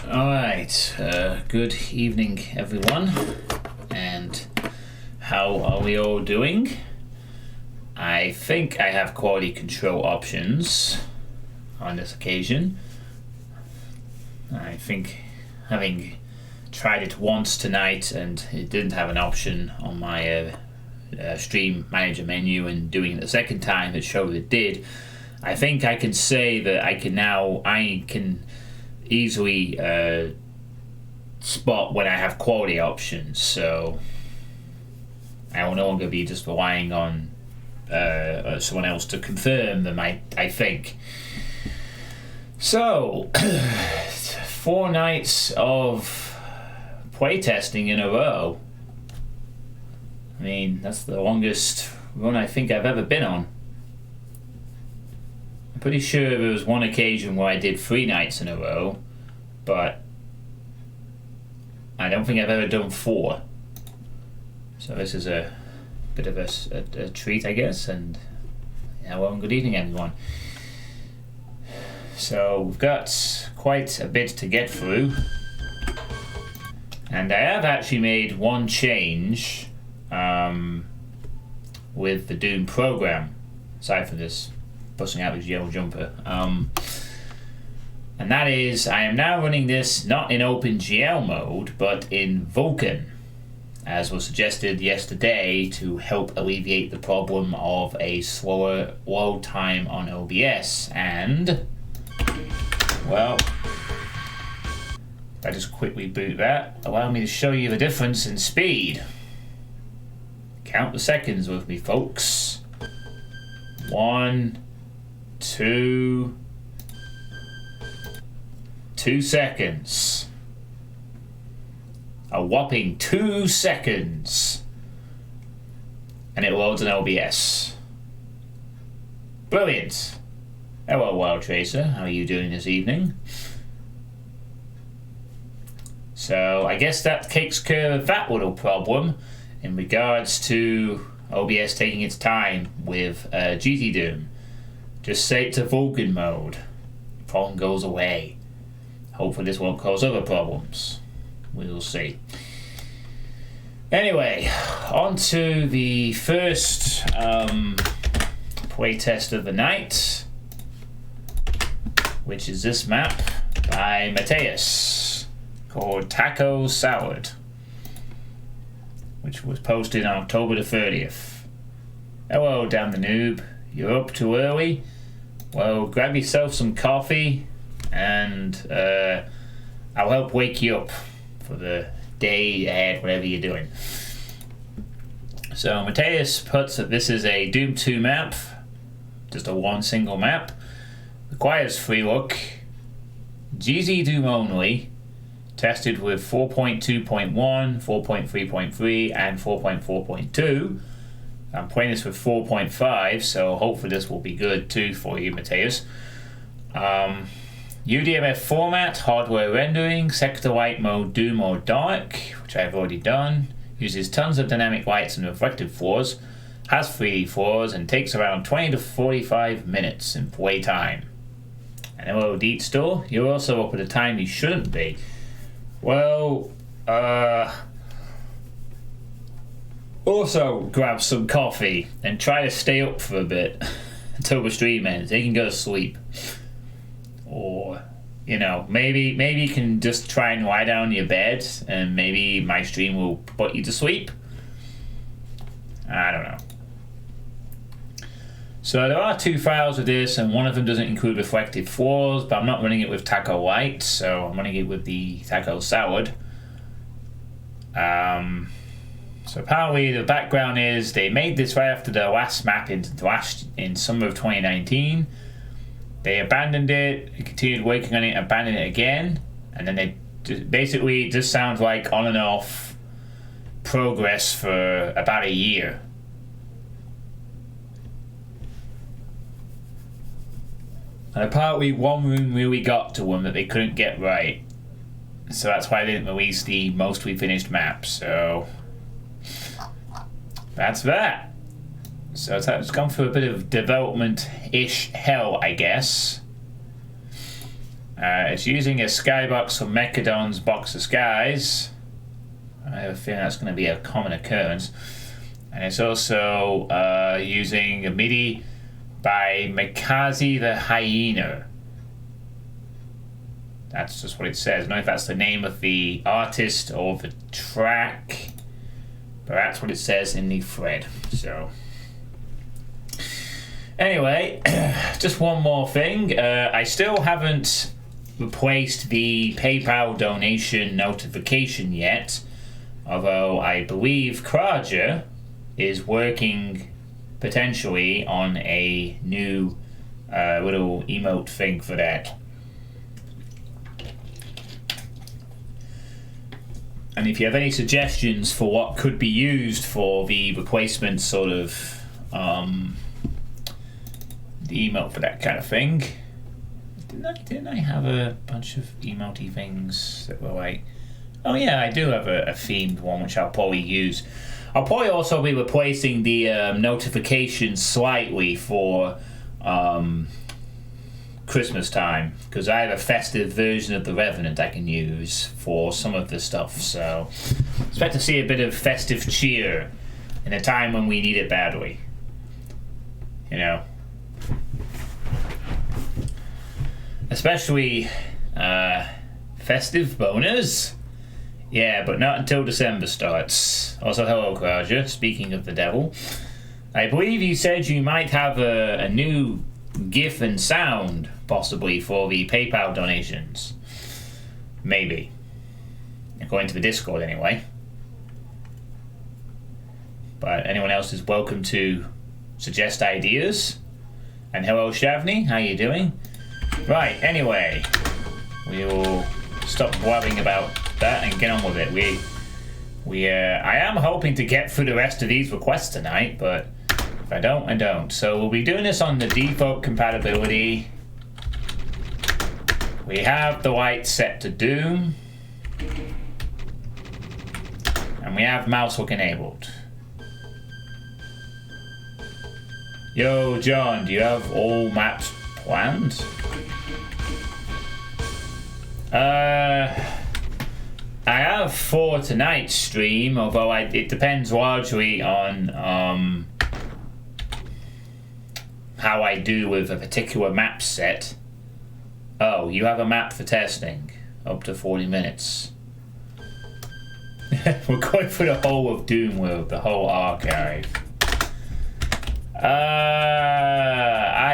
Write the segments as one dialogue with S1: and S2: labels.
S1: Alright, good evening everyone, and how are we all doing? I think I have quality control options on this occasion. I think, having tried it once tonight and it didn't have an option on my stream manager menu, and doing it the second time it showed it did, I think I can say that I can easily spot when I have quality options, so I will no longer be just relying on someone else to confirm them, I think. So, 4 nights of playtesting in a row. I mean, that's the longest run I think I've ever been on. I'm pretty sure there was one occasion where I did 3 nights in a row, but I don't think I've ever done 4. So this is a bit of a treat, I guess, and well, good evening everyone. So we've got quite a bit to get through, and I have actually made one change with the Doom program, aside from this busting out this yellow jumper, and that is I am now running this not in OpenGL mode but in Vulkan, as was suggested yesterday, to help alleviate the problem of a slower load time on OBS. And well, if I just quickly boot that, allow me to show you the difference in speed. Count the seconds with me, folks. 1, 2 seconds. A whopping 2 seconds. And it loads an OBS. Brilliant. Hello, Wild Tracer. How are you doing this evening? So I guess that takes care of that little problem in regards to OBS taking its time with GT Doom. Just say it to Vulkan mode. The problem goes away. Hopefully this won't cause other problems. We'll see. Anyway, on to the first playtest of the night, which is this map by Mateus, called Taco Salad, which was posted on October the 30th. Hello, damn the noob. You're up too early? Well, grab yourself some coffee and I'll help wake you up for the day ahead, whatever you're doing. So Mateus puts that this is a Doom 2 map, just a one single map, requires free look, GZ Doom only, tested with 4.2.1, 4.3.3 and 4.4.2. I'm playing this with 4.5, so hopefully this will be good too for you, Mateus. UDMF format, hardware rendering, sector light mode, Doom or Dark, which I've already done. Uses tons of dynamic lights and reflective floors, has 3D floors, and takes around 20 to 45 minutes in play time. And hello, Deet Store. You're also up at a time you shouldn't be. Well, also grab some coffee and try to stay up for a bit until the stream ends. You can go to sleep. Or, you know, maybe you can just try and lie down in your bed and maybe my stream will put you to sleep. I don't know. So there are 2 files with this, and one of them doesn't include reflective floors, but I'm not running it with Taco Light, so I'm running it with the Taco Salad. So apparently the background is they made this right after the last map in summer of 2019. They abandoned it, continued working on it, abandoned it again, and then they basically it just sounds like on and off progress for about a year. And apparently one room really got to them that they couldn't get right, so that's why they didn't release the mostly finished map. So that's that. So it's gone through a bit of development-ish hell, I guess. It's using a skybox from Mechadon's Box of Skies. I have a feeling that's going to be a common occurrence. And it's also using a MIDI by Mikazi the Hyena. That's just what it says. I don't know if that's the name of the artist or the track, but that's what it says in the thread. So anyway, just one more thing. I still haven't replaced the PayPal donation notification yet, although I believe Kraja is working potentially on a new little emote thing for that. And if you have any suggestions for what could be used for the replacement sort of the emote for that kind of thing, didn't I have a bunch of emote-y things that were like, oh yeah, I do have a themed one which I'll probably use. I'll probably also be replacing the notifications slightly for Christmas time, because I have a festive version of the Revenant I can use for some of the stuff. So expect to see a bit of festive cheer in a time when we need it badly. You know, especially festive boners. Yeah, but not until December starts. Also, hello, Kraja. Speaking of the devil, I believe you said you might have a new GIF and sound, possibly, for the PayPal donations. Maybe. According to the Discord, anyway. But anyone else is welcome to suggest ideas. And hello, Shavvny. How you doing? Right, anyway. We will stop blabbing about that and get on with it. I am hoping to get through the rest of these requests tonight, but if I don't, I don't. So we'll be doing this on the default compatibility. We have the light set to Doom, and we have mouse hook enabled. Yo, John, do you have all maps planned? I have for tonight's stream, although it depends largely on how I do with a particular map set. Oh, you have a map for testing, up to 40 minutes. We're going through the whole of Doomworld, the whole archive.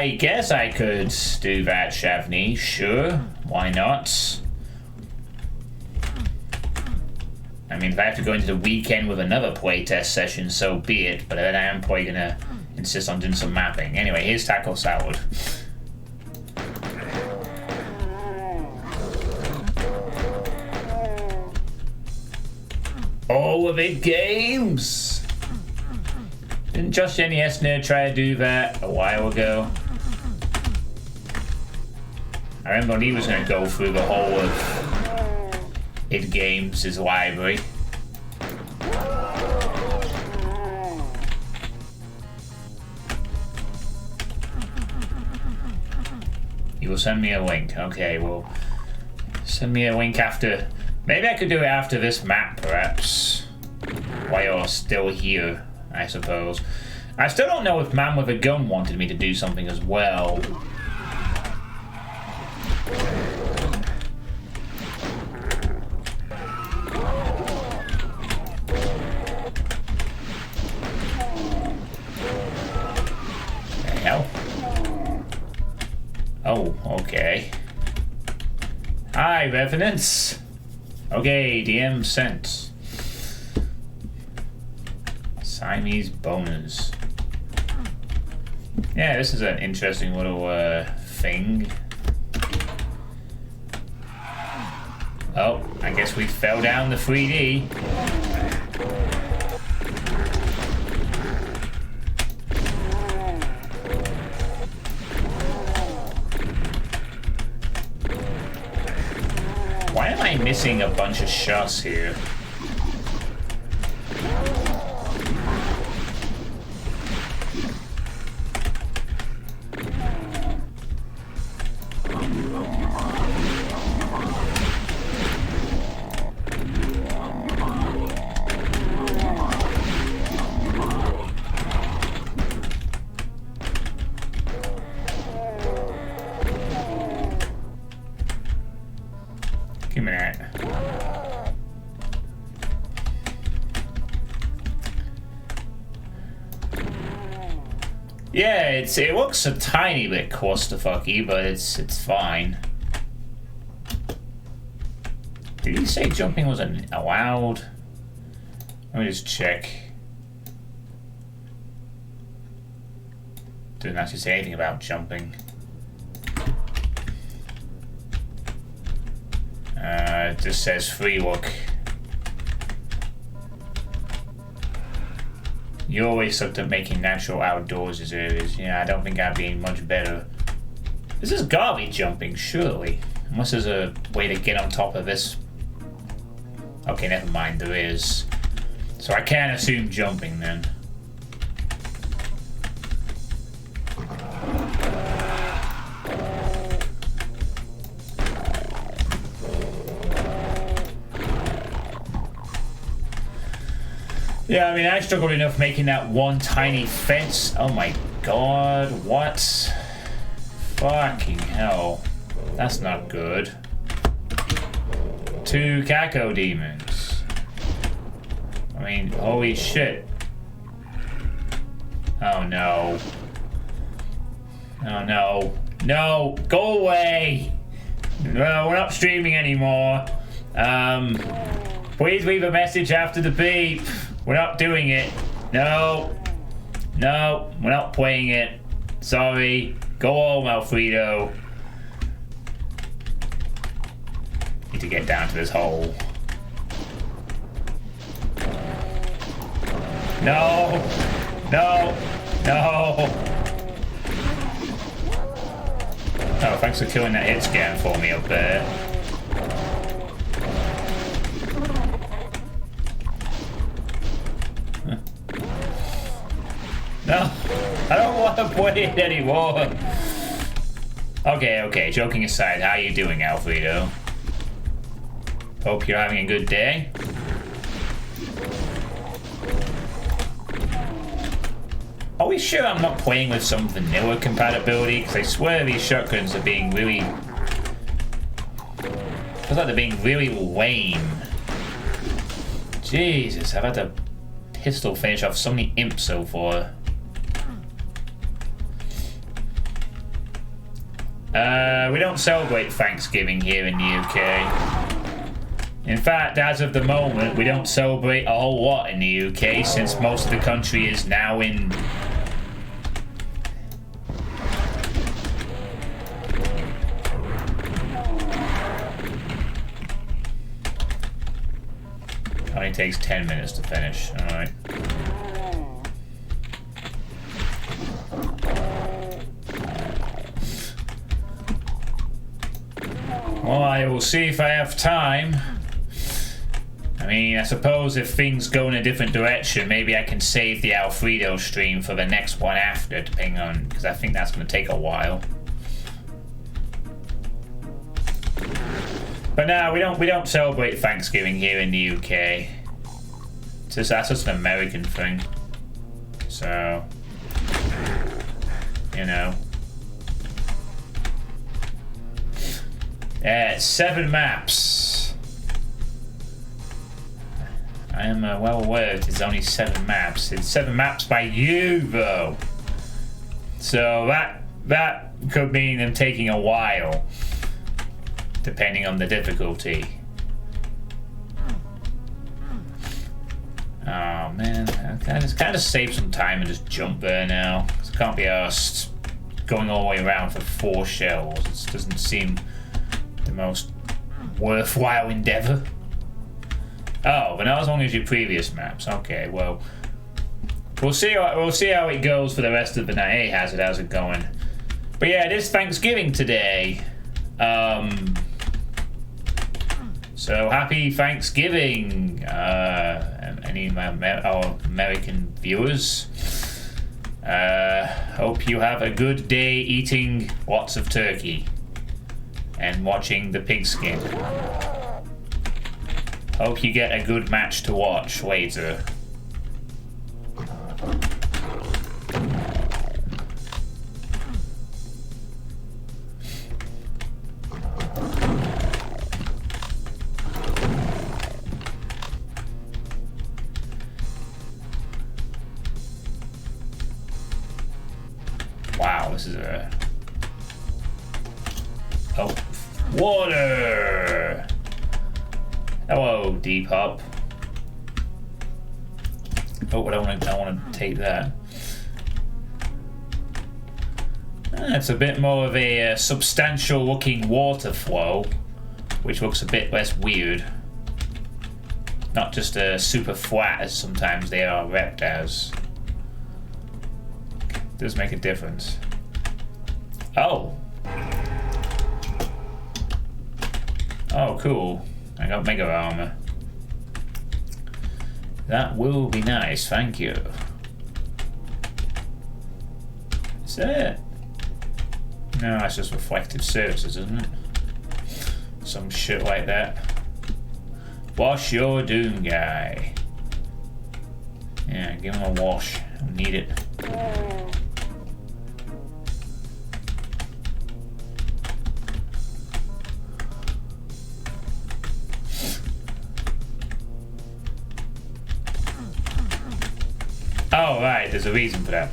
S1: I guess I could do that, Shavvny. Sure, why not? I mean, if I have to go into the weekend with another playtest session, so be it. But then I am probably gonna insist on doing some mapping. Anyway, here's Taco Salad. All of it games! Didn't Just NES Nerd try to do that a while ago? I remember when he was going to go through the whole of It Games' his library. You will send me a link. Okay, well, send me a link after. Maybe I could do it after this map, perhaps. While you're still here, I suppose. I still don't know if Man with a Gun wanted me to do something as well. The hell? Oh, okay. Hi, Revenants. Okay, DM sent. Siamese boners. Yeah, this is an interesting little thing. Oh, I guess we fell down the 3D. Why am I missing a bunch of shots here? Give me that. Yeah, it looks a tiny bit clusterfucky, but it's fine. Did he say jumping was allowed? Let me just check. Didn't actually say anything about jumping. It just says free look. You always sucked at making natural outdoors as areas. Yeah, I don't think I'd be any much better. This is garbage jumping, surely. Unless there's a way to get on top of this. Okay, never mind, there is. So I can't assume jumping then. Yeah, I mean, I struggled enough making that one tiny fence. Oh my god, what? Fucking hell. That's not good. 2 Caco demons. I mean, holy shit. Oh no. Oh no. No! Go away! No, we're not streaming anymore. Please leave a message after the beep. We're not doing it. No. No, we're not playing it. Sorry. Go home, Alfredo. Need to get down to this hole. No. No. No. Oh, thanks for killing that hit scan for me up there. No, I don't want to play it anymore. Okay, joking aside, how you doing, Alfredo? Hope you're having a good day. Are we sure I'm not playing with some vanilla compatibility? Because I swear these shotguns are being really... feels like they're being really lame. Jesus, I've had to pistol finish off so many imps so far. We don't celebrate Thanksgiving here in the UK. In fact, as of the moment, we don't celebrate a whole lot in the UK since most of the country is now in... Only takes 10 minutes to finish, alright. Well, I will see if I have time. I mean, I suppose if things go in a different direction, maybe I can save the Alfredo stream for the next one after, depending on... because I think that's going to take a while. But no, we don't celebrate Thanksgiving here in the UK. That's just an American thing. So... you know... 7 maps. I am well aware it's only 7 maps. It's 7 maps by you, though. So that could mean them taking a while, depending on the difficulty. Oh man, I just kind of save some time and just jump there now. I can't be asked going all the way around for 4 shells. It doesn't seem the most worthwhile endeavor. Oh, but not as long as your previous maps. Okay, well, we'll see how it goes for the rest of the night. Hey, how's it going? But yeah, it is Thanksgiving today. So happy Thanksgiving, any of my American viewers. Hope you have a good day eating lots of turkey and watching the pigskin. Hope you get a good match to watch later. Water! Hello, Depop. Oh, I don't want to take that. It's a bit more of a substantial looking water flow, which looks a bit less weird. Not just super flat as sometimes they are repped as. Does make a difference. Oh. Oh, cool. I got mega armor. That will be nice, thank you. Is that it? No, that's just reflective surfaces, isn't it? Some shit like that. Wash your doom, guy. Yeah, give him a wash. I need it. Oh, right, there's a reason for that.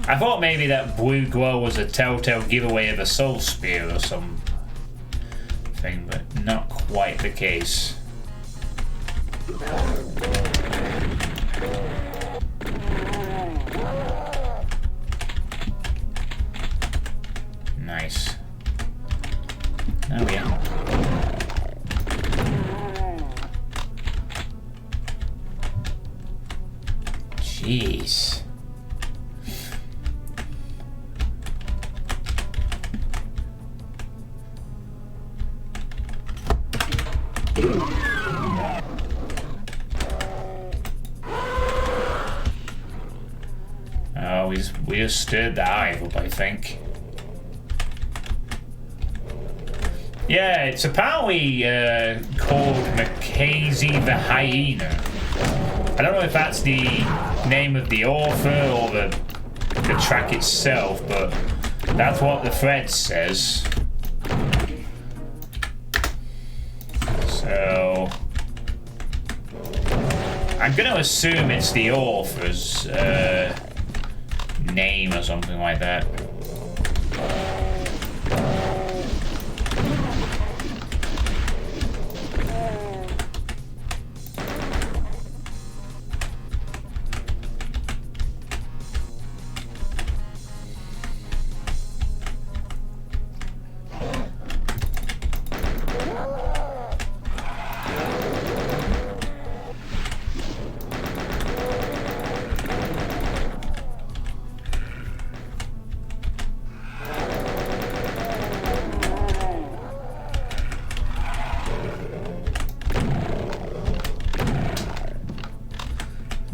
S1: I thought maybe that blue glow was a telltale giveaway of a soul spear or something, but not quite the case. Nice. There we are. Jeez. Oh, we just stirred the hive up, I think. Yeah, it's apparently called Mackenzie the Hyena. I don't know if that's the name of the author or the track itself, but that's what the thread says. So I'm gonna assume it's the author's name or something like that.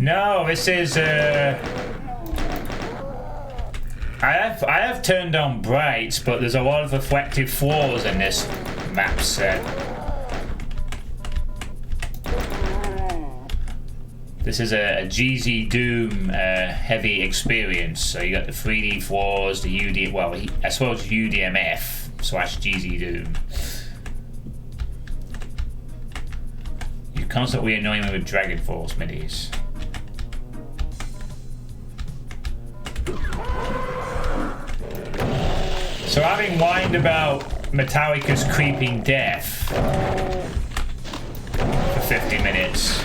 S1: No, this is I have turned on brights, but there's a lot of reflective floors in this map set. This is a GZ Doom heavy experience. So you got the 3D floors, the UD, well, I suppose UDMF / GZ Doom. You're constantly annoying me with Dragon Force middies. So having whined about Metallica's Creeping Death for 50 minutes,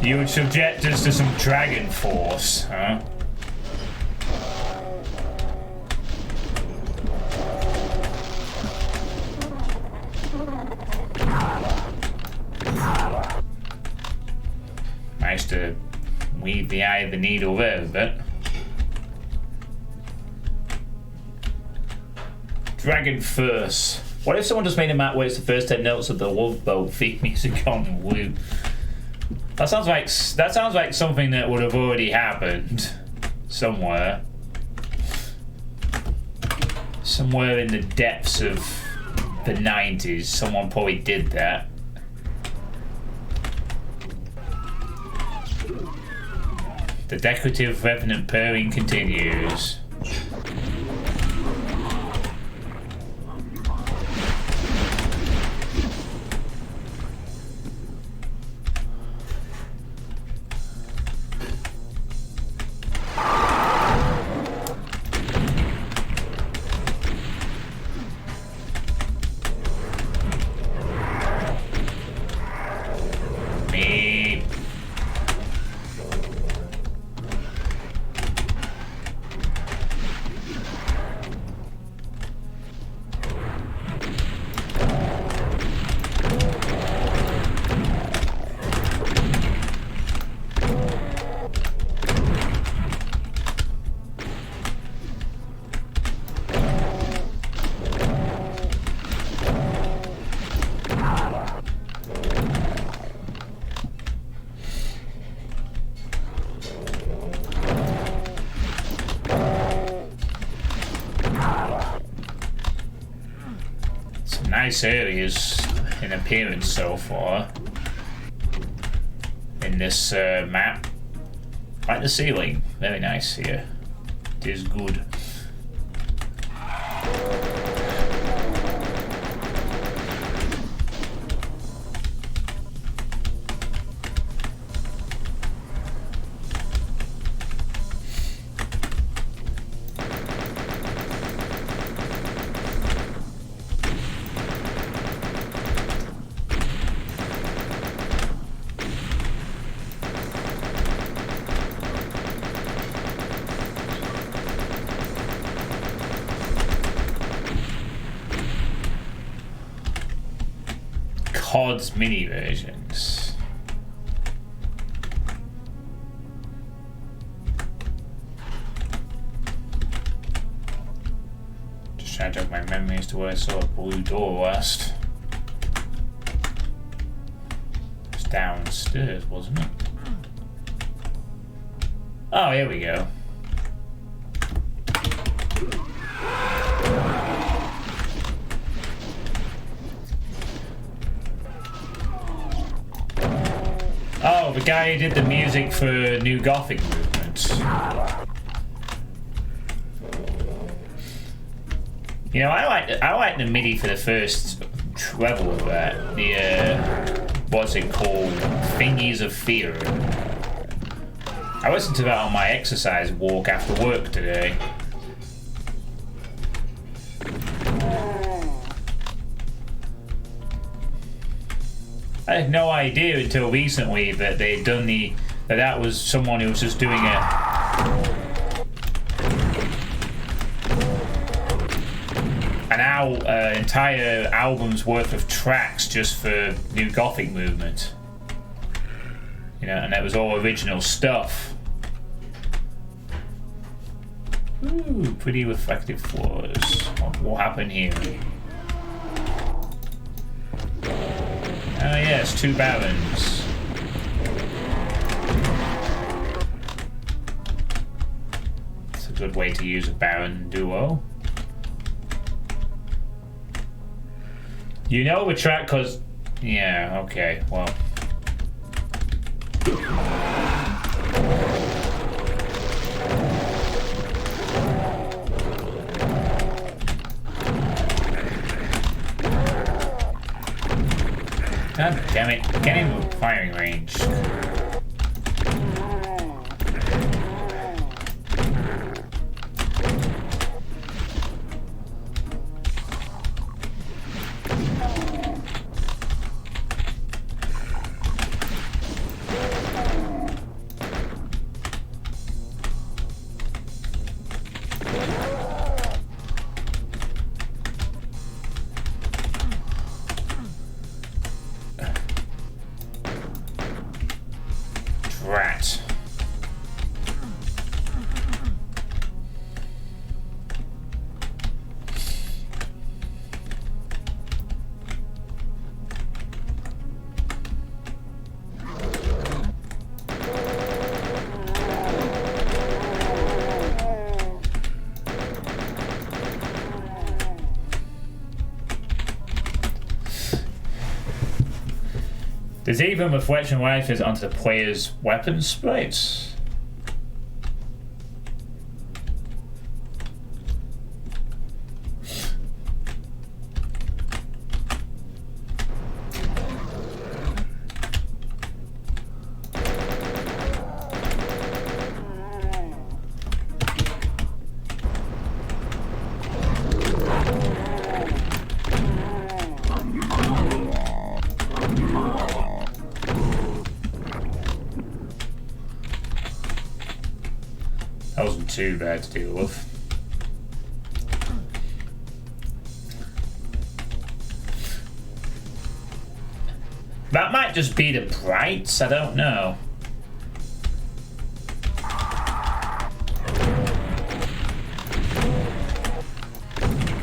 S1: you would subject us to some Dragon Force, huh? Nice to weave the eye of the needle there a bit. Dragon First. What if someone just made a map where it's the first 10 notes of the Love Boat theme music on loop? That sounds like something that would have already happened somewhere. Somewhere in the depths of the 90s, someone probably did that. The decorative revenant purring continues. nice areas in appearance so far in this map. I like the ceiling, very nice here. It is good. COD's mini versions. Just trying to jog my memory as to where I saw a blue door last. It's downstairs, wasn't it? Oh, here we go. Oh, the guy who did the music for New Gothic Movement. You know, I like the MIDI for the first level of that. The what's it called? Thingies of Fear. I listened to that on my exercise walk after work today. I had no idea until recently that they'd done that was someone who was just doing an entire album's worth of tracks just for New Gothic Movement. You know, and that was all original stuff. Ooh, pretty reflective floors. What happened here? Oh yes, 2 barons. It's a good way to use a baron duo. You know the track cause... Yeah, okay, well... God damn it, get into firing range. Rat. There's even reflection rifles onto the player's weapon sprites. That wasn't too bad to deal with. That might just be the brights, I don't know.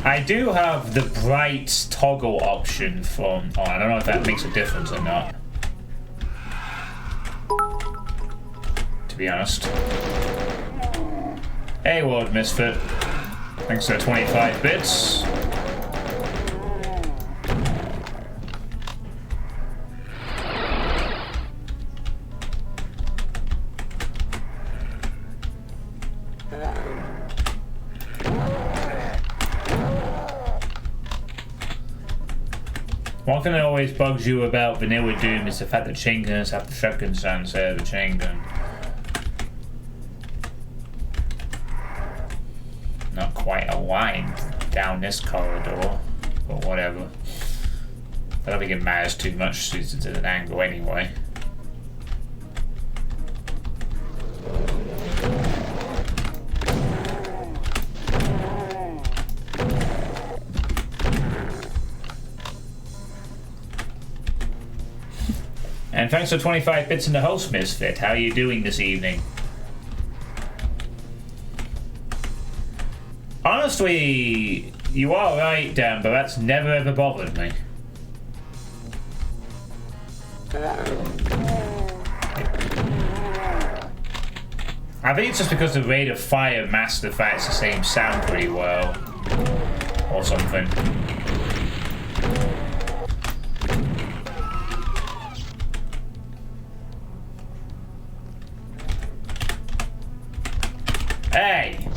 S1: I do have the bright toggle option from... Oh, I don't know if that makes a difference or not. To be honest. Hey, World Misfit. Thanks for 25 bits. One thing that always bugs you about Vanilla Doom is the fact that chain guns have the shotgun sound instead of the chain gun. Not quite aligned down this corridor, but whatever. I don't think it matters too much since it's at an angle anyway. And thanks for 25 bits in the host, Misfit. How are you doing this evening? Honestly, you are right, Dan, but that's never ever bothered me. I think it's just because the rate of fire masks the fact it's the same sound pretty well. Or something. Hey!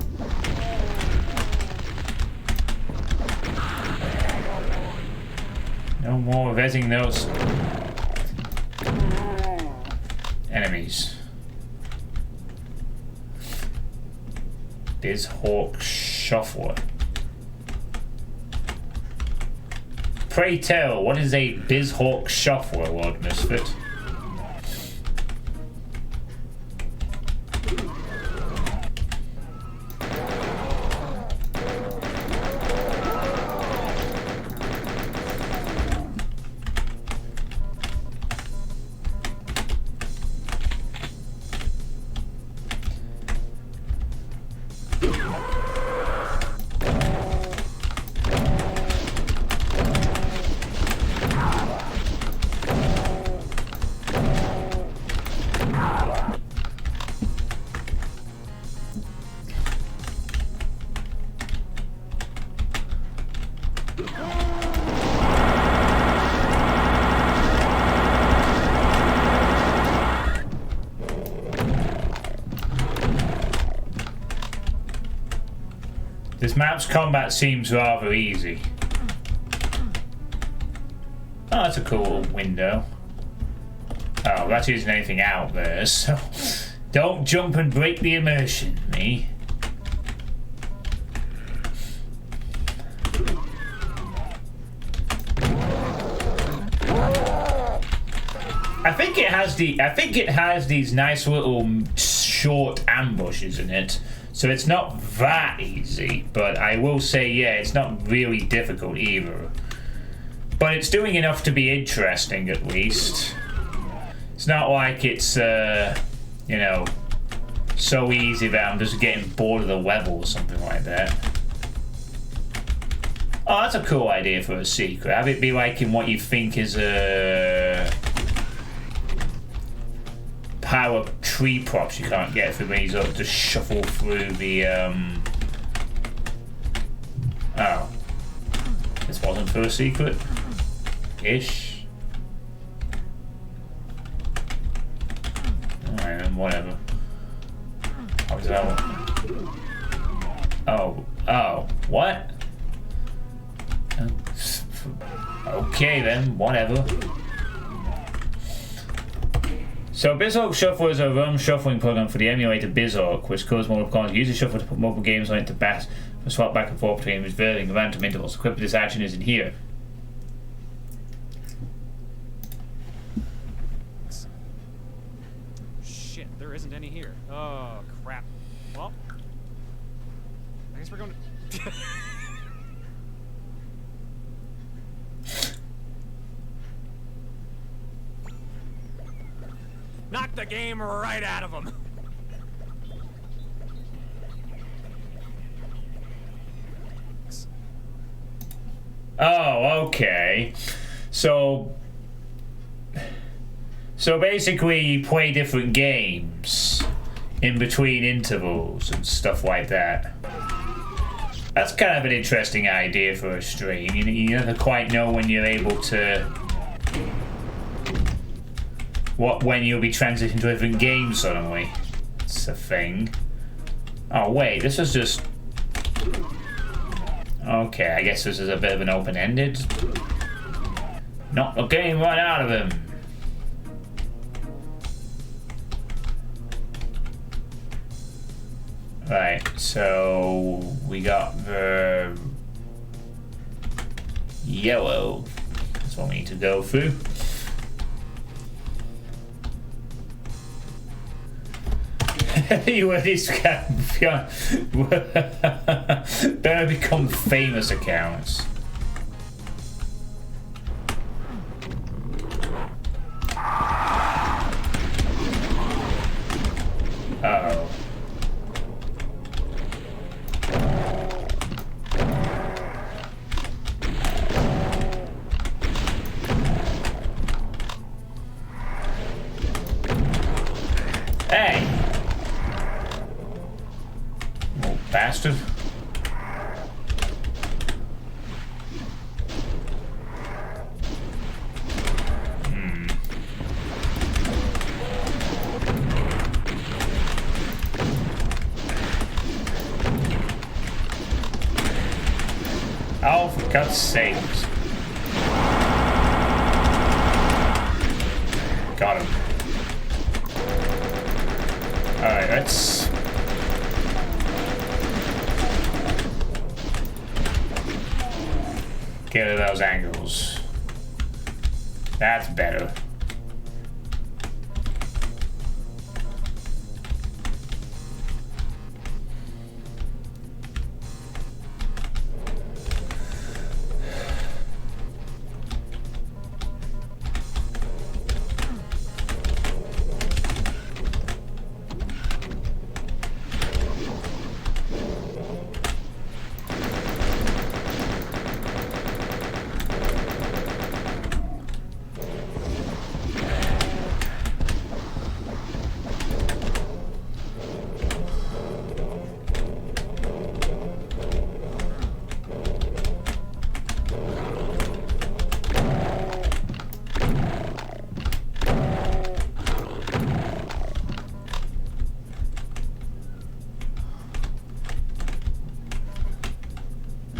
S1: No more vetting those enemies. Bizhawk Shuffler. Pray tell, what is a Bizhawk Shuffler, Lord Misfit? This map's combat seems rather easy. Oh, that's a cool window. Oh, that isn't anything out there, so don't jump and break the immersion, me. I think it has these nice little short ambushes in it. So it's not that easy, but I will say, yeah, it's not really difficult either. But it's doing enough to be interesting, at least. It's not like it's, you know, so easy that I'm just getting bored of the level or something like that. Oh, that's a cool idea for a secret. Have it be like in what you think is a pile of tree props you can't get through when you sort of just shuffle through the Oh. This wasn't for a secret? Ish. Alright then, whatever. Oh, what? Okay then, whatever. So BizHawk Shuffler is a ROM shuffling program for the emulator BizHawk, which causes mobile consoles use the shuffle to put mobile games on it to swap back and forth between reverting random intervals. The clip of this action is in here.
S2: Shit, there isn't any here. Oh, crap. Well, I guess we're going to... Knock the game right out of him.
S1: Oh, okay. So basically you play different games in between intervals and stuff like that. That's kind of an interesting idea for a stream. You never quite know when you're able to... when you'll be transitioning to a different game suddenly. It's a thing. Oh wait, this was just... Okay, I guess this is a bit of an open-ended Knock the game right out of him. Right, so we got the yellow. That's what we need to go through. You were this guy. Better become famous accounts. Uh-oh. Hey! Little bastard. Oh, for God's sakes. Got him. Alright, let's... get rid of those angles. That's better.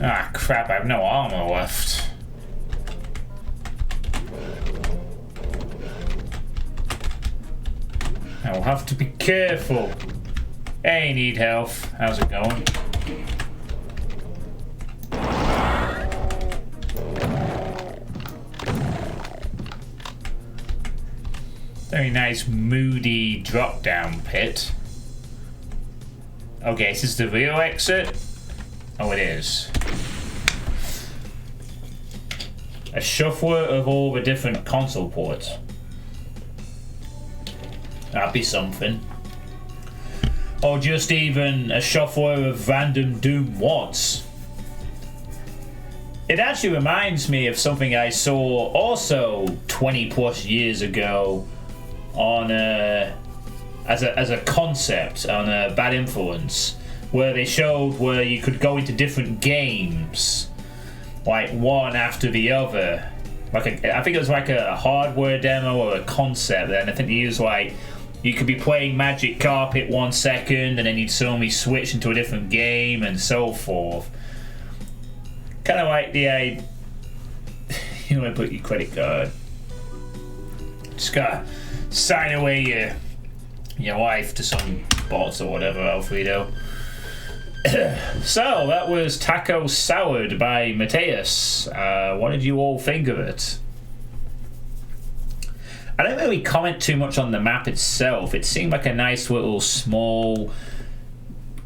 S1: Ah, crap, I have no armor left. I'll have to be careful. Hey, need health. How's it going? Very nice, moody drop-down pit. Okay, this is the real exit? Oh, it is. A shuffler of all the different console ports. That'd be something. Or just even a shuffler of random Doom wads. It actually reminds me of something I saw also 20 plus years ago on as a concept on Bad Influence, where they showed where you could go into different games, like one after the other. Like I think it was like a hardware demo or a concept, and I think they used like you could be playing Magic Carpet 1 second, and then you'd suddenly switch into a different game and so forth. Kind of like the you know, put your credit card. Just gotta sign away your wife to some bots or whatever, Alfredo. So that was Taco Salad by Mateus. What did you all think of it? I don't really comment too much on the map itself. It seemed like a nice little small,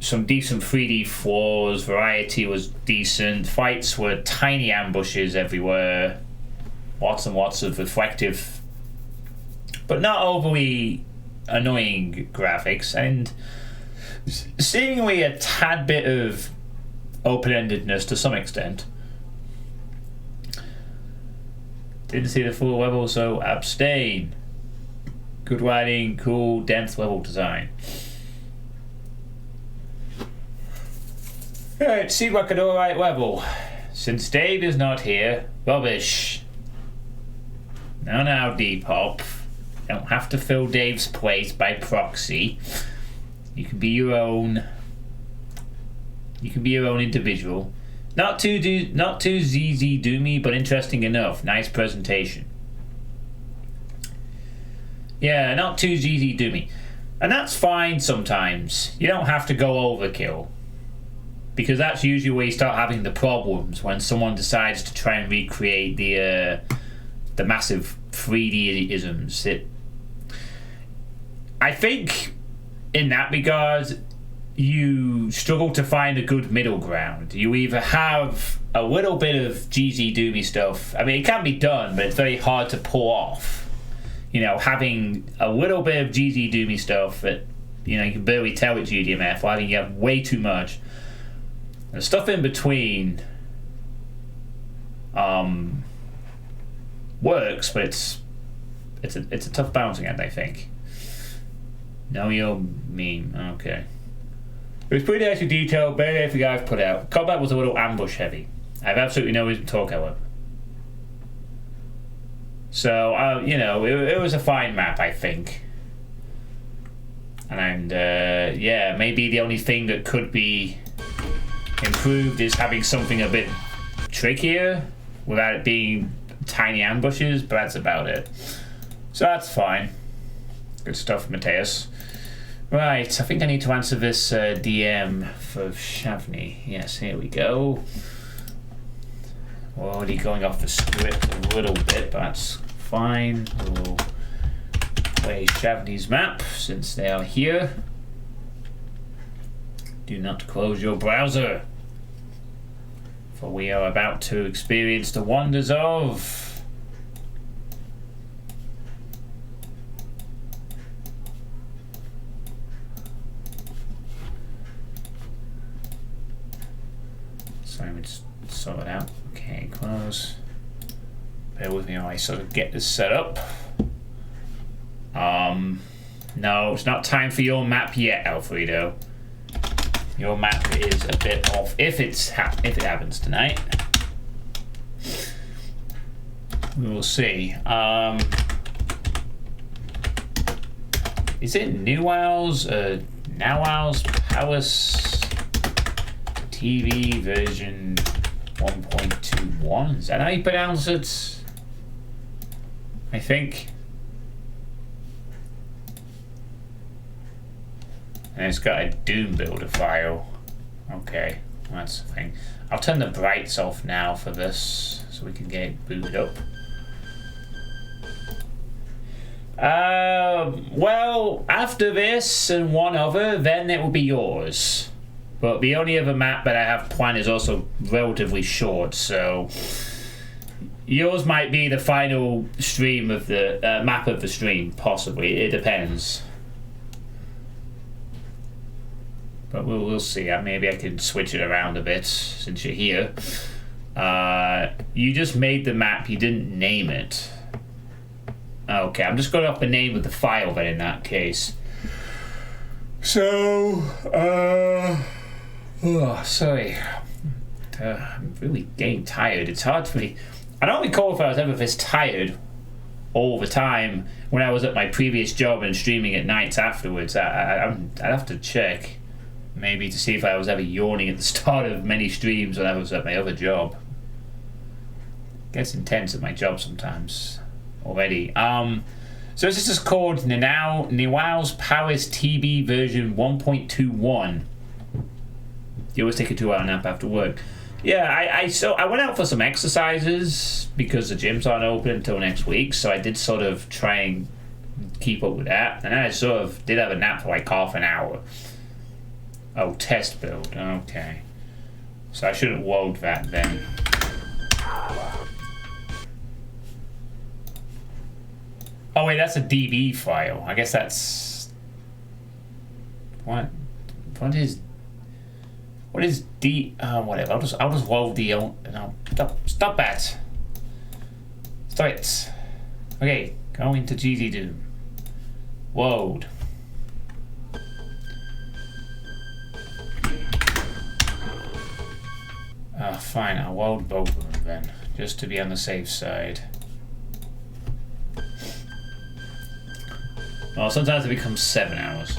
S1: some decent 3D floors, variety was decent, fights were tiny ambushes everywhere, lots and lots of reflective but not overly annoying graphics, and seemingly a tad bit of open-endedness to some extent. Didn't see the full level, so abstain. Good writing, cool, dense level design. Alright, seemed like an alright level. Since Dave is not here, rubbish. Now, Depop. Don't have to fill Dave's place by proxy. You can be your own. You can be your own individual. Not too ZZ doomy, but interesting enough. Nice presentation. Yeah, not too ZZ doomy. And that's fine sometimes. You don't have to go overkill. Because that's usually where you start having the problems, when someone decides to try and recreate the massive 3D-isms. I think, in that regard, you struggle to find a good middle ground. You either have a little bit of GZ doomy stuff. I mean, it can be done, but it's very hard to pull off. You know, having a little bit of GZ doomy stuff that, you know, you can barely tell it's GDMF, or having you have way too much. The stuff in between works, but it's a tough balancing act, I think. Know your meme. Okay. It was pretty nicely detailed, very everything I've put out. Combat was a little ambush heavy. I have absolutely no reason to talk, however. So, you know, it was a fine map, I think. And, yeah, maybe the only thing that could be improved is having something a bit trickier without it being tiny ambushes, but that's about it. So that's fine. Good stuff, Mateus. Right, I think I need to answer this DM for Shavvny. Yes, here we go. We're already going off the script a little bit, but that's fine. We'll play Shavvny's map since they are here. Do not close your browser, for we are about to experience the wonders of... Sorry, let me just sort it out. Okay, close. Bear with me while I sort of get this set up. No, it's not time for your map yet, Alfredo. Your map is a bit off if it happens tonight. We will see. Is it New Owls? Now Owls Palace TV version 1.21? Is that how you pronounce it? I think. And it's got a Doom Builder file. Okay, that's the thing. I'll turn the brights off now for this, so we can get it booted up. Well, after this and one other, then it will be yours. But the only other map that I have planned is also relatively short, so yours might be the final stream of the map of the stream, possibly. It depends. But we'll see. Maybe I can switch it around a bit since you're here. You just made the map. You didn't name it. Okay, I'm just going off the name of the file then in that case. So, sorry. I'm really getting tired. It's hard for me. I don't recall if I was ever this tired all the time when I was at my previous job and streaming at nights afterwards. I'd have to check. Maybe to see if I was ever yawning at the start of many streams when I was at my other job. It gets intense at my job sometimes already. So this is called Niwow's Paris TB version 1.21. You always take a 2-hour nap after work. Yeah, I went out for some exercises because the gyms aren't open until next week, so I did sort of try and keep up with that. And then I sort of did have a nap for like half an hour. Oh, test build. Okay. So I shouldn't load that then. Oh wait, that's a DB file. I guess that's... What is D... whatever. I'll just load the... No, stop that. Stop it. Okay, go into GZ Doom. Load. Fine, I'll load both of them then, just to be on the safe side. Well, sometimes it becomes 7 hours.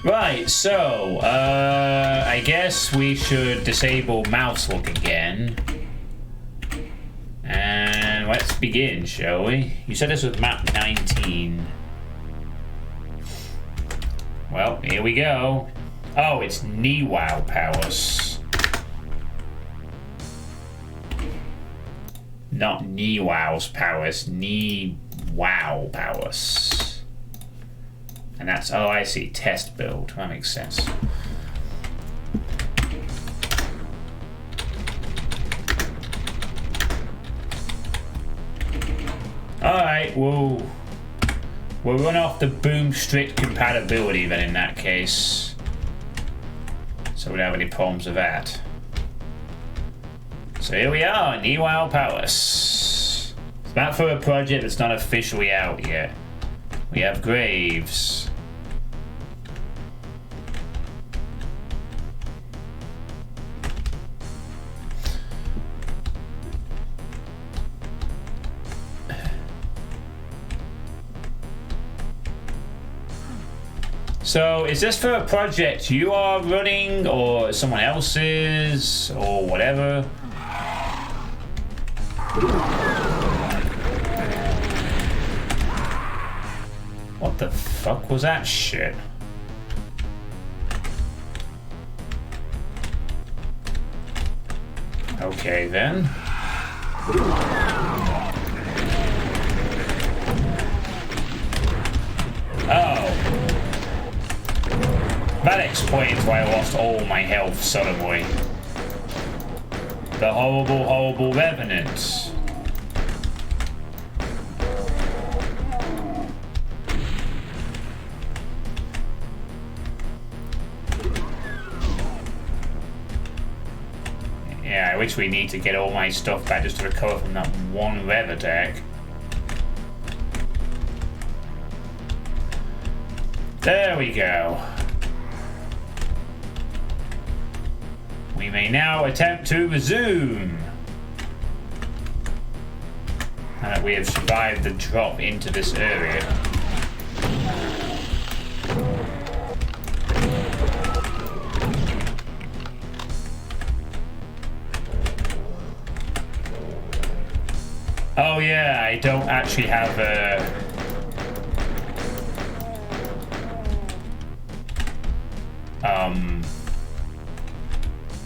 S1: Right, so, I guess we should disable mouse look again. And let's begin, shall we? You said this was map 19. Well, here we go. Oh, it's Wow Palace. Not Wow's Palace, Wow Palace. And that's, oh, I see, test build. That makes sense. Alright, we'll run off the boom strict compatibility then in that case. So we don't have any problems with that. So here we are, Wow Palace. It's not for a project that's not officially out yet. We have graves. So, is this for a project you are running, or someone else's, or whatever? What the fuck was that shit? Okay then. Oh. That explains why I lost all my health suddenly. The horrible, horrible revenants. Yeah, I wish we need to get all my stuff back just to recover from that one rev attack. There we go. We may now attempt to resume. Now that we have survived the drop into this area. Oh yeah, I don't actually have a...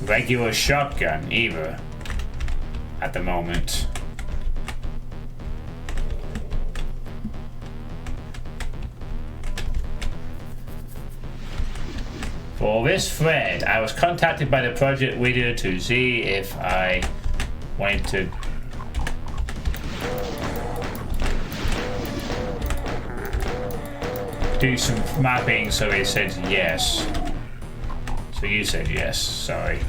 S1: regular shotgun either at the moment. For this thread, I was contacted by the project leader to see if I wanted to do some mapping, so he said yes. So you said yes, sorry.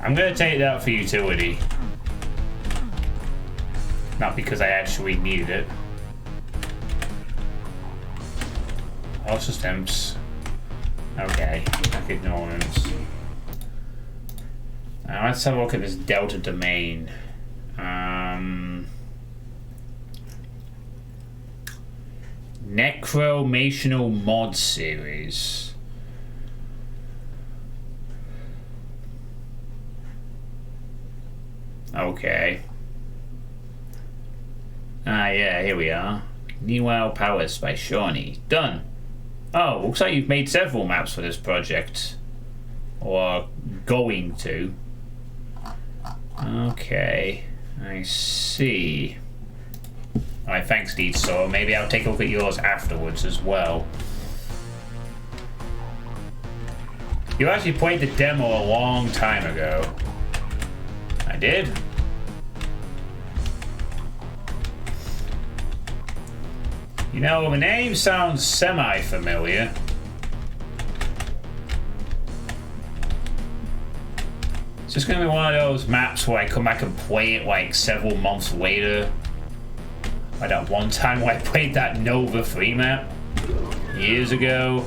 S1: I'm gonna take that for utility. Not because I actually needed it. All systems. Okay, ignorance. Now let's have a look at this Delta domain. Necromational mod series. Okay. Yeah, here we are. Wow Palace by Shavvny. Done. Oh, looks like you've made several maps for this project. Or going to. Okay. I see. Alright, thanks, Deed. So maybe I'll take a look at yours afterwards as well. You actually played the demo a long time ago. I did? You know, the name sounds semi-familiar. It's just gonna be one of those maps where I come back and play it like several months later. Like that one time when I played that Nova 3 map years ago.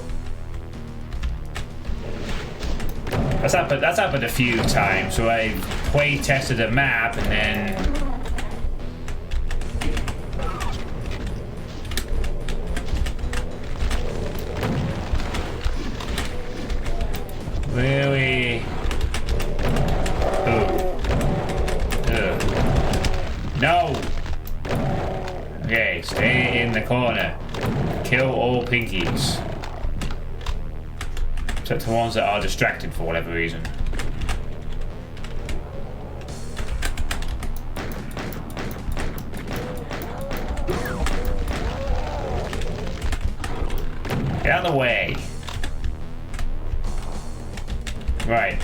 S1: That's happened a few times where I play tested a map and then really. No. Okay, stay in the corner. Kill all pinkies. Except the ones that are distracted for whatever reason. Get out of the way. Right.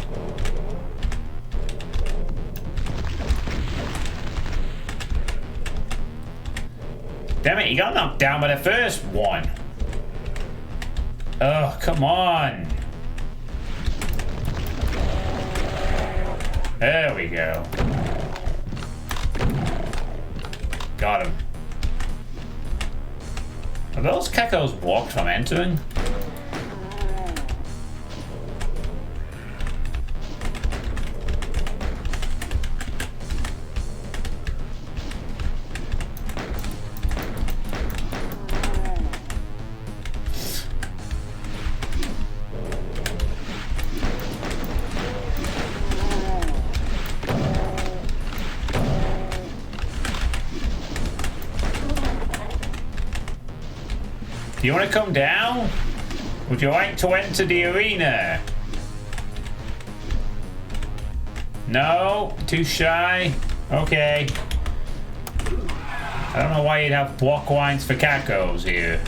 S1: Damn it, you got knocked down by the first one. Oh, come on. There we go. Got him. Are those geckos blocked from entering? Do you want to come down? Would you like to enter the arena? No? Too shy? Okay. I don't know why you'd have block lines for geckos here.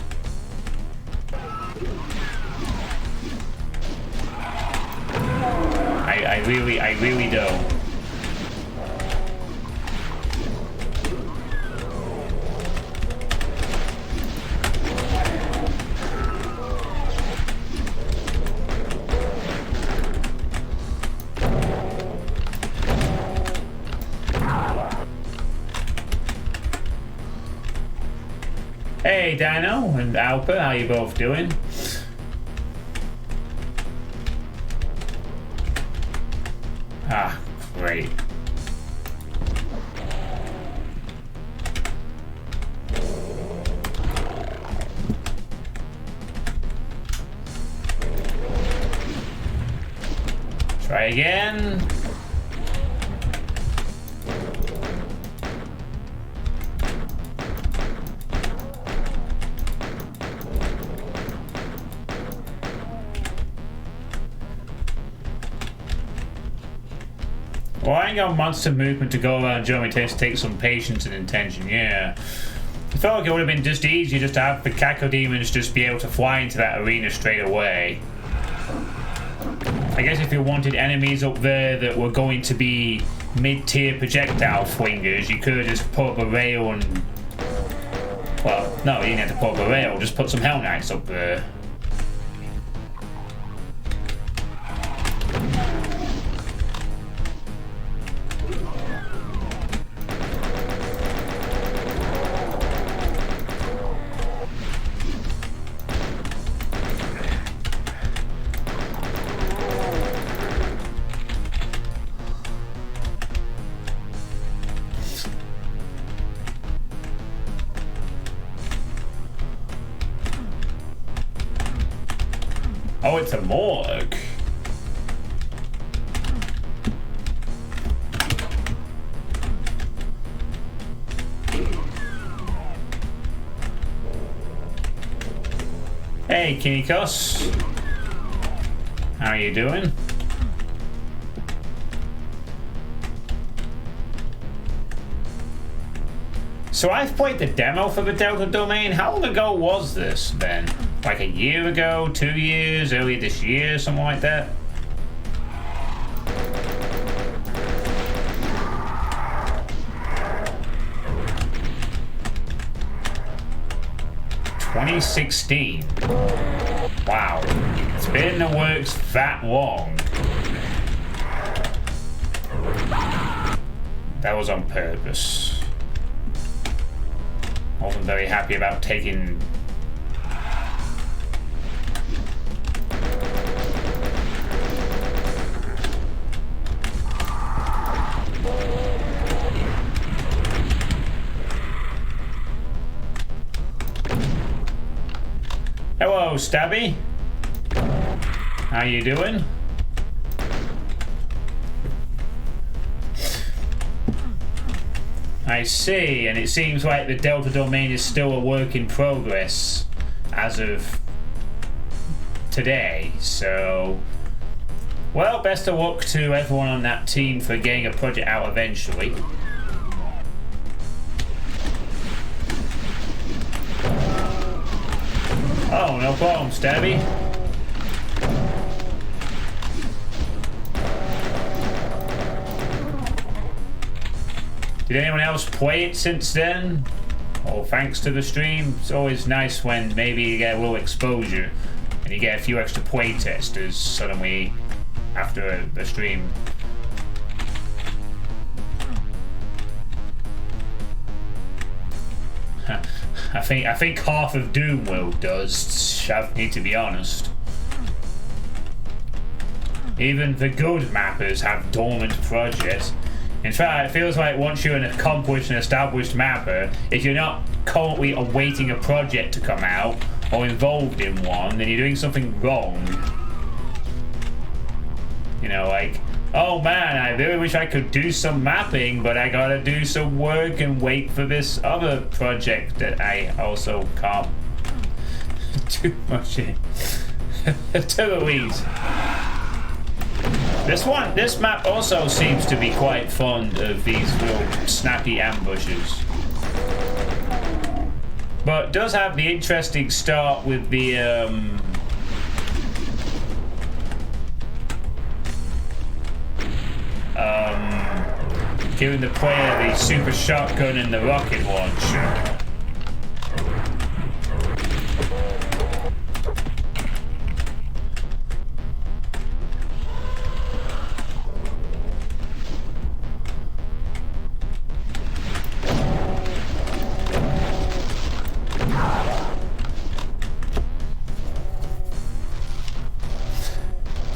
S1: I really don't. Hey Dino and Alpa, how you both doing? Ah, great. Try again. Well, I ain't got monster movement to go around Joe. It takes some patience and intention, yeah. I felt like it would have been just easier just to have the Cacodemons just be able to fly into that arena straight away. I guess if you wanted enemies up there that were going to be mid-tier projectile flingers, you could have just put up a rail and... Well, no, you didn't have to put up a rail, just put some Hell Knights up there. Oh, it's a morgue. Hey, Kinikos. How are you doing? So I've played the demo for the Delta Domain. How long ago was this then? Like a year ago, 2 years, earlier this year, something like that? $2016. Wow. It's been in the works that long. That was on purpose. I wasn't very happy about taking... Stabby. How you doing? I see, and it seems like the Delta domain is still a work in progress as of today, so... Well, best of luck to everyone on that team for getting a project out eventually. Oh, no problem, Stabby. Did anyone else play it since then? Oh, thanks to the stream. It's always nice when maybe you get a little exposure and you get a few extra playtesters suddenly after the stream. I think half of Doom World does, Shavvny, to be honest. Even the good mappers have dormant projects. In fact, it feels like once you're an accomplished and established mapper, if you're not currently awaiting a project to come out or involved in one, then you're doing something wrong. You know, like, oh man, I really wish I could do some mapping, but I gotta do some work and wait for this other project that I also can't do much in. To Louise. This map also seems to be quite fond of these little snappy ambushes. But does have the interesting start with the giving the player the super shotgun and the rocket launcher.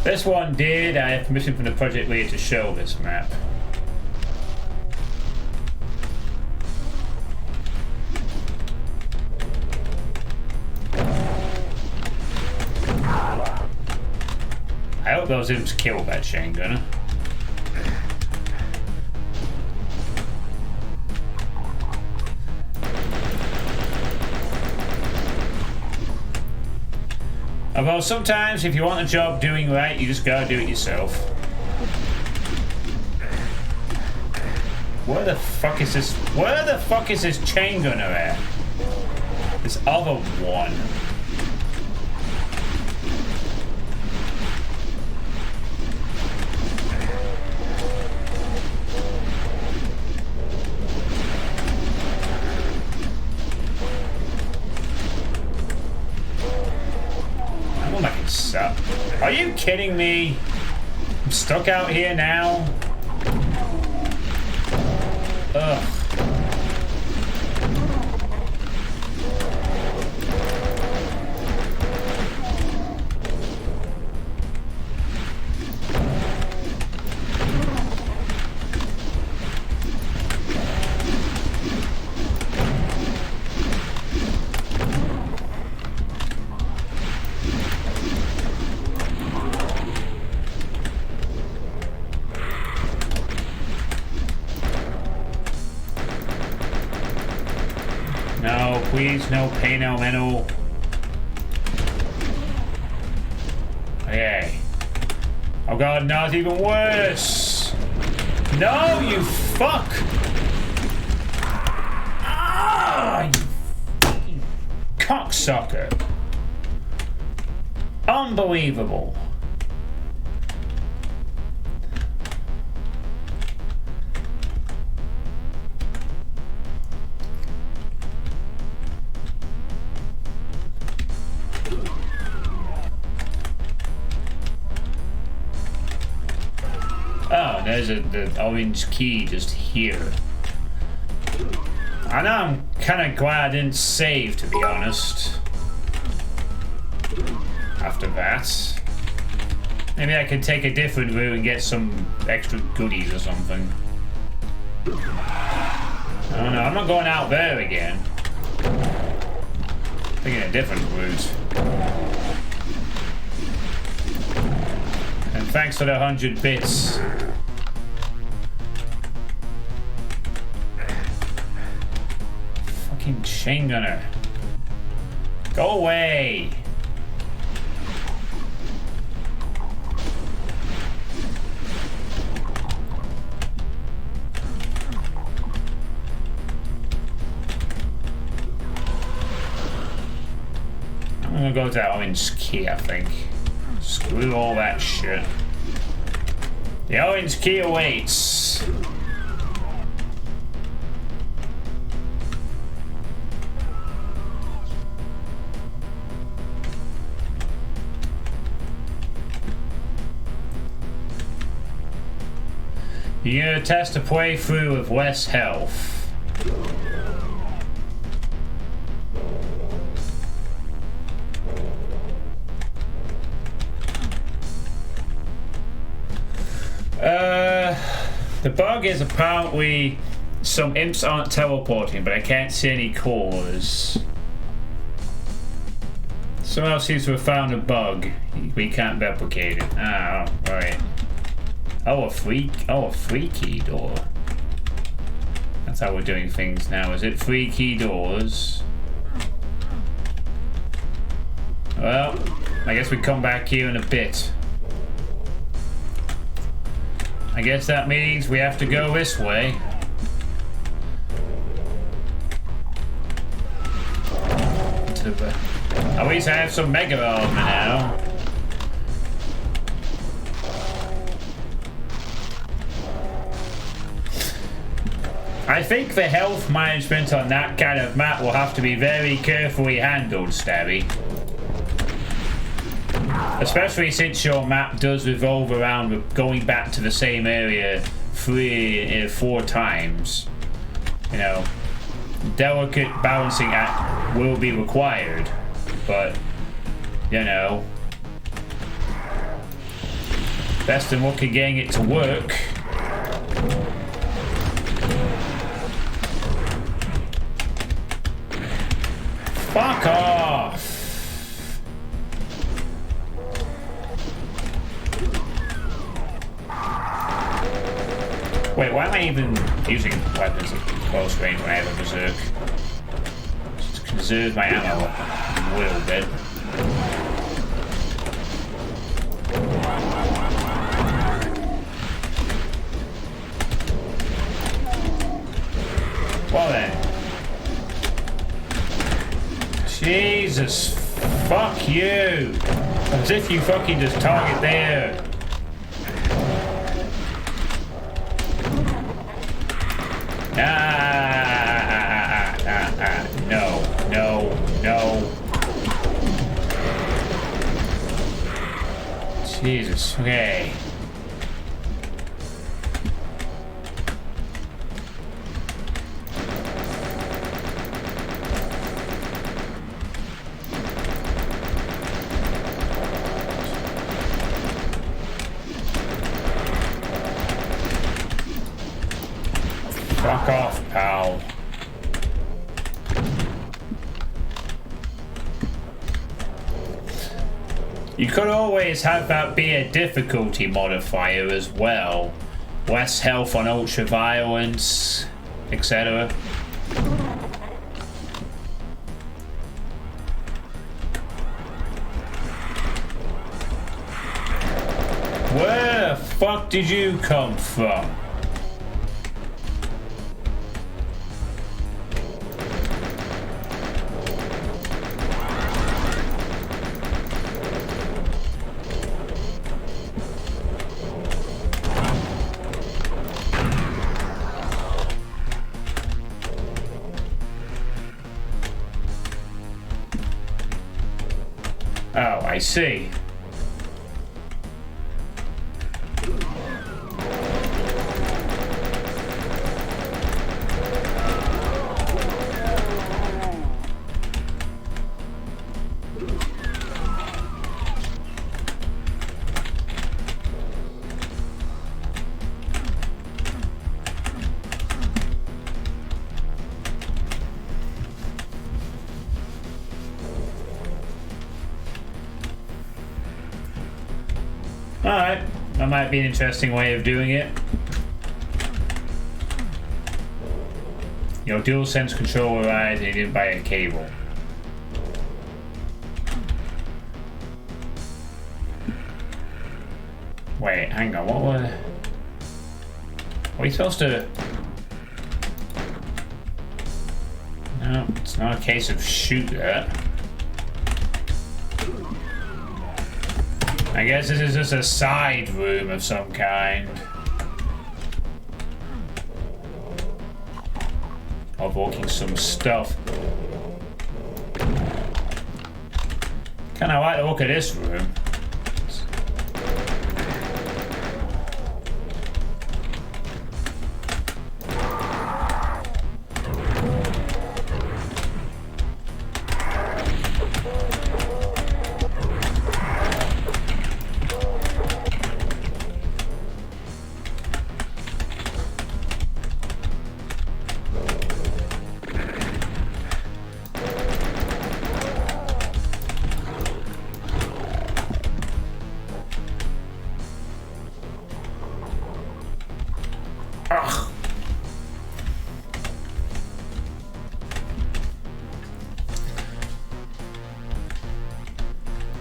S1: This one did. I have permission from the project leader to show this map. I hope those imps kill that chain gunner. Although sometimes, if you want a job doing right, you just gotta do it yourself. Where the fuck is this? Where the fuck is this chain gunner at? This other one. Are you kidding me? I'm stuck out here now. Ugh. No, please, no pain, no mental. Okay. Oh god, no, it's even worse. No, you fuck! Ah, you fucking cocksucker. Unbelievable. Oh, there's the orange key just here. I know I'm kind of glad I didn't save, to be honest. After that. Maybe I could take a different route and get some extra goodies or something. I don't know, I'm not going out there again. Taking a different route. thanks for the 100 bits. Fucking chain gunner. Go away. I'm gonna go to that orange key, I think. Screw all that shit. The orange key awaits. You're gonna test a playthrough with less health. The bug is apparently some imps aren't teleporting, but I can't see any cores. Someone else seems to have found a bug. We can't replicate it. Ah, oh, right. Oh, a freaky door. That's how we're doing things now, is it? Freaky doors. Well, I guess we come back here in a bit. I guess that means we have to go this way. At least I have some mega armor now. I think the health management on that kind of map will have to be very carefully handled, Stabby. Especially since your map does revolve around going back to the same area 4 times. You know, delicate balancing act will be required, but, you know, best in luck at getting it to work. Fuck off! Wait, why am I even using weapons at close range when I have a berserk? Just conserve my ammo a little bit. Well then. Jesus, fuck you! As if you fucking just target there. No. Jesus, okay. Fuck off, pal. You could always have that be a difficulty modifier as well. Less health on ultra violence, etc. Where the fuck did you come from? Oh, I see. Alright, That might be an interesting way of doing it. Your DualSense controller arrived and you didn't buy a cable. Wait, hang on, what were... Are we supposed to... No, it's not a case of shoot that. I guess this is just a side room of some kind. Overlooking some stuff. Kinda like the look of this room.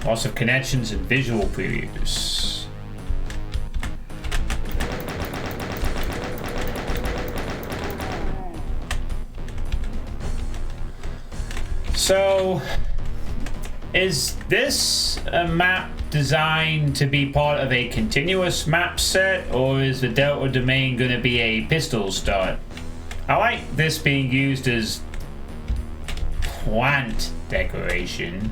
S1: Lots of connections and visual previews. So, is this a map designed to be part of a continuous map set, or is the Delta domain going to be a pistol start? I like this being used as plant decoration.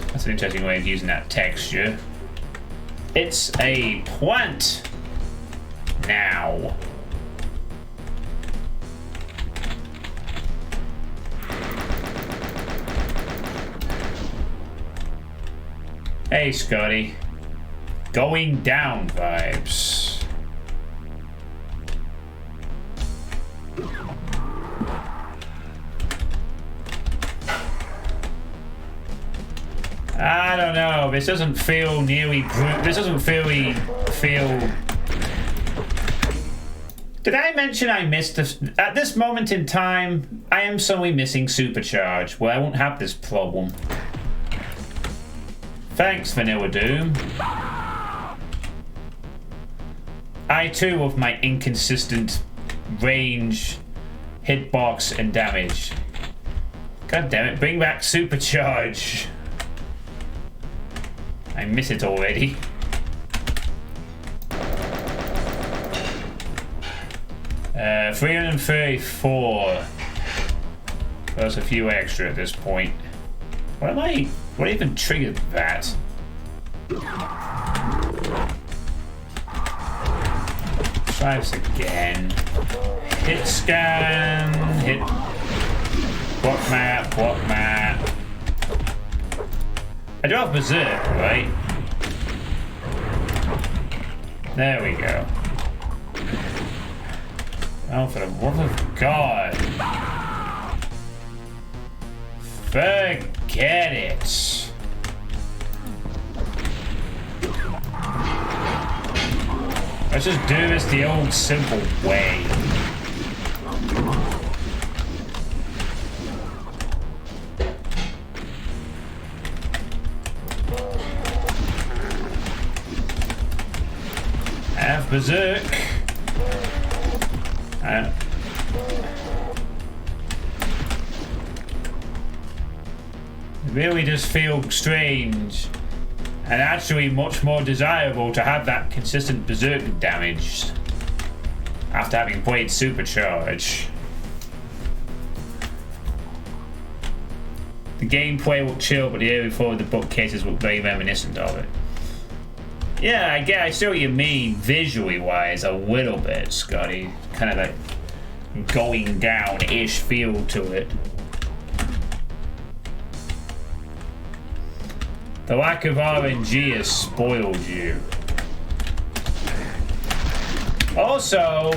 S1: That's an interesting way of using that texture. It's a plant now. Hey, Scotty. Going down vibes. I don't know. This doesn't feel nearly. This doesn't feel. Did I mention I missed this? At this moment in time, I am suddenly missing Supercharge, where I won't have this problem. Thanks, Vanilla Doom. I too love my inconsistent range, hitbox, and damage. God damn it! Bring back Supercharge. I miss it already. Uh, 334. That's a few extra at this point. What even triggered that? Try this again. Hit scan, hit block map. I do have Berserk, right? There we go. Oh, for the love of God. Forget it. Let's just do this the old simple way. Have Berserk. Really just feel strange and actually much more desirable to have that consistent Berserk damage after having played Supercharge. The gameplay looked chill, but the area forward the bookcases look very reminiscent of it. Yeah, I see what you mean visually wise a little bit, Scotty. Kind of like going down-ish feel to it. The lack of RNG has spoiled you. Also,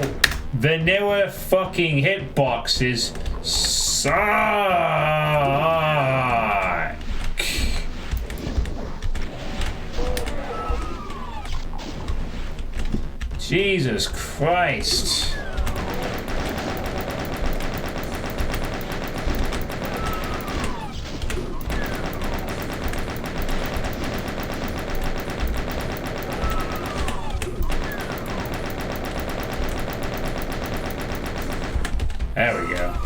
S1: vanilla fucking hitboxes suck. Jesus Christ. There we go.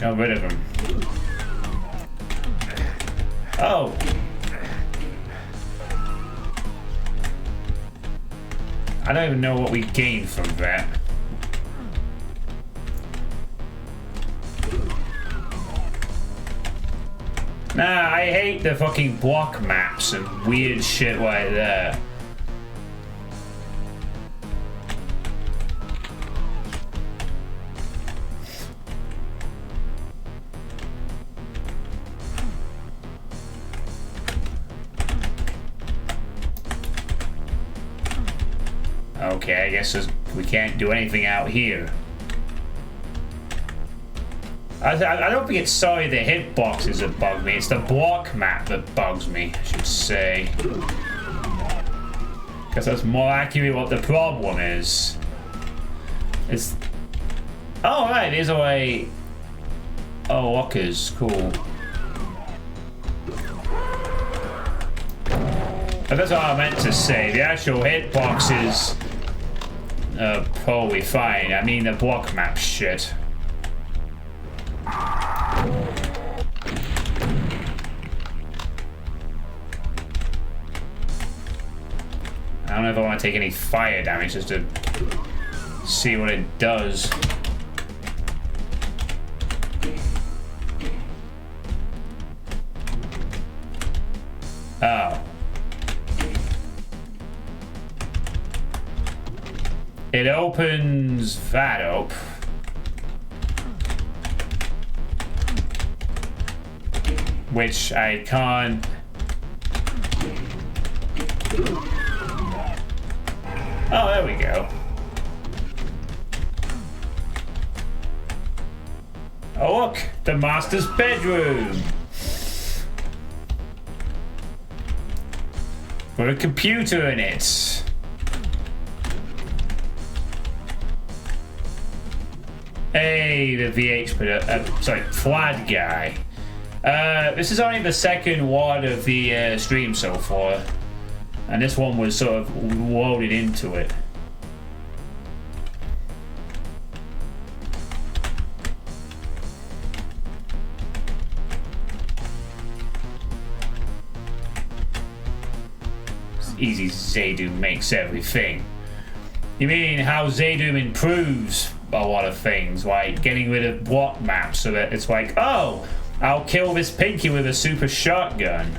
S1: Got rid of him. Oh! I don't even know what we gained from that. Nah, I hate the fucking block maps and weird shit like that. Okay, I guess we can't do anything out here. I don't think it's sorry the hitboxes that bug me. It's the block map that bugs me, I should say. Because that's more accurately what the problem is. It's... Oh, right, there's a way... Oh, lockers, cool. But that's what I meant to say. The actual hitboxes are probably fine. I mean the block map shit. I don't know if I want to take any fire damage just to see what it does. Oh. It opens that up. Which I can't... Oh, there we go. Oh, look! The master's bedroom! With a computer in it. Hey, the Vlad guy. This is only the second one of the stream so far. And this one was sort of loaded into it. It's easy Zaydum makes everything. You mean how Zaydum improves a lot of things, like getting rid of block maps so that it's like, oh, I'll kill this Pinky with a super shotgun.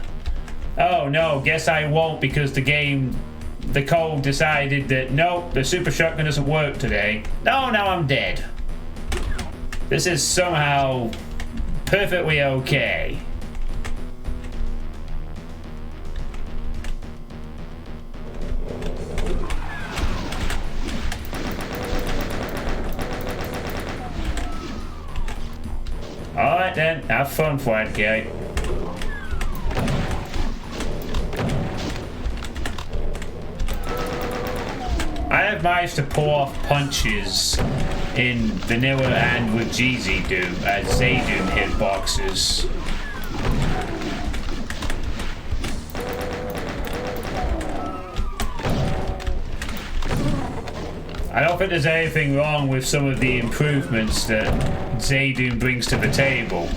S1: Oh no, guess I won't because the code decided that nope, the super shotgun doesn't work today. No, now I'm dead. This is somehow perfectly okay. Alright then, have fun, Flight Gate. I have managed to pull off punches in vanilla and with Zaydum as Zaydum hitboxes. I don't think there's anything wrong with some of the improvements that Zaydum brings to the table.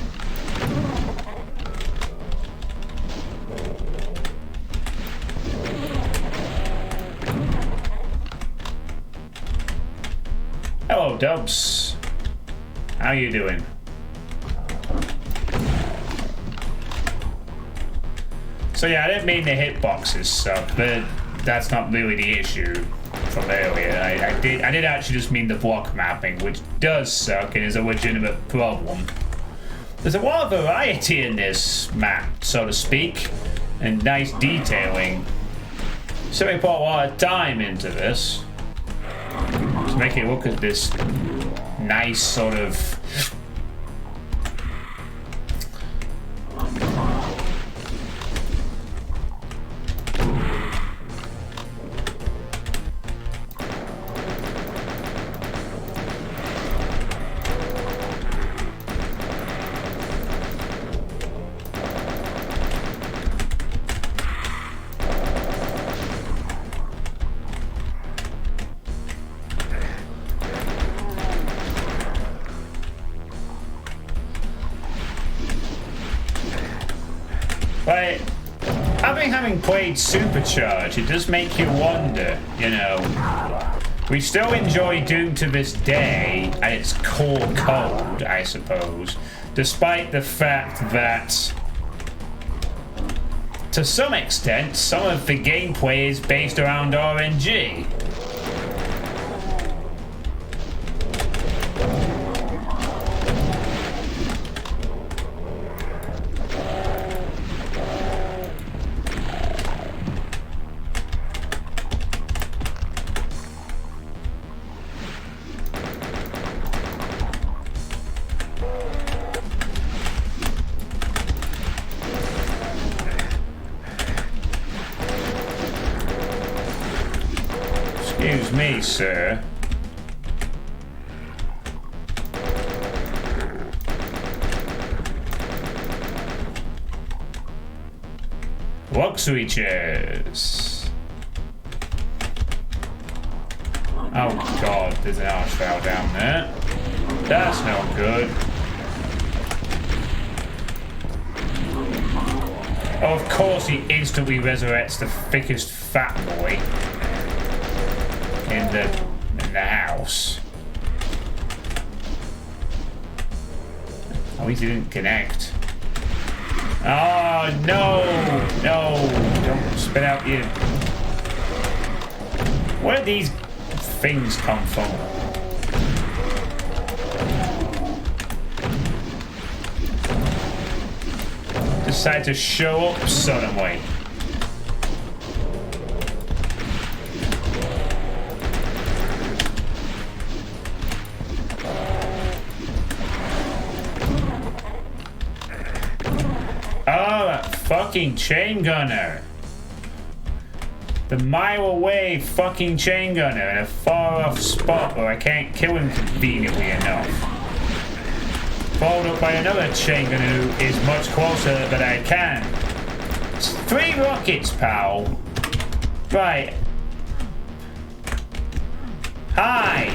S1: Hello, Dubs. How you doing? So yeah, I didn't mean the hitboxes suck, but that's not really the issue from earlier. I did actually just mean the block mapping, which does suck and is a legitimate problem. There's a lot of variety in this map, so to speak, and nice detailing. So we put a lot of time into this to make it look at this nice sort of Like, having played Supercharged, it does make you wonder, you know. We still enjoy Doom to this day at its core code, I suppose, despite the fact that, to some extent, some of the gameplay is based around RNG. Excuse me, sir. Luxury chairs. Oh god, there's an arch valve down there. That's no good. Oh, of course he instantly resurrects the thickest fat boy in the house. At least he didn't connect. Oh no, no! Don't spit out your. Where did these things come from? Decide to show up suddenly. Fucking chain gunner. The mile away fucking chain gunner in a far off spot where I can't kill him conveniently enough. Followed up by another chain gunner who is much closer than I can. It's 3 rockets, pal. Right. Hi.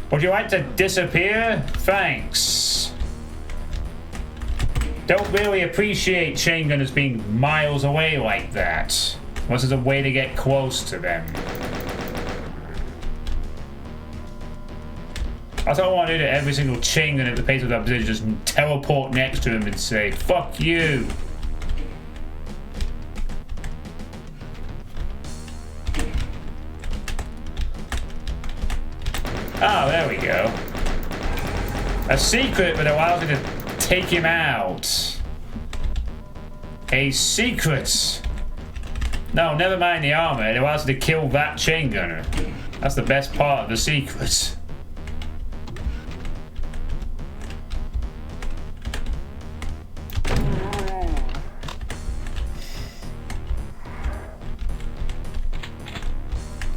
S1: Would you like to disappear? Thanks. Don't really appreciate chain gunners being miles away like that, unless there's a way to get close to them. I don't want to do to every single chain gunner at the pace of that position, just teleport next to him and say, fuck you. Oh, there we go. A secret that allows me to take him out. A secret. No, never mind the armor. It allows you to kill that chain gunner. That's the best part of the secret.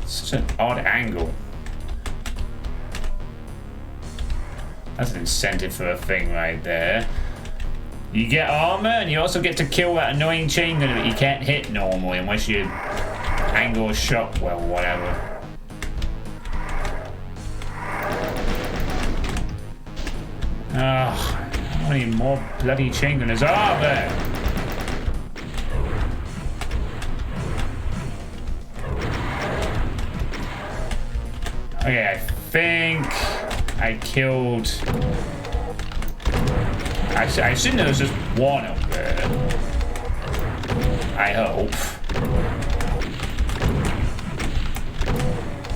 S1: Such an odd angle. That's an incentive for a thing right there. You get armor, and you also get to kill that annoying chain gunner that you can't hit normally unless you angle a shot well, whatever. Ugh, how many more bloody chain gunners are there? Okay, I think I killed. I assume there was just one up there. I hope.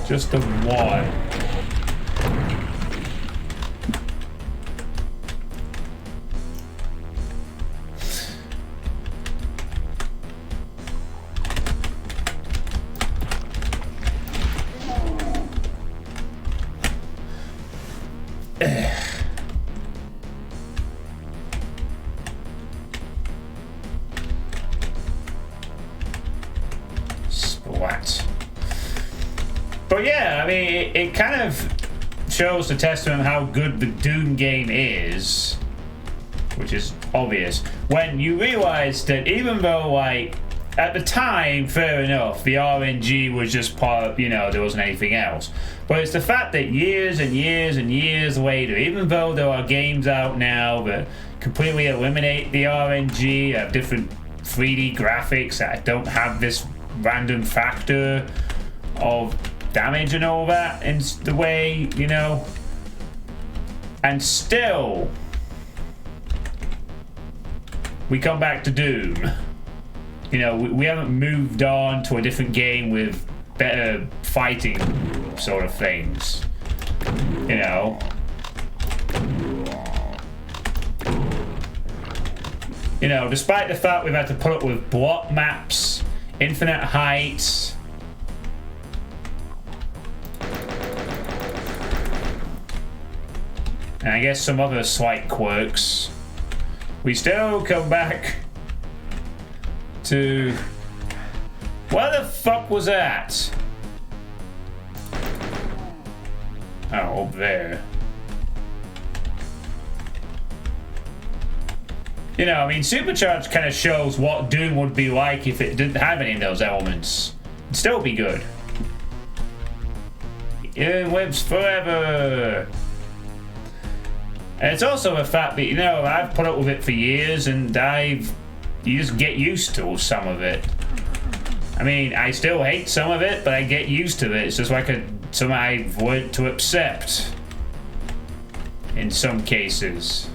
S1: Just the one. But yeah, I mean, it kind of shows the testament of how good the Doom game is, which is obvious, when you realize that even though, like, at the time, fair enough, the RNG was just part, you know, there wasn't anything else. But it's the fact that years and years and years later, even though there are games out now that completely eliminate the RNG, have different 3D graphics that don't have this random factor of damage and all that in the way, you know, and still we come back to Doom. You know, we haven't moved on to a different game with better fighting sort of things, you know. You know, despite the fact we've had to put up with block maps, infinite heights, and I guess some other slight quirks, we still come back to... Where the fuck was that? Oh, up there. You know, I mean, Supercharged kind of shows what Doom would be like if it didn't have any of those elements. It'd still be good. It lives forever. And it's also the fact that, you know, I've put up with it for years and you just get used to some of it. I mean, I still hate some of it, but I get used to it. It's just like something I've learned to accept in some cases.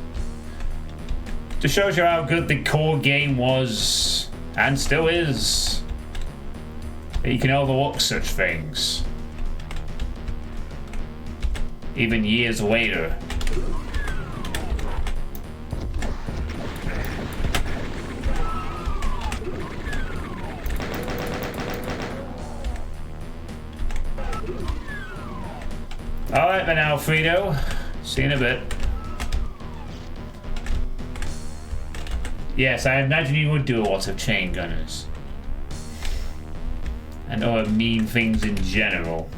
S1: Just shows you how good the core game was and still is. That you can overlook such things. Even years later. Alright then, Alfredo. See you in a bit. Yes, I imagine you would do a lot of chain gunners. And other mean things in general.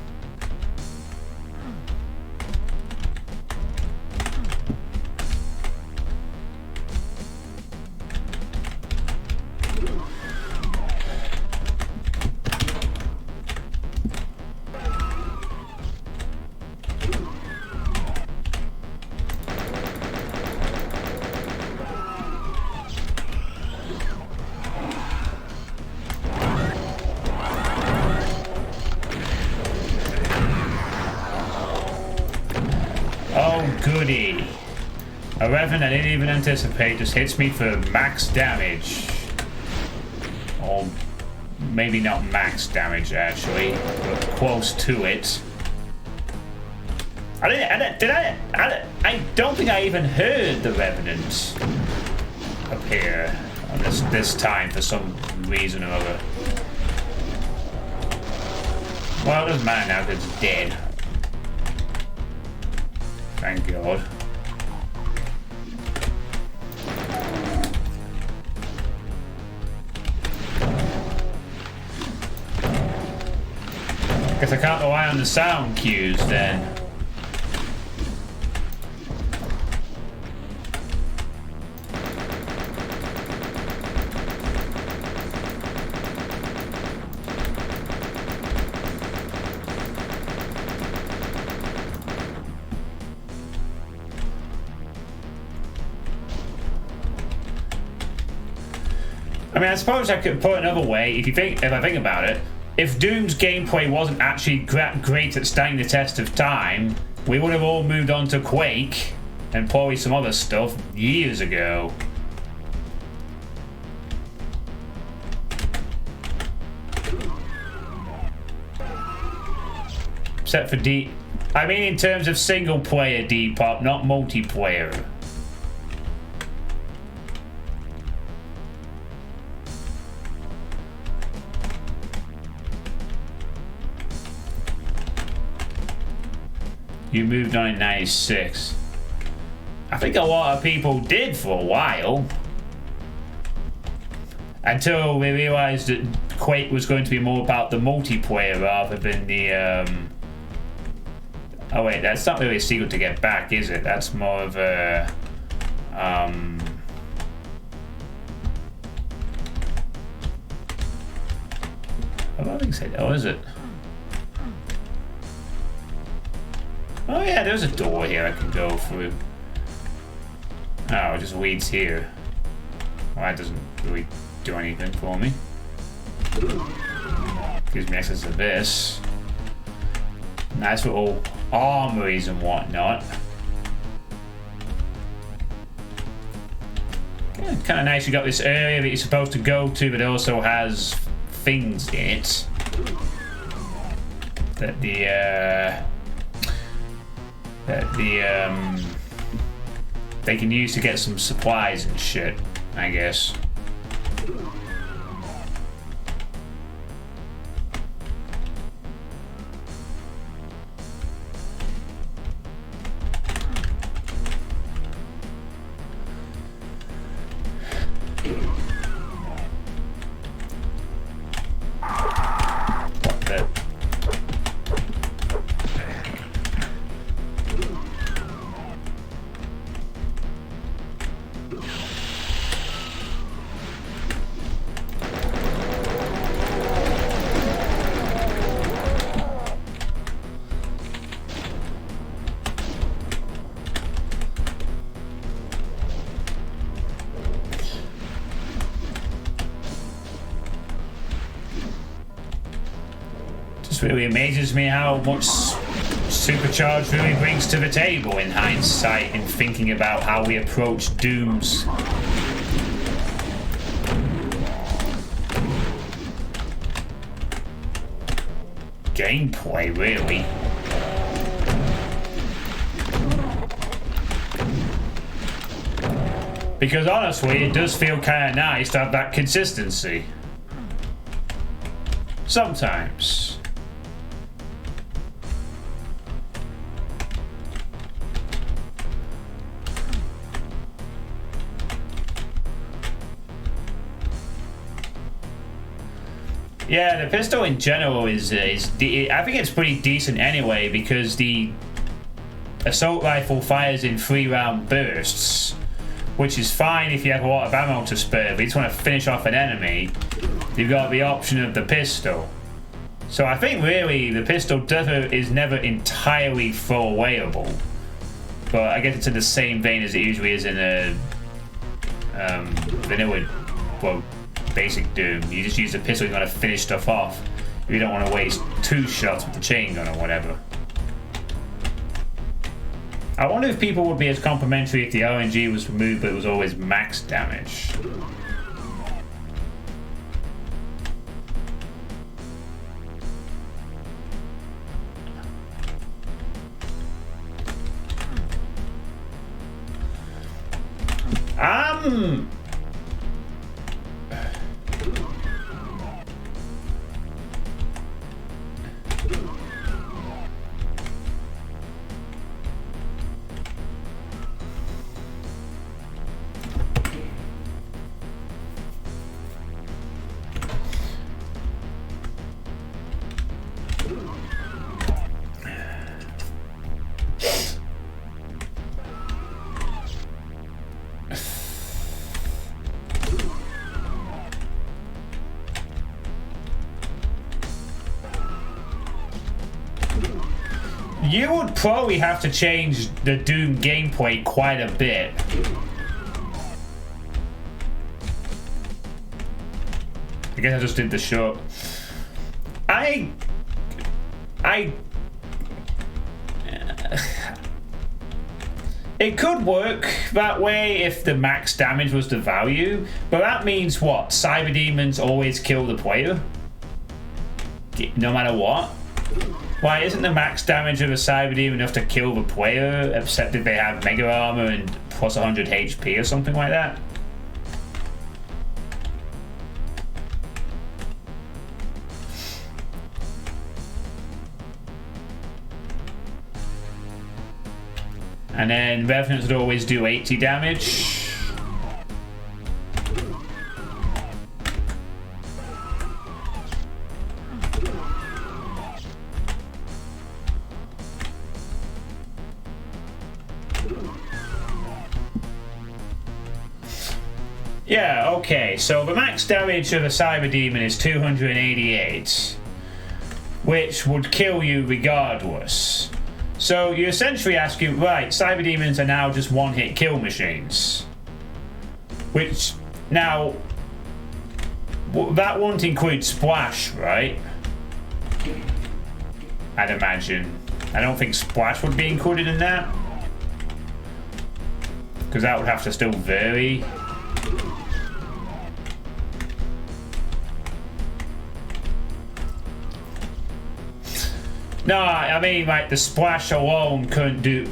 S1: Goody. A weapon I didn't even anticipate just hits me for max damage. Or maybe not max damage actually, but close to it. I don't think I even heard the Revenant appear on this time for some reason or other. Well, it doesn't matter now because it's dead. Thank God. Guess I can't rely on the sound cues then. I mean, I suppose I could put it another way. If I think about it, if Doom's gameplay wasn't actually great at standing the test of time, we would have all moved on to Quake and probably some other stuff years ago. Except for I mean, in terms of single-player Depop, not multiplayer. You moved on in 96. I think a lot of people did for a while. Until we realised that Quake was going to be more about the multiplayer rather than the... Oh wait, that's not really a secret to get back, is it? That's more of a... think so. Oh, is it? Oh yeah, there's a door here I can go through. Oh, just weeds here. Well, that doesn't really do anything for me. Gives me access to this. Nice little armories and whatnot. Kind of nice you got this area that you're supposed to go to, but it also has things in it that they can use to get some supplies and shit, I guess. Really amazes me how much Supercharged really brings to the table in hindsight in thinking about how we approach Doom's gameplay, really. Because honestly, it does feel kind of nice to have that consistency. Sometimes. Yeah, the pistol in general I think it's pretty decent anyway, because the assault rifle fires in 3-round bursts, which is fine if you have a lot of ammo to spare, but you just want to finish off an enemy, you've got the option of the pistol. So I think really the pistol is never entirely throwawayable, but I guess it's in the same vein as it usually is in a vanilla, well, basic Doom. You just use the pistol, you want to finish stuff off. You don't want to waste 2 shots with the chain gun or whatever. I wonder if people would be as complimentary if the RNG was removed but it was always max damage. You would probably have to change the Doom gameplay quite a bit. I guess I just did the shot. It could work that way if the max damage was the value, but that means what? Cyber Demons always kill the player? No matter what? Why isn't the max damage of a Cyber Demon enough to kill the player, except if they have Mega Armor and plus 100 HP or something like that? And then Revenants would always do 80 damage. Yeah, okay, so the max damage of a Cyber Demon is 288. which would kill you regardless. So you're essentially asking, right, cyber demons are now just one-hit kill machines. Which, now, that won't include splash, right? I'd imagine. I don't think splash would be included in that. Because that would have to still vary. No, I mean, like, the splash alone couldn't do...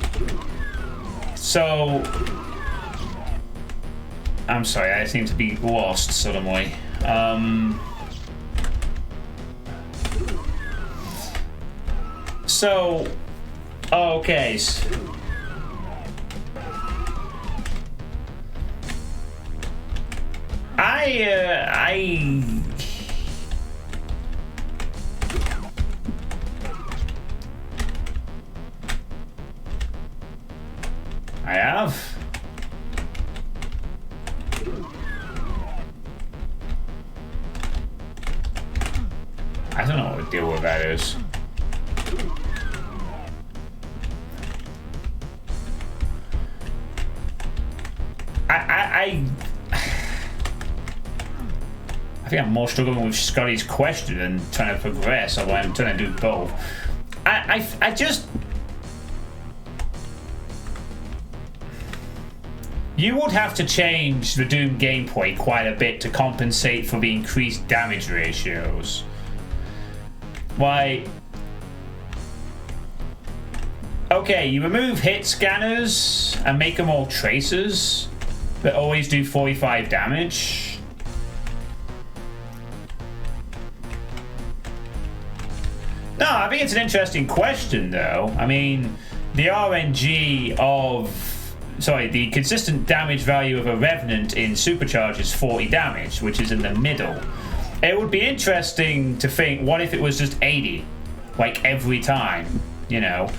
S1: So... I'm sorry, I seem to be lost suddenly. So... Okay. I have. I don't know what the deal with that is. I think I'm more struggling with Scotty's question than trying to progress, although I'm trying to do both. I just... You would have to change the Doom gameplay quite a bit to compensate for the increased damage ratios. Why... Okay, you remove hit scanners and make them all tracers that always do 45 damage. No, I think it's an interesting question, though. I mean, the RNG of... Sorry, the consistent damage value of a Revenant in Supercharge is 40 damage, which is in the middle. It would be interesting to think, what if it was just 80? Like, every time, you know?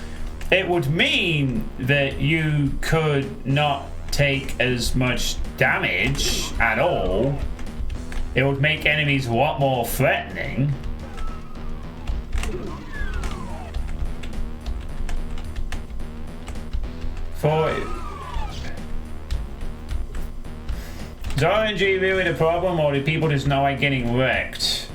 S1: It would mean that you could not take as much damage at all. It would make enemies a lot more threatening. Is RNG really the problem, or do people just not like getting wrecked?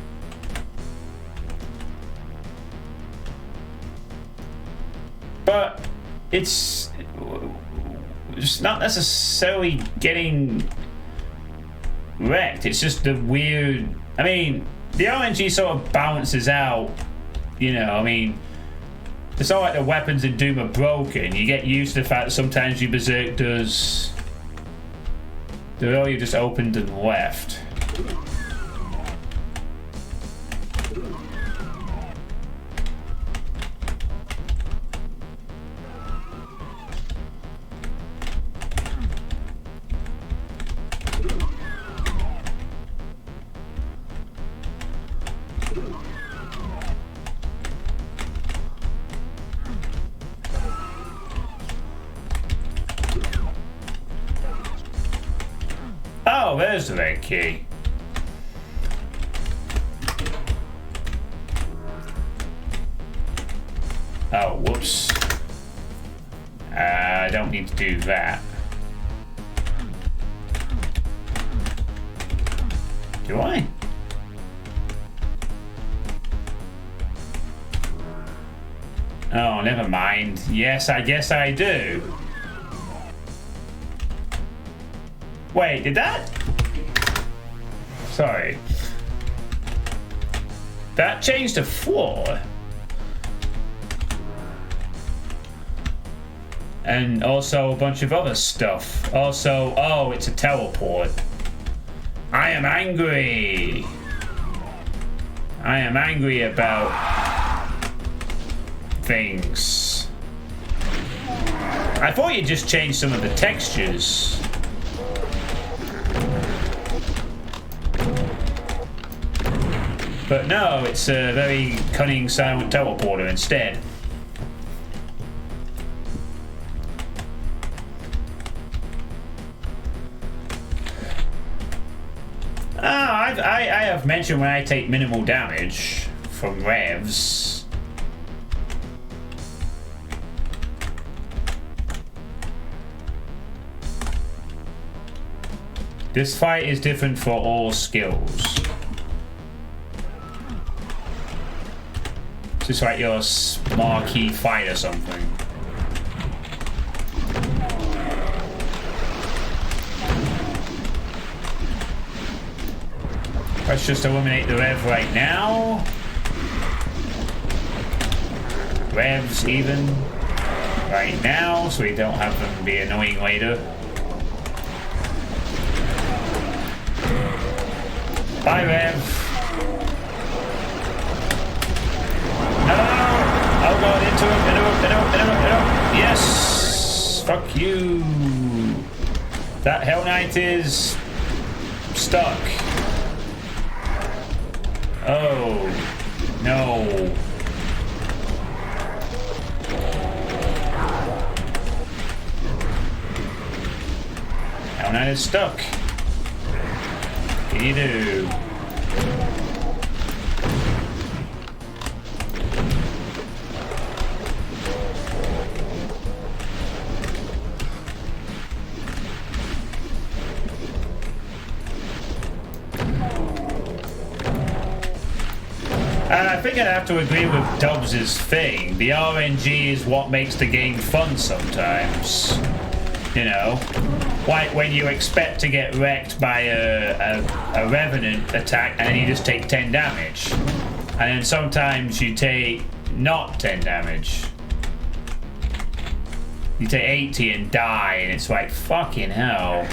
S1: But it's not necessarily getting wrecked. It's just the weird... I mean, the RNG sort of balances out, you know, I mean... It's not like the weapons in Doom are broken. You get used to the fact that sometimes your Berserkers... They're all you just opened and left. Oh, there's the red key. Oh, whoops. I don't need to do that. Do I? Oh, never mind. Yes, I guess I do. Wait, did that? Sorry. That changed the floor. And also a bunch of other stuff. Also, oh, it's a teleport. I am angry. I am angry about things. I thought you just changed some of the textures. But no, it's a very cunning silent teleporter instead. I have mentioned when I take minimal damage from revs, This fight is different for all skills. It's just like your marquee fight or something. Let's just eliminate the Rev right now. Revs even right now, so we don't have them be annoying later. Bye, Rev. No! Oh god, interrupt. Yes! Fuck you. That Hell Knight is stuck. Oh, no. Hell Knight is stuck. What can you do? I think I'd have to agree with Dubs' thing. The RNG is what makes the game fun sometimes. You know, like when you expect to get wrecked by a Revenant attack and then you just take 10 damage. And then sometimes you take not 10 damage. You take 80 and die, and it's like, fucking hell.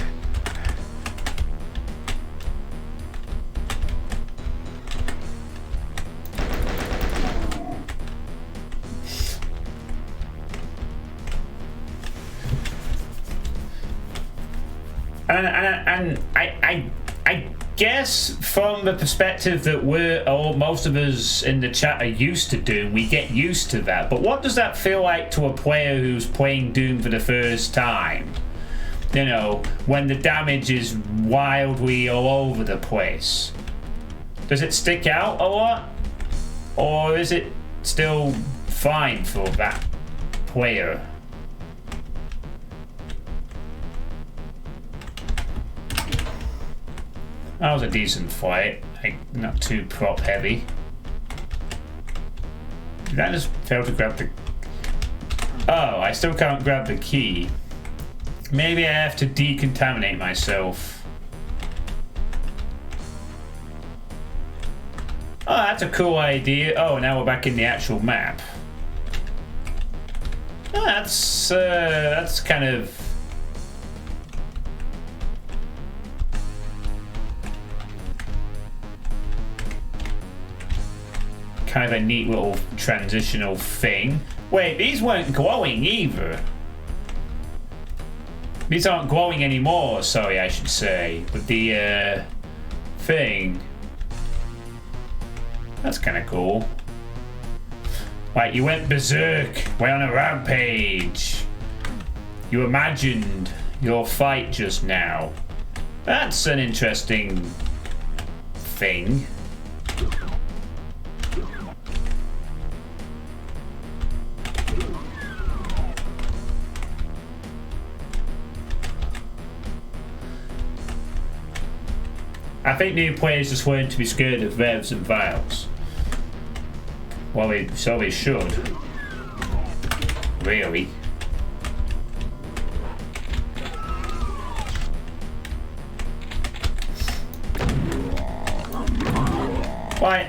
S1: And I guess from the perspective that most of us in the chat are used to Doom, we get used to that. But what does that feel like to a player who's playing Doom for the first time? You know, when the damage is wildly all over the place. Does it stick out a lot? Or is it still fine for that player? That was a decent fight, like not too prop heavy. Did I just fail to grab the... Oh, I still can't grab the key. Maybe I have to decontaminate myself. Oh, that's a cool idea. Oh, now we're back in the actual map. Oh, that's kind of... kind of a neat little transitional thing. Wait, these weren't glowing either. These aren't glowing anymore, sorry, I should say. With the thing. That's kind of cool. Like, you went berserk, went on a rampage. You imagined your fight just now. That's an interesting thing. I think new players just learn to be scared of Revs and Vials. Well, they should. Really. Like,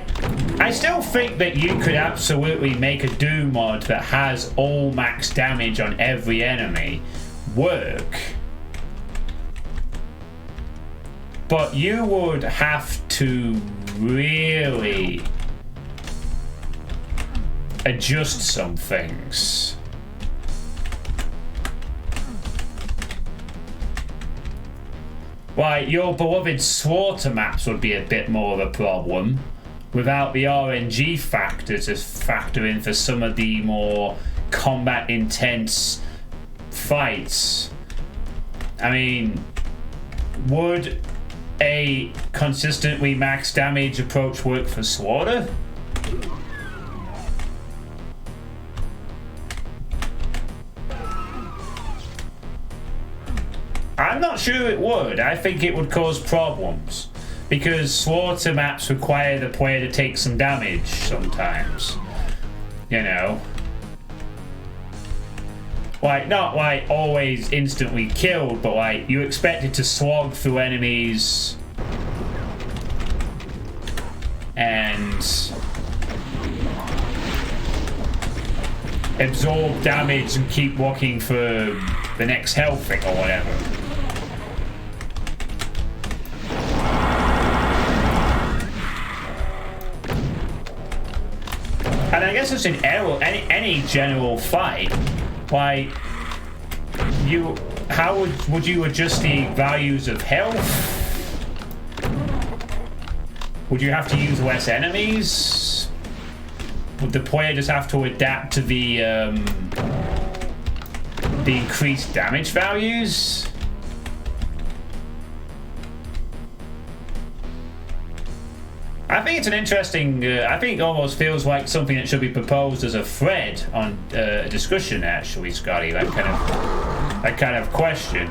S1: I still think that you could absolutely make a Doom mod that has all max damage on every enemy work. But you would have to really adjust some things. Like, your beloved slaughter maps would be a bit more of a problem without the RNG factor to factor in for some of the more combat intense fights. I mean, would a consistently max damage approach work for Slaughter? I'm not sure it would. I think it would cause problems. Because slaughter maps require the player to take some damage sometimes. You know? Like, not like always instantly killed, but like you're expected to slog through enemies and absorb damage and keep walking for the next health thing or whatever. And I guess it's in any general fight. Like, how would you adjust the values of health? Would you have to use less enemies? Would the player just have to adapt to the increased damage values? I think it's an interesting. I think it almost feels like something that should be proposed as a thread on discussion. Actually, Scotty, that kind of question.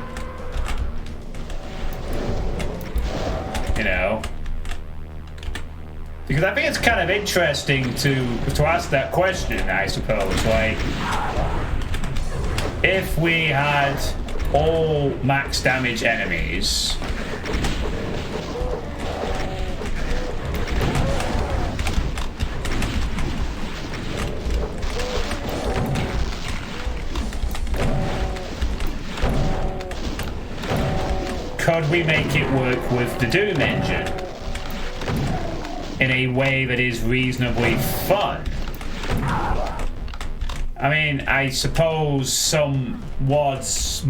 S1: You know, because I think it's kind of interesting to ask that question. I suppose, like, if we had all max damage enemies. Could we make it work with the Doom engine in a way that is reasonably fun? I mean, I suppose some mods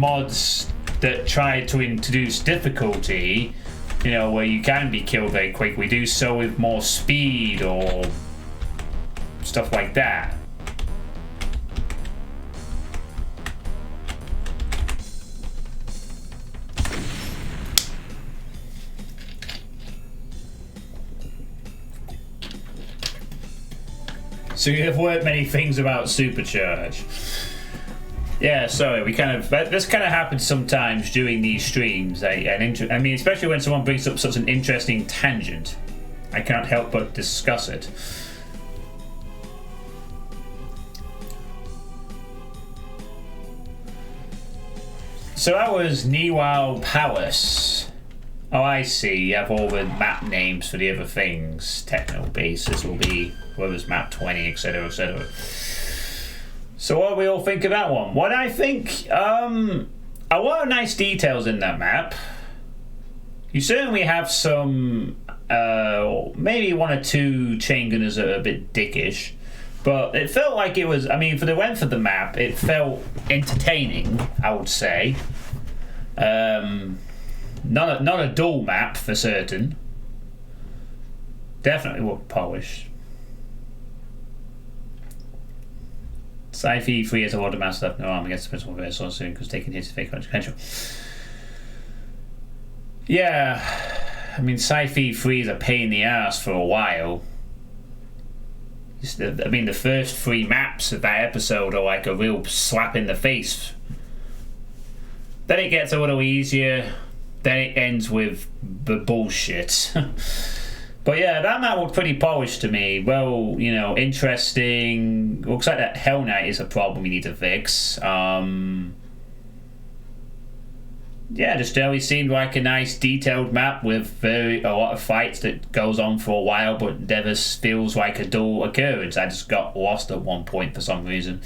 S1: that try to introduce difficulty, you know, where you can be killed very quick, we do so with more speed or stuff like that. So you have learned many things about Supercharge. Yeah, sorry, this kind of happens sometimes during these streams. I mean, especially when someone brings up such an interesting tangent. I cannot help but discuss it. So that was Niwal Palace. Oh, I see. You have all the map names for the other things. Techno bases will be whether's map 20, etc., etc. So what do we all think of that one? What I think, a lot of nice details in that map. You certainly have some, maybe one or two chain gunners that are a bit dickish. But it felt like it was, I mean, for the length of the map, it felt entertaining, I would say. Not a dull map for certain. Definitely looked polished. Sci-Fi 3 has a lot of mass left, no arm against the principal reversal soon because taking hits is fake potential. Yeah, I mean, Sci-Fi 3 is a pain in the ass for a while. I mean, the first 3 maps of that episode are like a real slap in the face. Then it gets a little easier. Then it ends with the bullshit. But yeah, that map looked pretty polished to me. Well, you know, interesting. Looks like that Hell Knight is a problem we need to fix. Yeah, just generally seemed like a nice detailed map with a lot of fights that goes on for a while, but never feels like a dull occurrence. I just got lost at one point for some reason.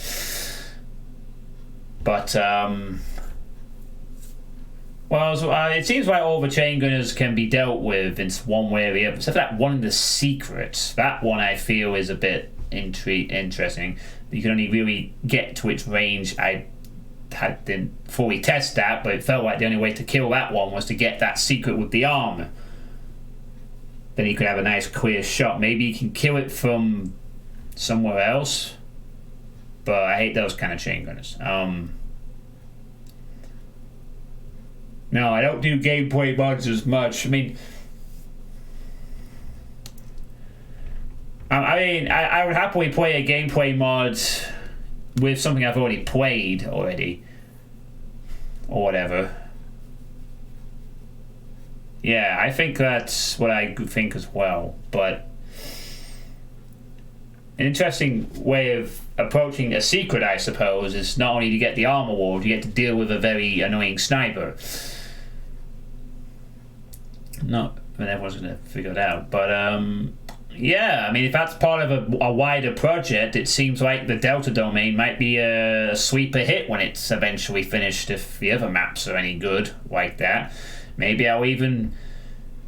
S1: But well, it seems like all the chain gunners can be dealt with in one way or the other. Except for that one in the secret. That one I feel is a bit interesting. You can only really get to its range. I didn't fully test that, but it felt like the only way to kill that one was to get that secret with the armor. Then you could have a nice clear shot. Maybe you can kill it from somewhere else. But I hate those kind of chain gunners. No, I don't do gameplay mods as much. I mean, I would happily play a gameplay mod with something I've already played or whatever. Yeah, I think that's what I think as well. But an interesting way of approaching a secret, I suppose, is not only to get the armor ward, you get to deal with a very annoying sniper. Not when everyone's going to figure it out, but yeah, I mean, if that's part of a wider project, it seems like the Delta domain might be a sweeper hit when it's eventually finished. If the other maps are any good like that, maybe I'll even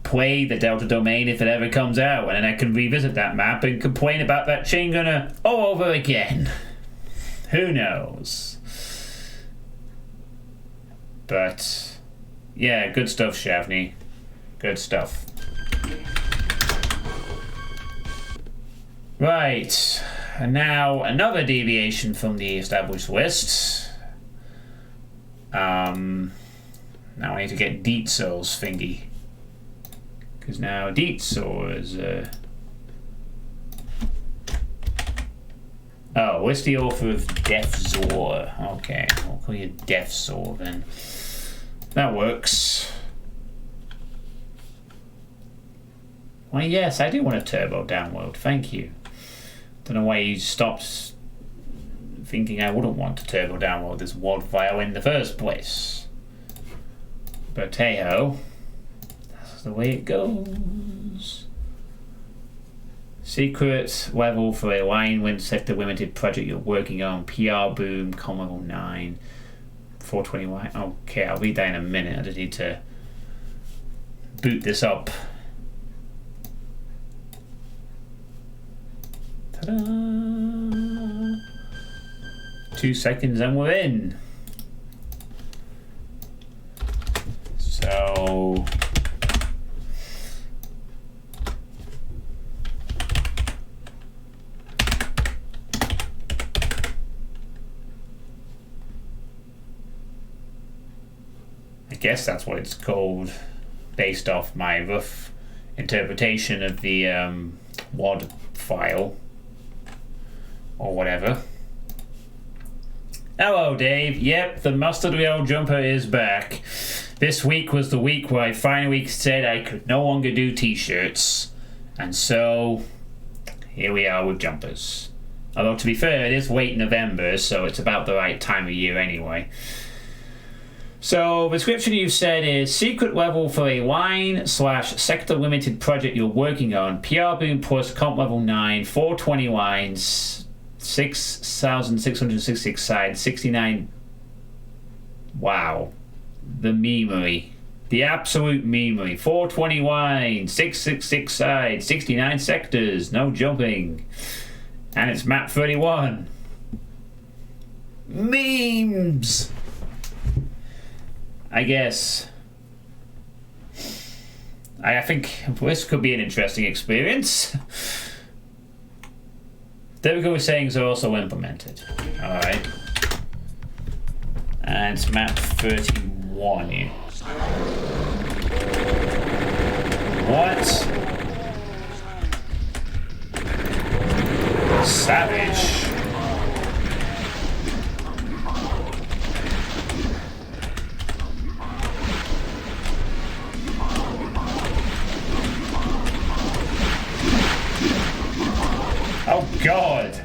S1: play the Delta domain if it ever comes out, and then I can revisit that map and complain about that chain gunner all over again. Who knows? But yeah, good stuff, Shavvny. Good stuff. Right, and now another deviation from the established list. Now I need to get Dietzel's thingy. Because now Dietzel is oh, what's the author of Deathzor? Okay, I'll call you Deathzor then. That works. Why, yes, I do want a turbo download, thank you. Don't know why you stopped thinking I wouldn't want to turbo download this WAD file in the first place. But hey ho, that's the way it goes. Secret level for a line wind sector limited project you're working on. PR boom, level 9, 420Y. Okay, I'll read that in a minute. I just need to boot this up. Ta-da! 2 seconds and we're in. So I guess that's what it's called, based off my rough interpretation of the WAD file. Or whatever. Hello, Dave. Yep, the mustard wheel jumper is back. This week was the week where I finally said I could no longer do t-shirts. And so, here we are with jumpers. Although, to be fair, it is late November, so it's about the right time of year anyway. So, the description you've said is secret level for a line/sector limited project you're working on. PR boom plus comp level 9, 420 lines, 6,666 sides, 69. Wow. The memery. The absolute memery. 420 lines, 666 sides, 69 sectors, no jumping. And it's map 31. Memes! I guess. I think this could be an interesting experience. Difficult sayings are also implemented. Alright. And it's map 31 here. What? Savage. Oh God!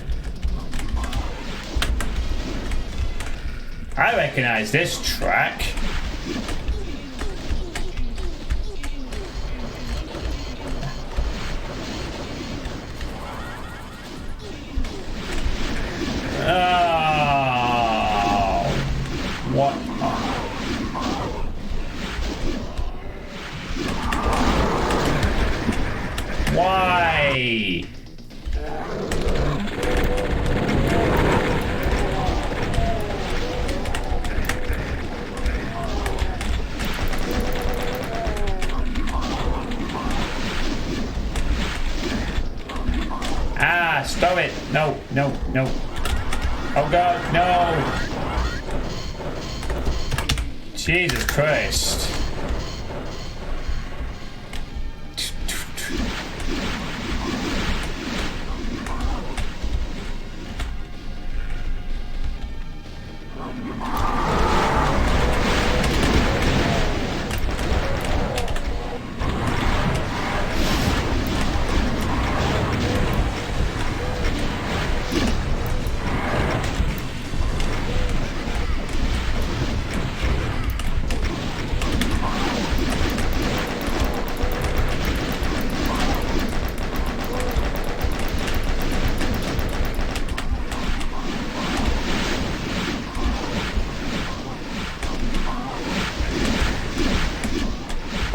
S1: I recognize this track. Oh, what? Why? Stop it! No, no, no. Oh God, no! Jesus Christ.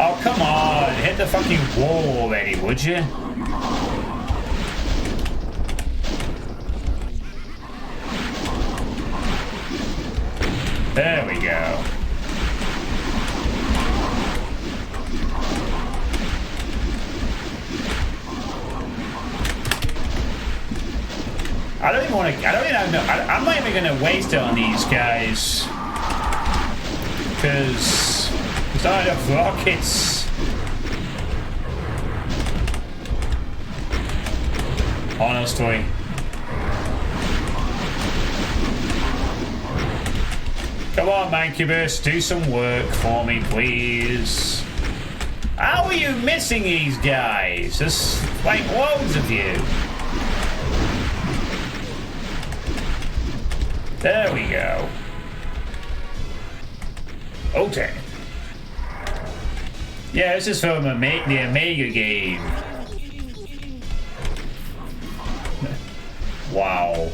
S1: Oh, come on. Hit the fucking wall already, would you? There we go. I don't even want to. I don't even know. I'm not even going to waste it on these guys because there's not enough rockets. Honestly. Come on, Mancubus, do some work for me, please. How are you missing these guys? There's like loads of you. There we go. Okay. Yeah, this is from the Omega game. Wow.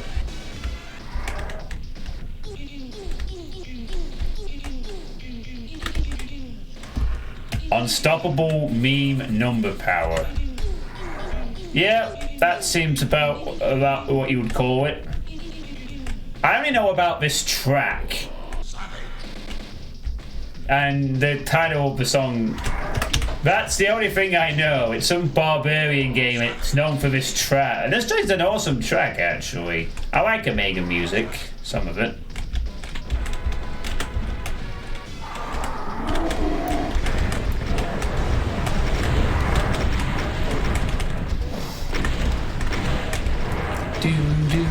S1: Unstoppable meme number power. Yeah, that seems about what you would call it. I only know about this track. And the title of the song. That's the only thing I know. It's some barbarian game. It's known for this track. And this is an awesome track, actually. I like Omega music. Some of it.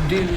S1: Do.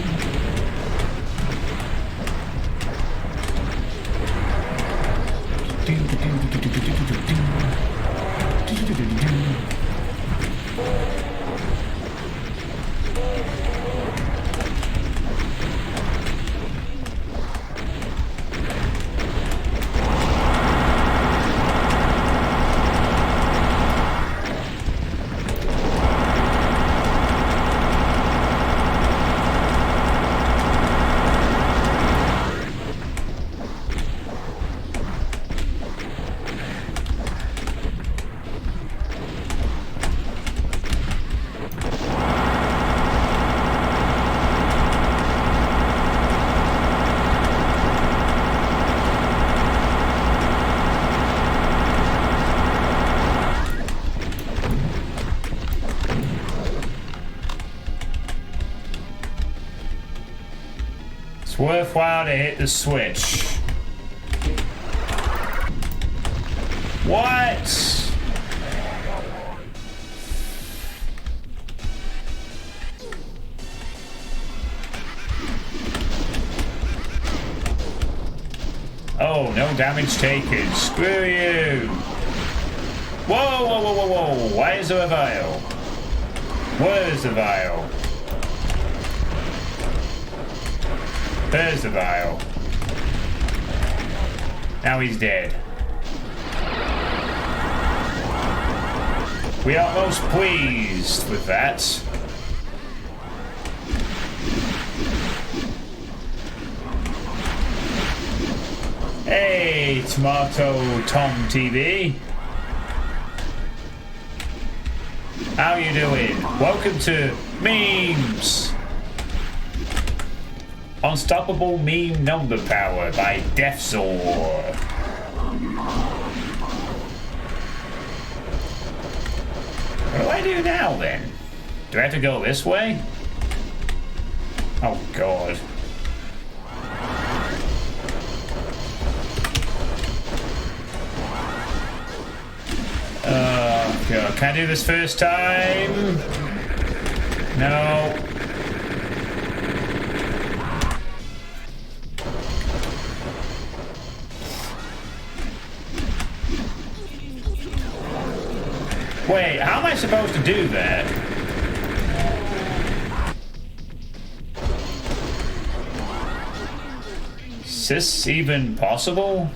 S1: Worthwhile to hit the switch. What? Oh, no damage taken. Screw you. Whoa, whoa, whoa, whoa, whoa. Why is there a vial? Where's the vial? There's the vial. Now he's dead. We are most pleased with that. Hey, Tomato Tom TV. How you doing? Welcome to Memes. Unstoppable meme number power by Deathzor. What do I do now then? Do I have to go this way? Oh god. Oh god. Can I do this first time? No. Wait, how am I supposed to do that? Is this even possible?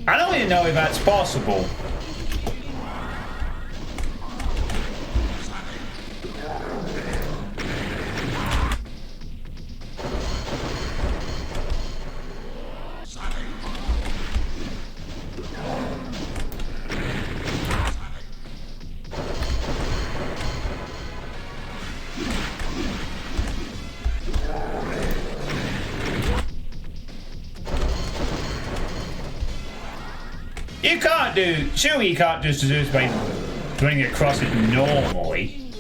S1: I don't even know if that's possible. You can't do... Surely you can't just do this by running across it normally.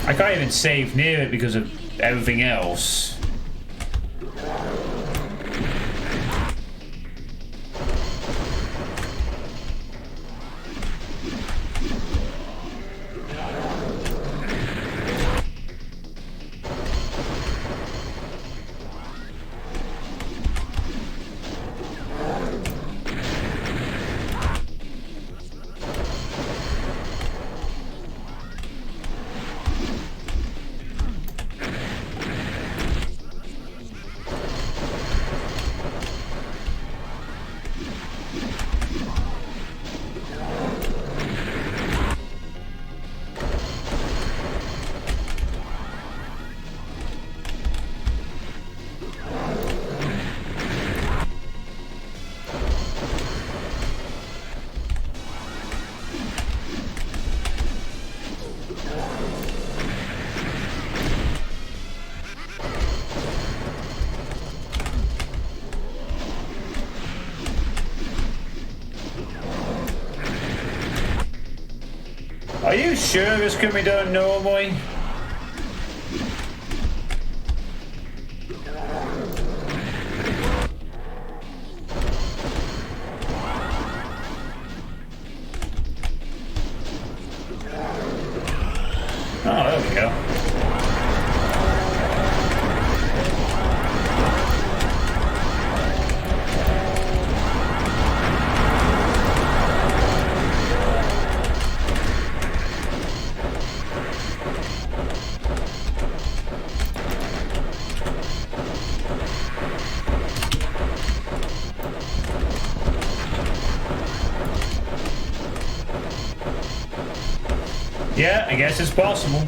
S1: I can't even save near it because of everything else. Are you sure this can be done normally? Oh, there we go. Yeah, I guess it's possible.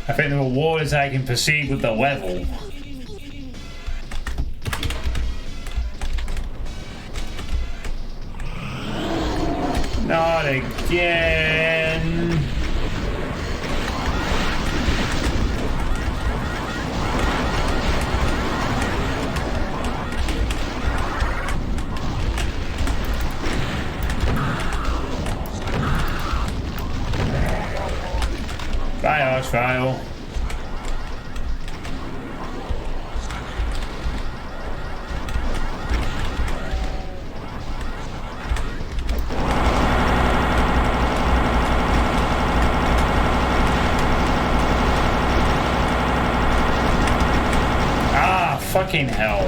S1: I think the reward is I can proceed with the level. Not again. Bye, Archvile. Fucking hell.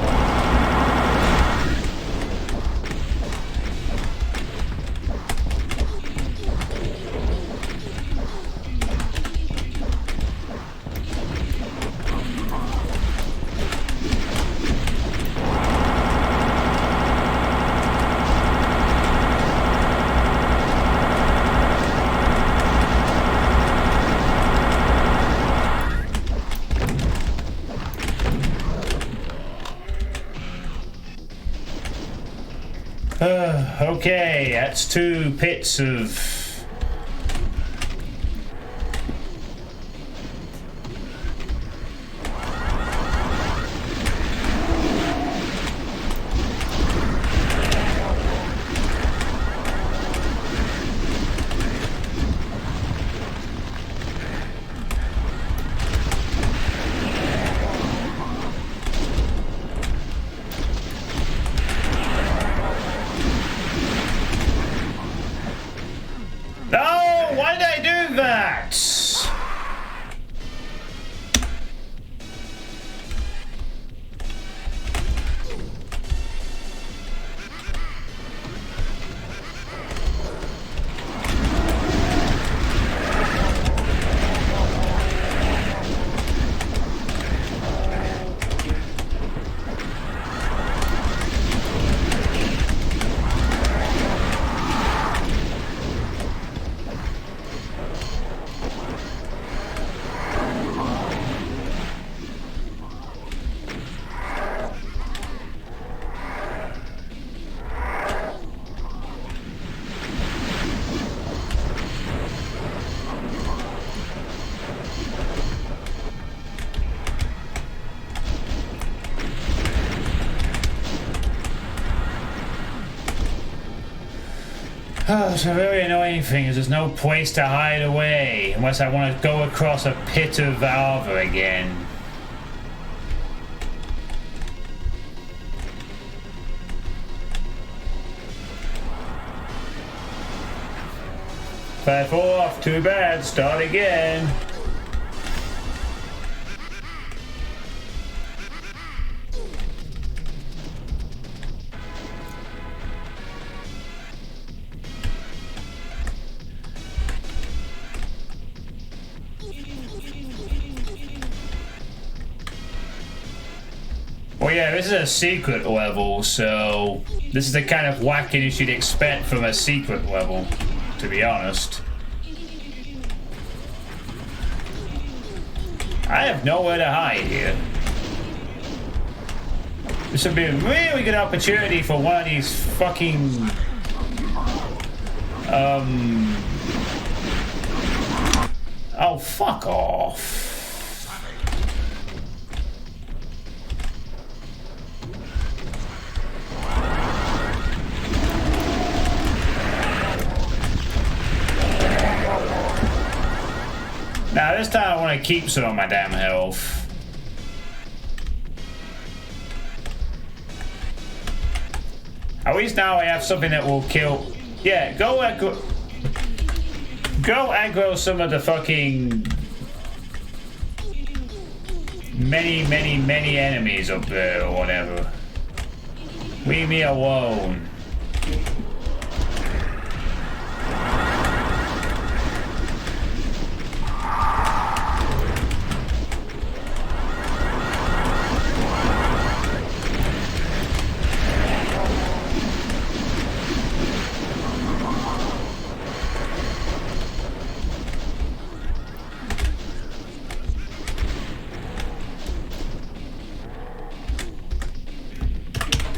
S1: Okay, that's 2 pits of... It's a very annoying thing is there's no place to hide away unless I want to go across a pit of lava again. If I fall off, too bad, start again. Well, yeah, this is a secret level, so this is the kind of wackiness you'd expect from a secret level, to be honest. I have nowhere to hide here. This would be a really good opportunity for one of these fucking... Oh, fuck off. Now this time I want to keep some of my damn health. At least now I have something that will kill. Yeah, go aggro some of the fucking many enemies up there or whatever. Leave me alone.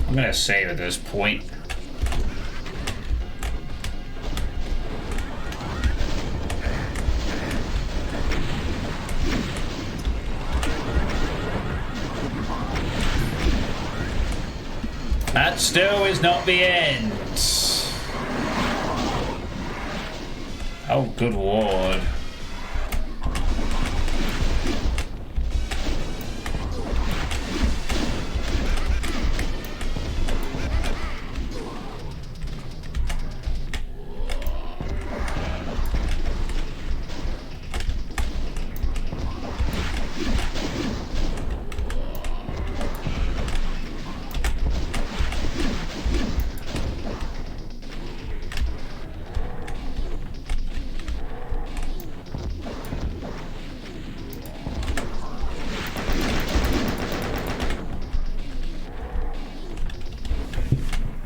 S1: I'm gonna save at this point. That still is not the end. Oh, good lord.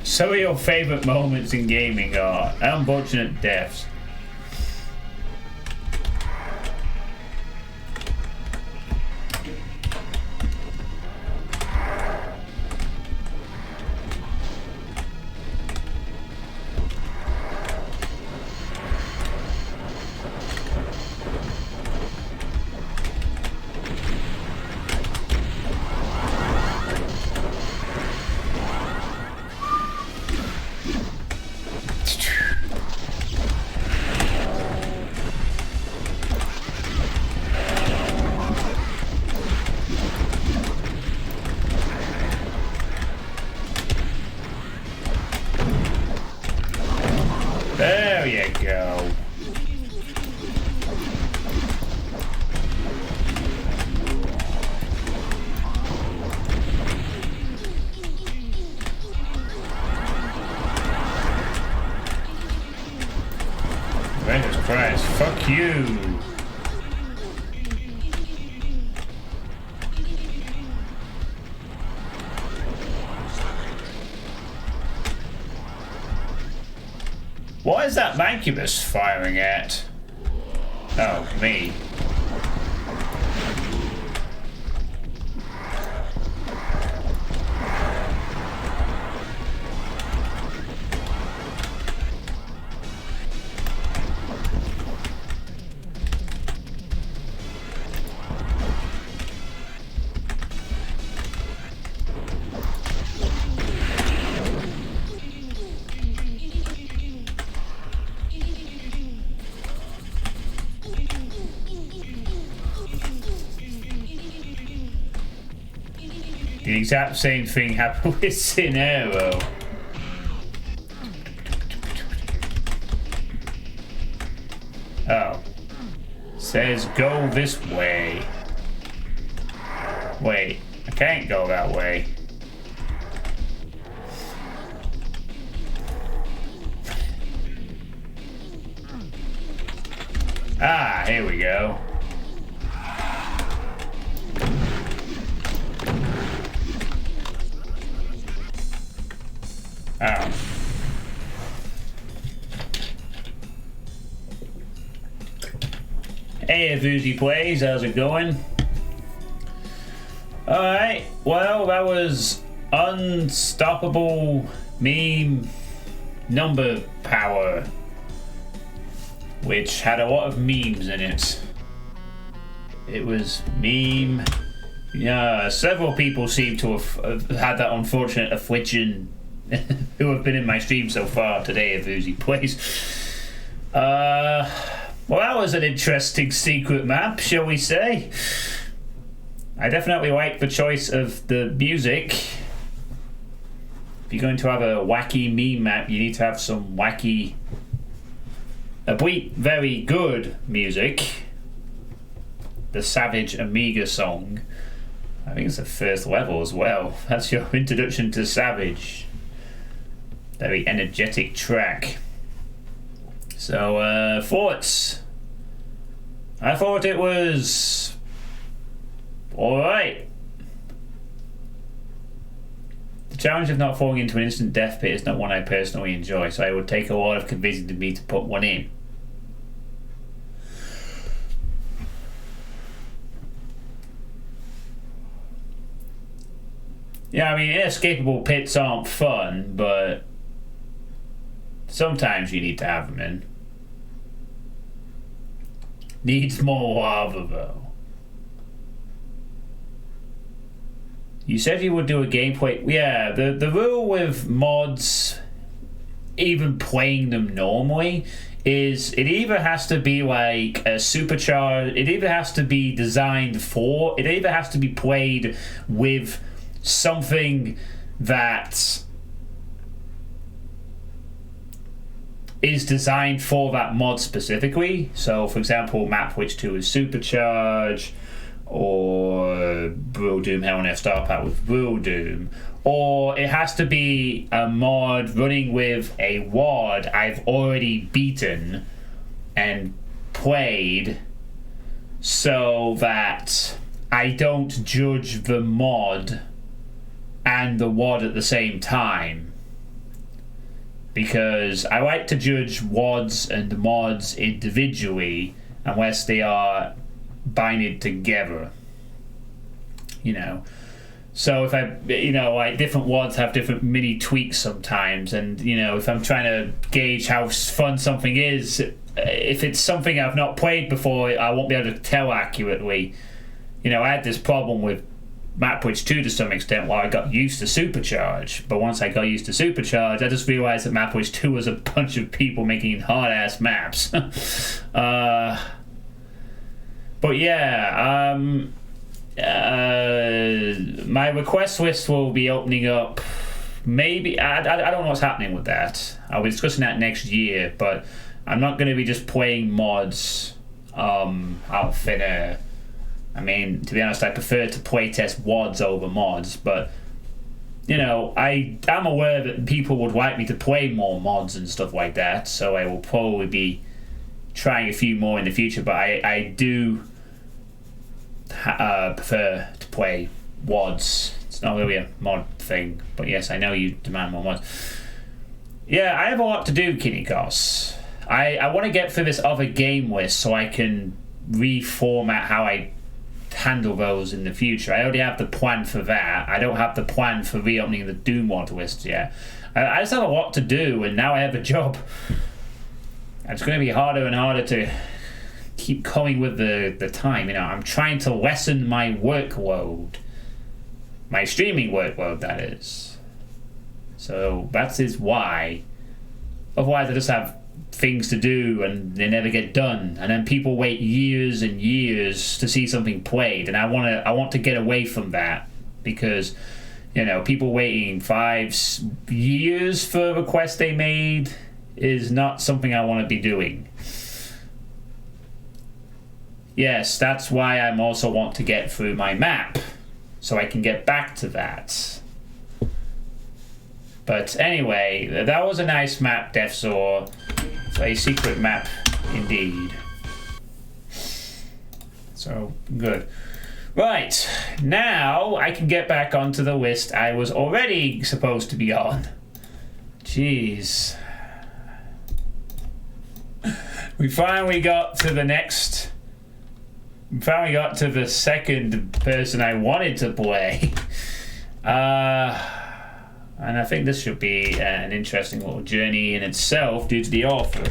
S1: Some of your favorite moments in gaming are unfortunate deaths. There you go. Jesus Christ, fuck you. What is that mancubus firing at? Oh, me. The exact same thing happened with Sinero. Oh. Says go this way. Wait, I can't go that way. Ah, here we go. Oh. Hey, Voozy Plays, how's it going? Alright, well, that was Unstoppable Meme Number Power, which had a lot of memes in it. It was meme. Yeah, several people seem to have had that unfortunate affliction who have been in my stream so far today at Voozy Plays. Well, that was an interesting secret map, shall we say. I definitely like the choice of the music. If you're going to have a wacky meme map, you need to have some wacky, very good music. The Savage Amiga song. I think it's the first level as well. That's your introduction to Savage. Very energetic track. So, thoughts? I thought it was alright. The challenge of not falling into an instant death pit is not one I personally enjoy, so it would take a lot of convincing me to put one in. Yeah, I mean, inescapable pits aren't fun, but sometimes you need to have them in. Needs more lava, though. You said you would do a gameplay. Yeah, the rule with mods, even playing them normally, is it either has to be like a supercharged, it either has to be designed for, it either has to be played with something that is designed for that mod specifically. So, for example, Map Witch 2 is Supercharge, or Brule Doom Hell and F Star Pack with Brule Doom. Or it has to be a mod running with a WAD I've already beaten and played, so that I don't judge the mod and the WAD at the same time. Because I like to judge WADs and mods individually unless they are binded together. You know. So if I, like different WADs have different mini tweaks sometimes, and if I'm trying to gauge how fun something is, if it's something I've not played before, I won't be able to tell accurately. I had this problem with Map Witch 2 to some extent while I got used to Supercharge, but once I got used to Supercharge, I just realized that Map Witch 2 was a bunch of people making hard-ass maps. But yeah, my request list will be opening up. Maybe I don't know what's happening with that. I'll be discussing that next year, but I'm not going to be just playing mods out of thin air. I mean, to be honest, I prefer to playtest WADs over mods, but I'm aware that people would like me to play more mods and stuff like that, so I will probably be trying a few more in the future, but I do prefer to play WADs. It's not really a mod thing, but yes, I know you demand more mods. Yeah, I have a lot to do, Kinikos. I want to get through this other game list so I can reformat how I handle those in the future. I already have the plan for that. I don't have the plan for reopening the Doom WAD list yet. I just have a lot to do, and now I have a job. It's going to be harder and harder to keep going with the time. I'm trying to lessen my workload. My streaming workload, that is. So that is why. Otherwise I just have things to do and they never get done, and then people wait years and years to see something played, and I want to get away from that, because you know, people waiting 5 years for a quest they made is not something I want to be doing. Yes, that's why I also want to get through my map, so I can get back to that. But anyway, that was a nice map, Deathsaw. It's a secret map indeed. So, good. Right, now I can get back onto the list I was already supposed to be on. Jeez. We finally got to the next... We finally got to the second person I wanted to play. And I think this should be an interesting little journey in itself due to the author.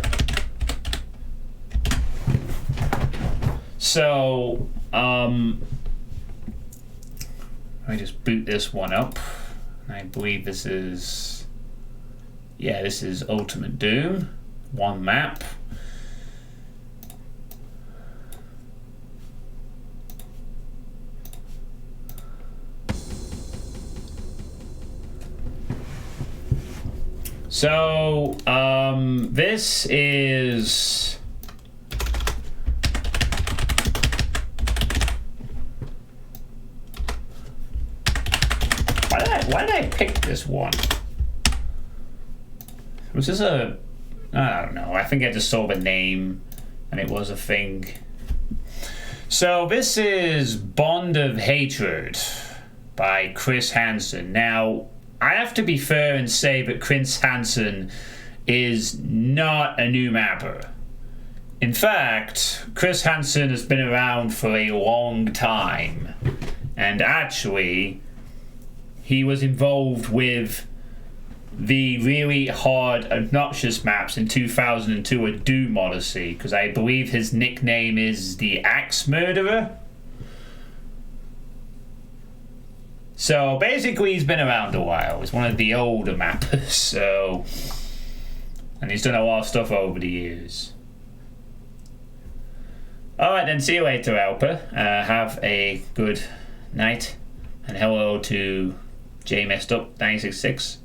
S1: So, let me just boot this one up. I believe this is... Yeah, this is Ultimate Doom. One map. So, this is... Why did I pick this one? Was this a... I don't know. I think I just saw the name and it was a thing. So, this is Bond of Hatred by Chris Hansen. Now, I have to be fair and say that Chris Hansen is not a new mapper. In fact, Chris Hansen has been around for a long time. And actually, he was involved with the really hard, obnoxious maps in 2002 at Doom Odyssey, because I believe his nickname is the Axe Murderer. So basically, he's been around a while. He's one of the older mappers, so... And he's done a lot of stuff over the years. Alright then, see you later, Alper. Have a good night. And hello to JMessedup966.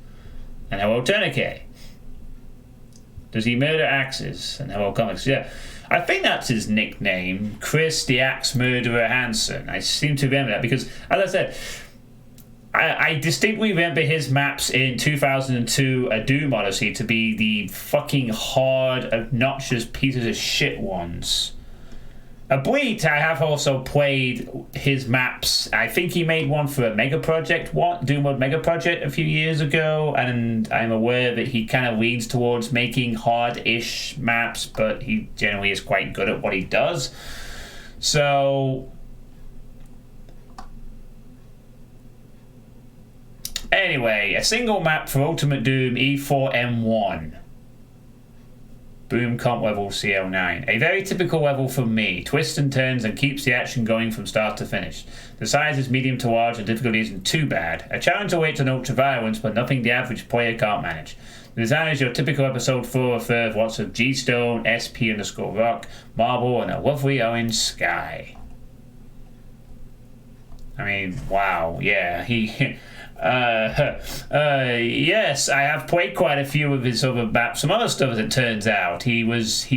S1: And hello, Tourniquet. Does he murder axes? And hello, Comics. Yeah, I think that's his nickname. Chris the Axe Murderer Hansen. I seem to remember that because, as I said... I distinctly remember his maps in 2002, a Doom Odyssey, to be the fucking hard, obnoxious pieces of shit ones. A Bleat, I have also played his maps. I think he made one for a Mega Project, Doom World Mega Project a few years ago, and I'm aware that he kind of leans towards making hard-ish maps, but he generally is quite good at what he does. So... Anyway, a single map for Ultimate Doom E4M1. Boom comp level CL9. A very typical level for me. Twists and turns and keeps the action going from start to finish. The size is medium to large and difficulty isn't too bad. A challenge awaits on ultra violence, but nothing the average player can't manage. The design is your typical episode 4 or 5 of lots of G-Stone, SP_rock, marble, and a lovely orange sky. I mean, wow, yeah, he... yes, I have played quite a few of his other maps. Some other stuff, as it turns out. He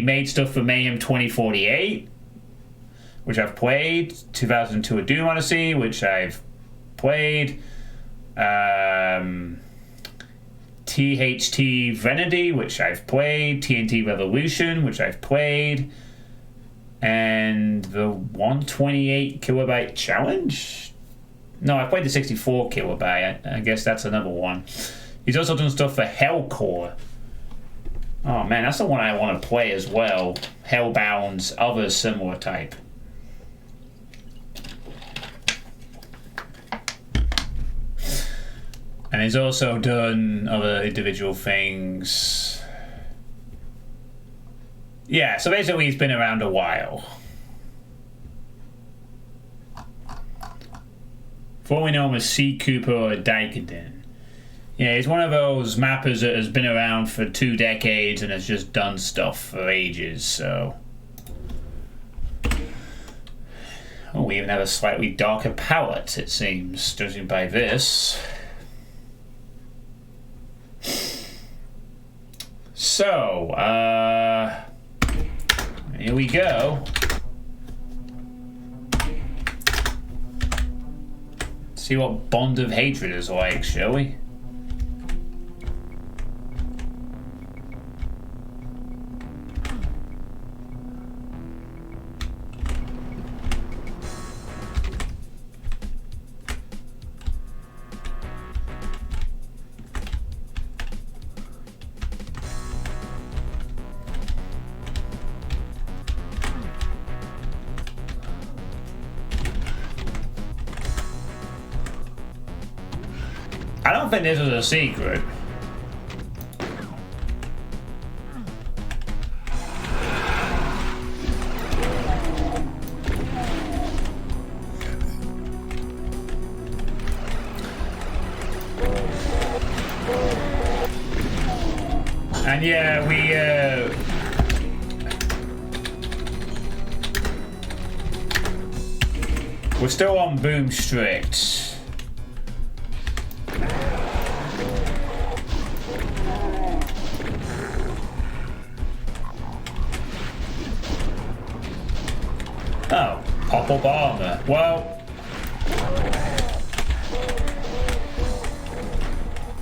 S1: made stuff for Mayhem 2048, which I've played. 2002 A Doom Odyssey, which I've played. THT Venedy, which I've played. TNT Revolution, which I've played. And the 128 kilobyte challenge? No, I played the 64 kilobyte. I guess that's another one. He's also done stuff for Hellcore. Oh man, that's the one I want to play as well. Hellbound's other similar type. And he's also done other individual things. Yeah, so basically he's been around a while. Formerly known as C. Cooper or Daikiden. Yeah, he's one of those mappers that has been around for 2 decades and has just done stuff for ages, so... Oh, we even have a slightly darker palette, it seems, judging by this. So, here we go. See what Bond of Hatred is like, shall we? I don't think this was a secret. And yeah, we're still on Boom Strict. Oh, pop-up armor. Well,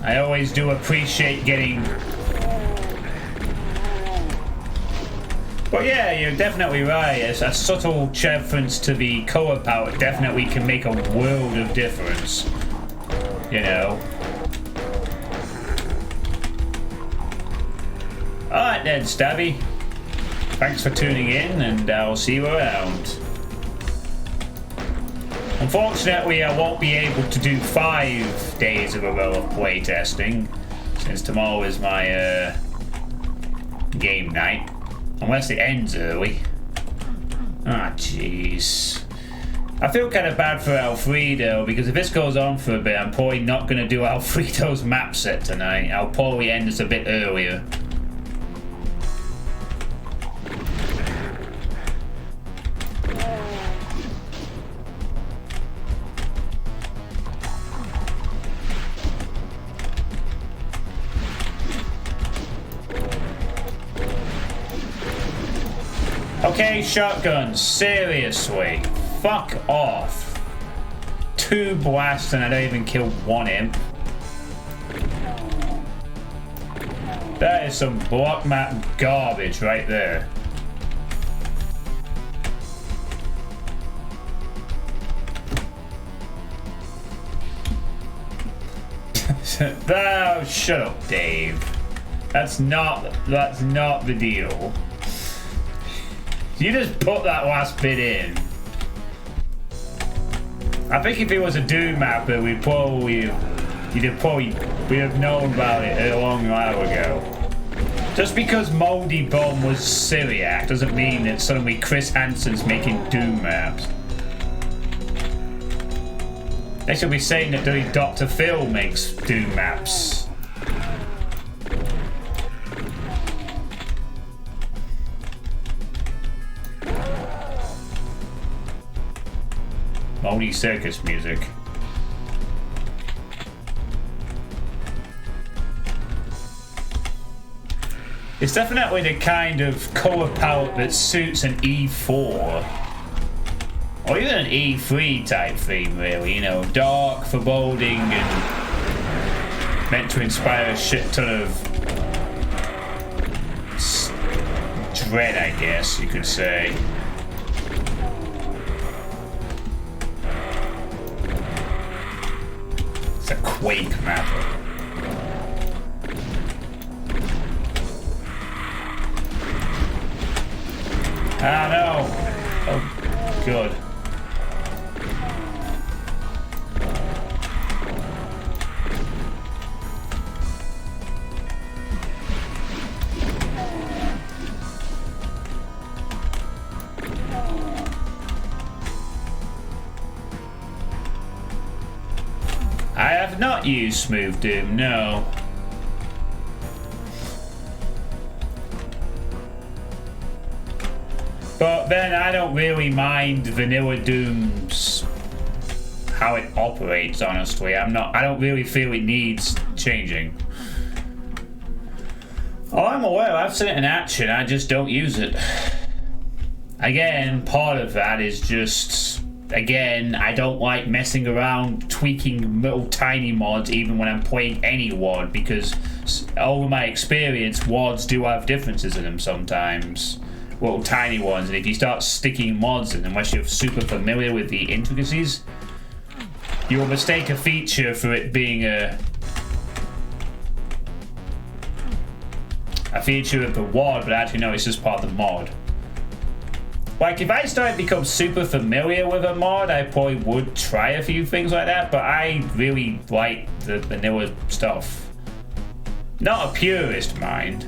S1: I always do appreciate getting... But yeah, you're definitely right. It's a subtle reference to the color palette definitely can make a world of difference. You know. Alright then, Stabby. Thanks for tuning in, and I'll see you around. Unfortunately, I won't be able to do 5 days of a row of playtesting, since tomorrow is my game night. Unless it ends early. Ah, jeez. I feel kind of bad for Alfredo, because if this goes on for a bit, I'm probably not going to do Alfredo's map set tonight. I'll probably end this a bit earlier. Okay, shotguns, seriously, fuck off. 2 blasts and I don't even kill 1 imp. That is some block map garbage right there. Oh, shut up, Dave. That's not the deal. You just put that last bit in. I think if it was a Doom mapper, we'd have known about it a long while ago. Just because Moldy Bomb was Syriac doesn't mean that suddenly Chris Hansen's making Doom maps. They should be saying that only Dr. Phil makes Doom maps. Moldy circus music. It's definitely the kind of color palette that suits an E4 or even an E3 type theme, really. You know, dark, foreboding, and meant to inspire a shit ton of dread, I guess you could say. It's a Quake mapper. Ah, no. Oh, good. I have not used Smooth Doom, no. But then I don't really mind Vanilla Doom's how it operates, honestly. I don't really feel it needs changing. Oh, I'm aware. I've seen it in action. I just don't use it. Again, part of that is just... Again, I don't like messing around, tweaking little tiny mods even when I'm playing any WOD, because over my experience, WODs do have differences in them sometimes. Little tiny ones, and if you start sticking mods in, unless you're super familiar with the intricacies, you will mistake a feature for it being a feature of the WOD, but actually no, it's just part of the mod. Like, if I started to become super familiar with a mod, I probably would try a few things like that, but I really like the vanilla stuff. Not a purist, mind.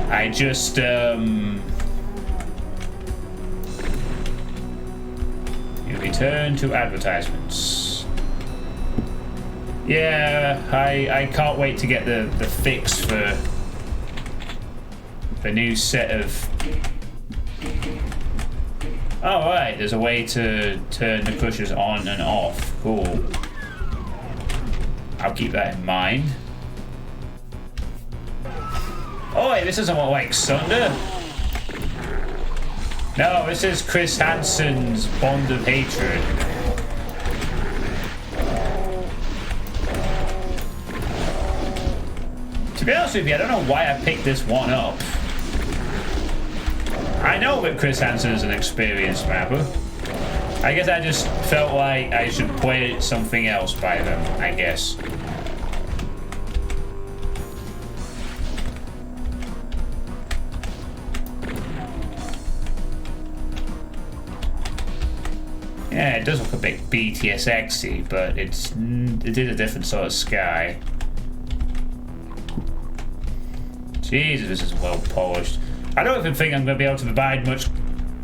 S1: I just, you return to advertisements. Yeah, I can't wait to get the fix for the new set of... Oh, right, there's a way to turn the pushers on and off. Cool. I'll keep that in mind. Oh, wait, this isn't what, like, Sunder? No, this is Chris Hansen's Bond of Hatred. To be honest with you, I don't know why I picked this one up. I know that Chris Hansen is an experienced mapper. I guess I just felt like I should play something else by them, I guess. Yeah, it does look a bit BTSXy, but it is a different sort of sky. Jesus, this is well polished. I don't even think I'm going to be able to provide much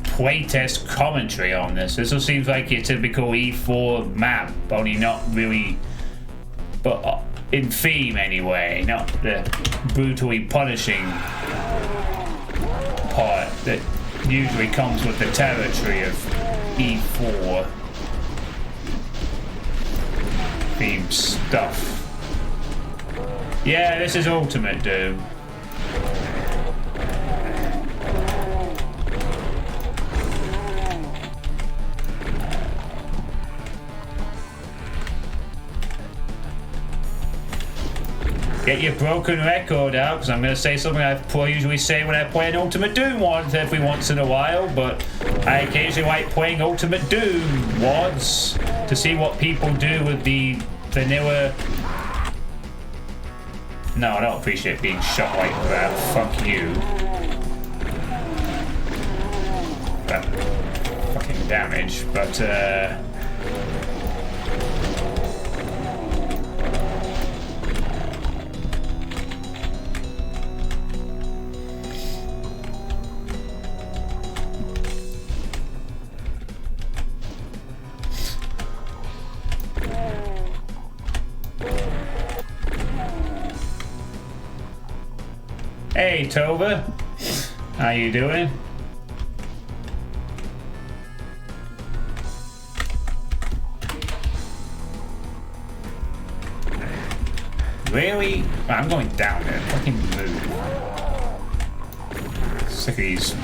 S1: playtest commentary on this. This all seems like your typical E4 map, only not really, but in theme anyway, not the brutally punishing part that usually comes with the territory of E4 theme stuff. Yeah, this is Ultimate Doom. Get your broken record out, because I'm going to say something I usually say when I play an Ultimate Doom WOD every once in a while, but I occasionally like playing Ultimate Doom WODs to see what people do with the vanilla... No, I don't appreciate being shot like that. Fuck you. That fucking damage, but Hey, Tova. How you doing? Really? I'm going down there. Fucking move. Sick of these.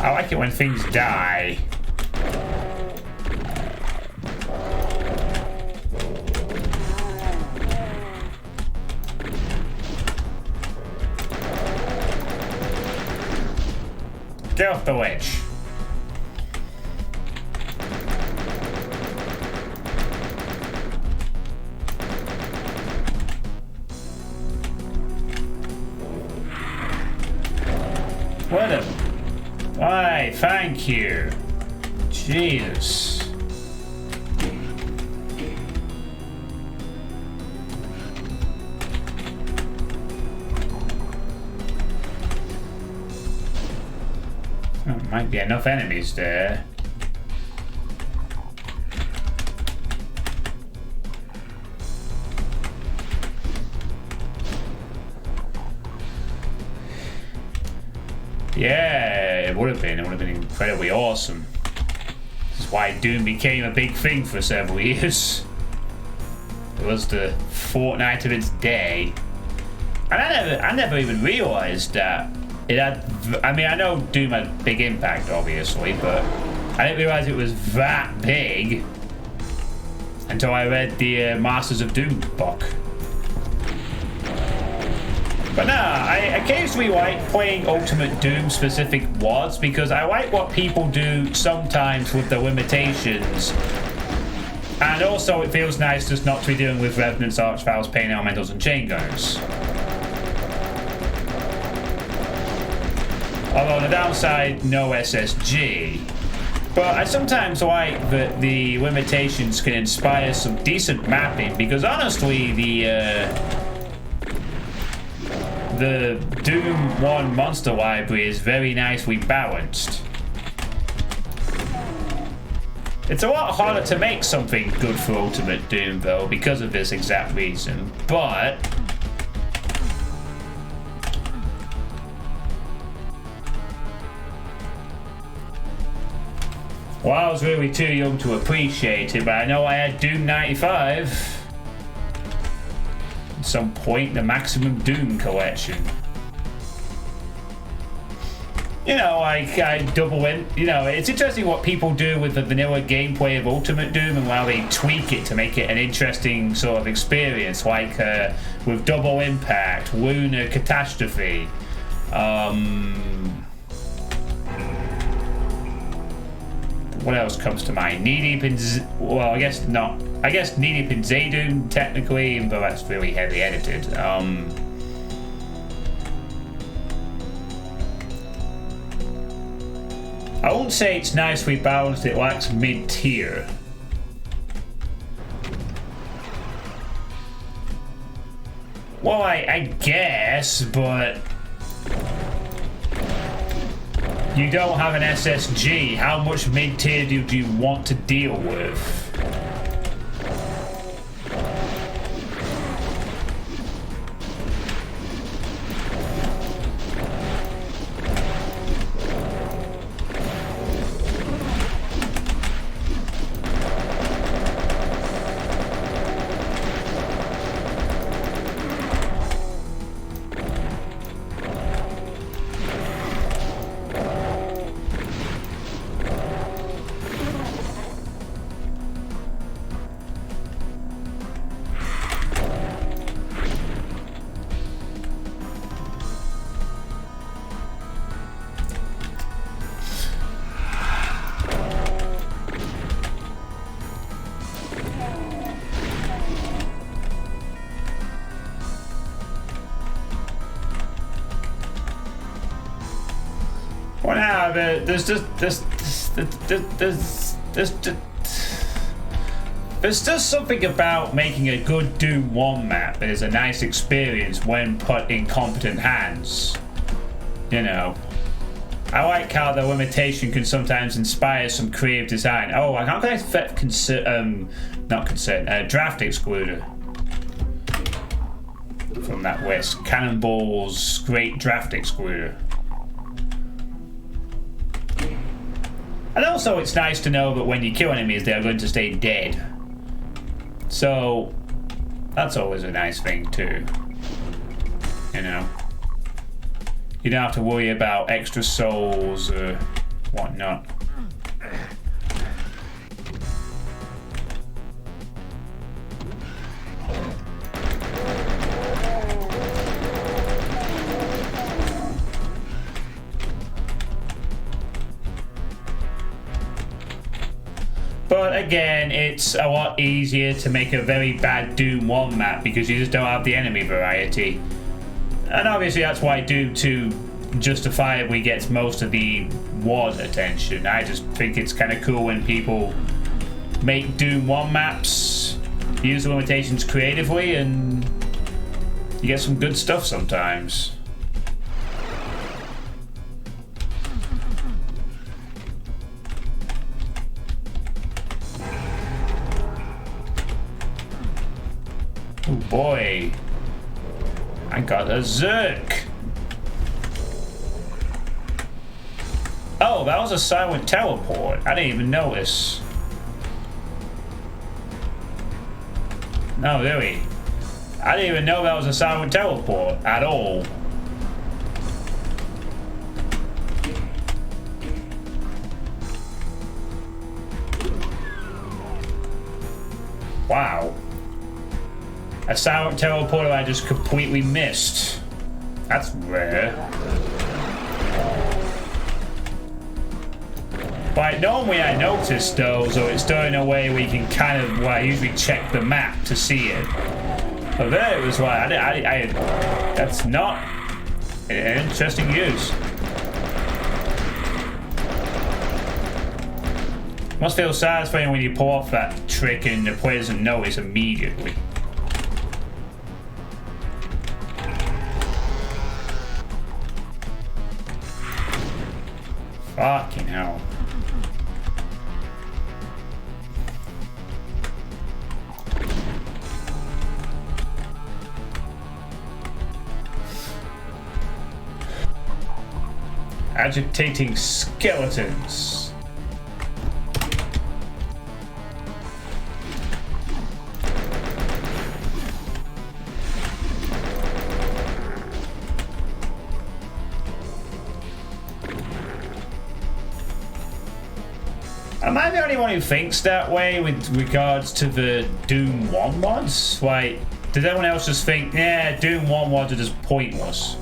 S1: I like it when things die. Get off the ledge. What a... Why, thank you. Jesus. Oh, might be enough enemies there. Yeah, it would have been. It would have been incredibly awesome. This is why Doom became a big thing for several years. It was the fortnight of its day. And I never even realised that it had... I mean, I know Doom had a big impact, obviously, but I didn't realise it was that big until I read the Masters of Doom book. But no, I occasionally like playing Ultimate Doom specific WADs because I like what people do sometimes with the limitations. And also it feels nice just not to be dealing with Revenants, Archviles, Pain Elementals, and Chain Gunners. Although on the downside, no SSG. But I sometimes like that the limitations can inspire some decent mapping because honestly the Doom 1 monster library is very nicely balanced. It's a lot harder to make something good for Ultimate Doom though because of this exact reason, but well, I was really too young to appreciate it, but I know I had Doom 95. At some point, the Maximum Doom collection. You know, I double in. You know, it's interesting what people do with the vanilla gameplay of Ultimate Doom and how they tweak it to make it an interesting sort of experience, like with Double Impact, Lunar Catastrophe. What else comes to mind? Knee Deep in... well, I guess not. I guess Knee Deep in Zaydun, technically, but that's really heavy edited. I won't say it's nicely balanced, it lacks mid-tier. Well, I guess, but... you don't have an SSG. How much mid-tier do you want to deal with? Well, now there's just something about making a good Doom 1 map that is a nice experience when put in competent hands. You know, I like how the limitation can sometimes inspire some creative design. Oh, how can I fit draft excluder from that list? Cannonball's great draft excluder. And also it's nice to know that when you kill enemies they are going to stay dead. So that's always a nice thing too. You know, you don't have to worry about extra souls or whatnot. But again, it's a lot easier to make a very bad Doom 1 map because you just don't have the enemy variety. And obviously that's why Doom 2 justifiably gets most of the WAD attention. I just think it's kind of cool when people make Doom 1 maps, use the limitations creatively, and you get some good stuff sometimes. Oh boy, I got a Zerk. Oh, that was a silent teleport. I didn't even notice. No, really. I didn't even know that was a silent teleport at all. Wow. A silent teleporter I just completely missed. That's rare. Like, normally I notice those, or it's done in a way where you can kind of, well, I usually check the map to see it. But there it was like, that's not an interesting use. Must feel satisfying when you pull off that trick and the player doesn't notice immediately. Fucking hell. Agitating skeletons. Am I the only one who thinks that way with regards to the Doom 1 mods? Like, does everyone else just think, yeah, Doom 1 mods are just pointless?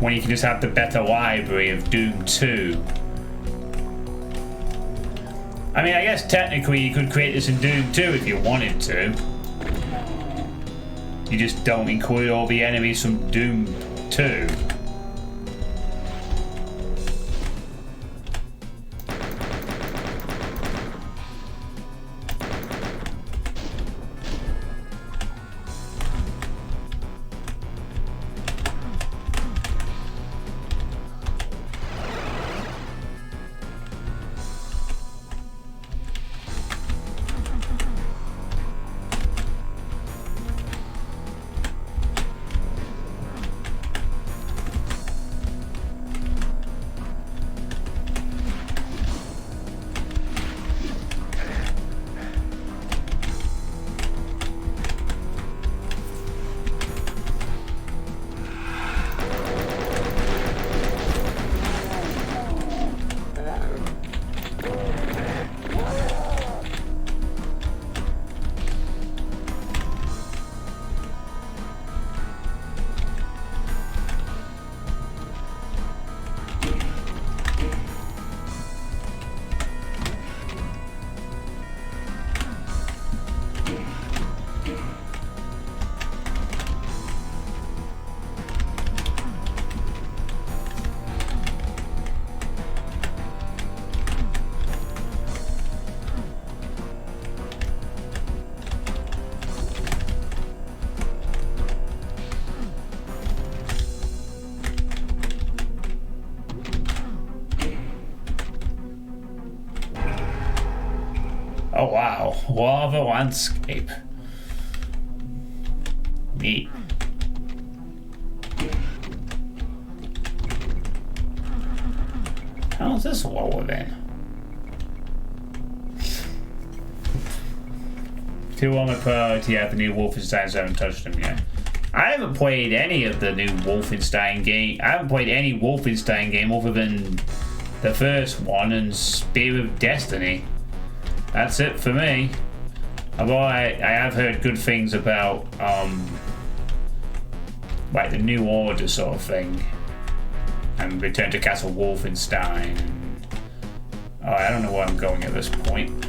S1: When you can just have the better library of Doom 2. I mean, I guess technically you could create this in Doom 2 if you wanted to. You just don't include all the enemies from Doom 2. Oh wow, lava landscape. Neat. How's this lower then? Too on my priority, I have the new Wolfensteins, I haven't touched them yet. I haven't played any of the new Wolfenstein game. I haven't played any Wolfenstein game other than the first one and Spear of Destiny. That's it for me. Although I have heard good things about like the New Order sort of thing, and Return to Castle Wolfenstein. And, I don't know where I'm going at this point.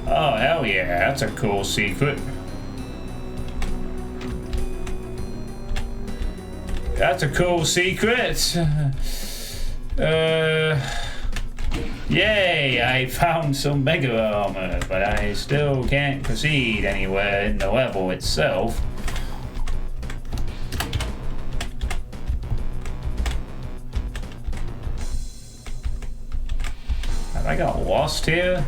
S1: Oh hell yeah, that's a cool secret. That's a cool secret. Yay, I found some mega armor, but I still can't proceed anywhere in the level itself. Have I got lost here?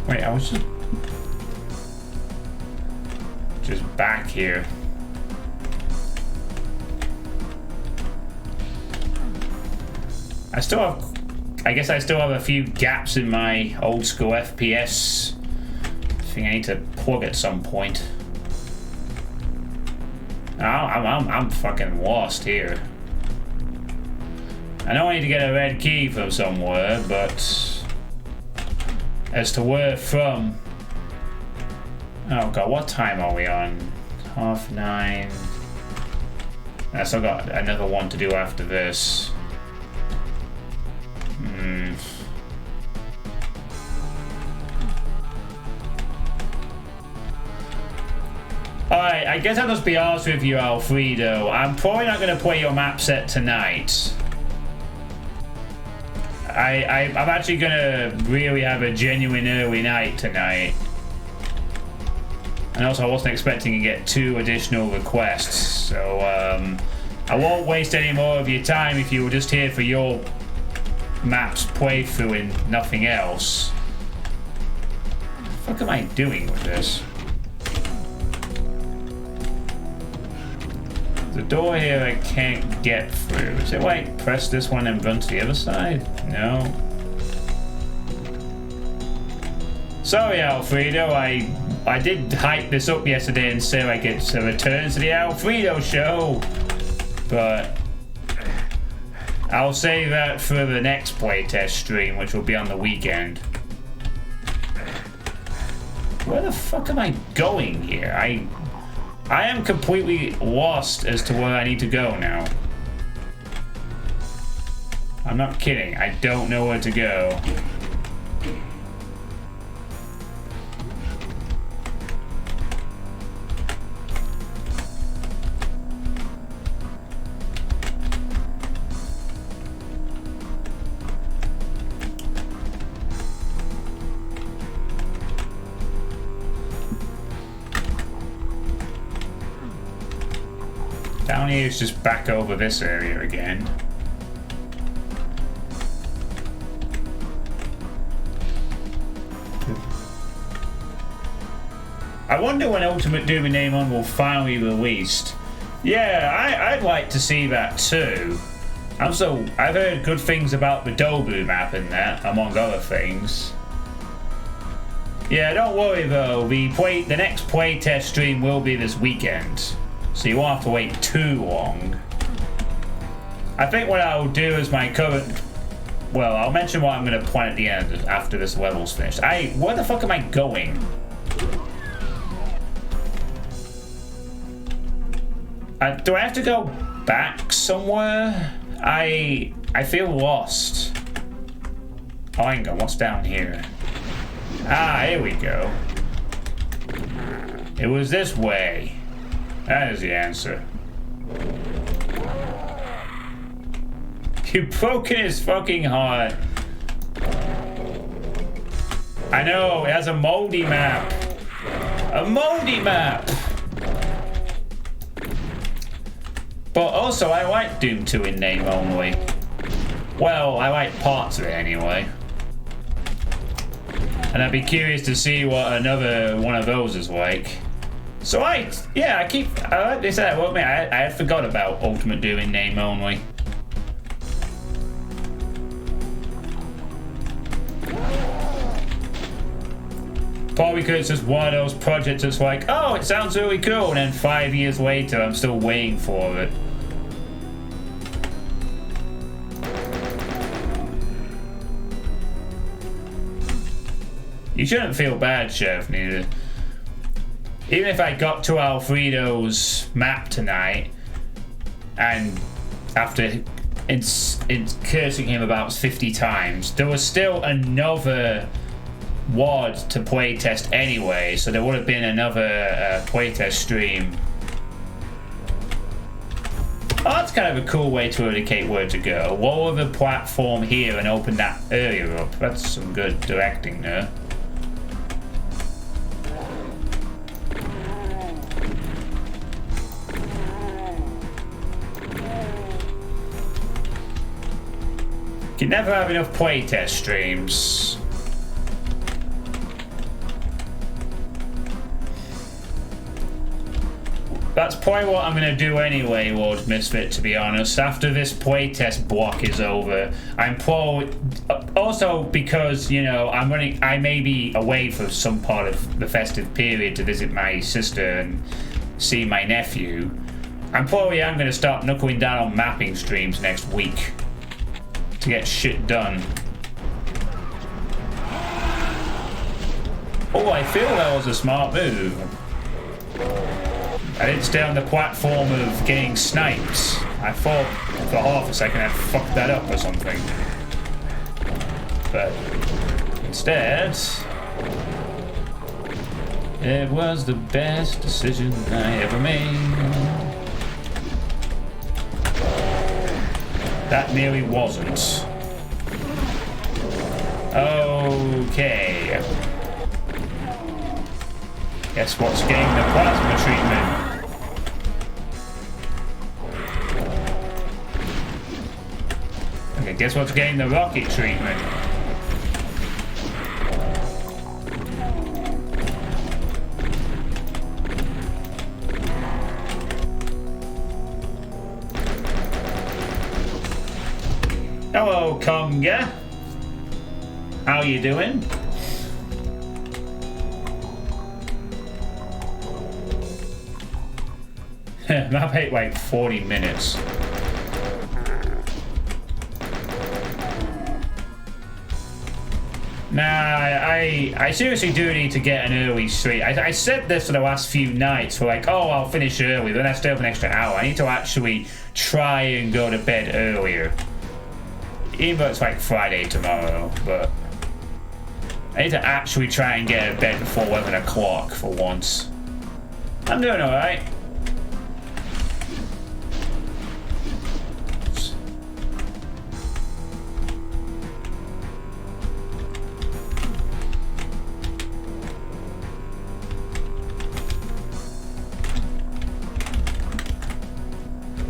S1: Wait, I was just back here. I guess I still have a few gaps in my old school FPS thing I need to plug at some point. I'm fucking lost here. I know I need to get a red key from somewhere, but as to where from... Oh god, what time are we on? 9:30. I still got another one to do after this. Alright, I guess I'll just be honest with you, Alfredo. I'm probably not going to play your map set tonight. I'm actually going to really have a genuine early night tonight. And also I wasn't expecting to get 2 additional requests. So I won't waste any more of your time if you were just here for your map's playthrough and nothing else. What the fuck am I doing with this? The door here I can't get through. Is it like press this one and run to the other side? No. Sorry, Alfredo. I did hype this up yesterday and say like it's a return to the Alfredo show, but I'll save that for the next playtest stream, which will be on the weekend. Where the fuck am I going here? I am completely lost as to where I need to go now. I'm not kidding. I don't know where to go. Down here is just back over this area again. I wonder when Ultimate Doom and Name On will finally be released. Yeah, I'd like to see that too. I've heard good things about the Dobu map in that, among other things. Yeah, don't worry though, the next playtest stream will be this weekend. So you won't have to wait too long. I think what I'll do is my current... Well, I'll mention what I'm going to plan at the end after this level's finished. Where the fuck am I going? Do I have to go back somewhere? I feel lost. Oh, hang on, what's down here? Ah, here we go. It was this way. That is the answer. You've broken his fucking heart. I know, it has a moldy map. A moldy map! But also, I like Doom 2 in name only. Well, I like parts of it anyway. And I'd be curious to see what another one of those is like. So I like they said, well, man, I had forgot about Ultimate Doom in name only. Probably because it's just one of those projects that's like, oh, it sounds really cool, and then 5 years later, I'm still waiting for it. You shouldn't feel bad, Shavvny. Even if I got to Alfredo's map tonight, and after cursing him about 50 times, there was still another WAD to playtest anyway, so there would have been another playtest stream. Oh, that's kind of a cool way to indicate where to go. Lower the platform here and open that area up. That's some good directing there. You can never have enough playtest streams. That's probably what I'm going to do anyway, Lord Misfit, to be honest. After this playtest block is over, I'm probably... Also because, you know, I may be away for some part of the festive period to visit my sister and see my nephew. I'm going to start knuckling down on mapping streams next week to get shit done. Oh, I feel that was a smart move. I didn't stay on the platform of getting sniped. I thought for half a second I'd fucked that up or something. But instead, it was the best decision I ever made. That nearly wasn't. Okay. Guess what's getting the plasma treatment? Okay, guess what's getting the rocket treatment? Hello, Conga. How you doing? Map ate like 40 minutes. Nah, I seriously do need to get an early stream. I said this for the last few nights. We're like, oh, I'll finish early, then I stay up an extra hour. I need to actually try and go to bed earlier. Even though it's like Friday tomorrow, but I need to actually try and get to bed before 11 o'clock for once. I'm doing alright.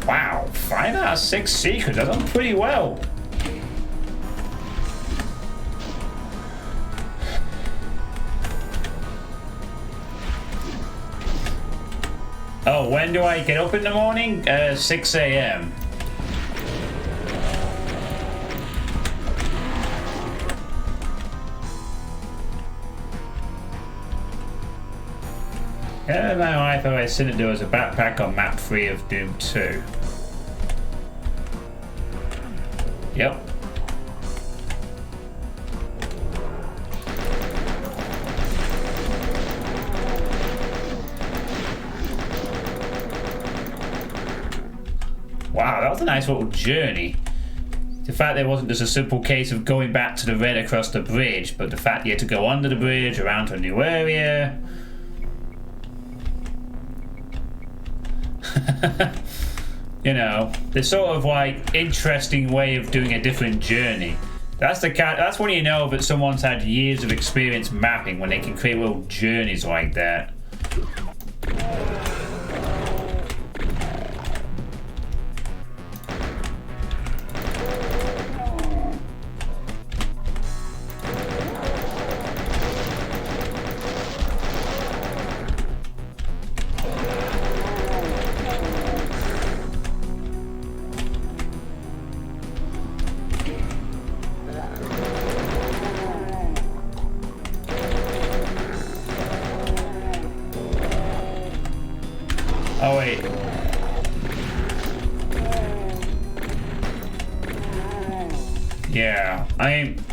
S1: Wow, 5 out of 6 secrets. That's done pretty well. Oh, when do I get up in the morning? 6 a.m. Yeah, my life I seen it do as a backpack on map 3 of Doom 2. Yep. Wow, that was a nice little journey. The fact there wasn't just a simple case of going back to the red across the bridge, but the fact you had to go under the bridge, around to a new area. You know, the sort of like interesting way of doing a different journey. That's when you know that someone's had years of experience mapping, when they can create little journeys like that. Yeah, I mean,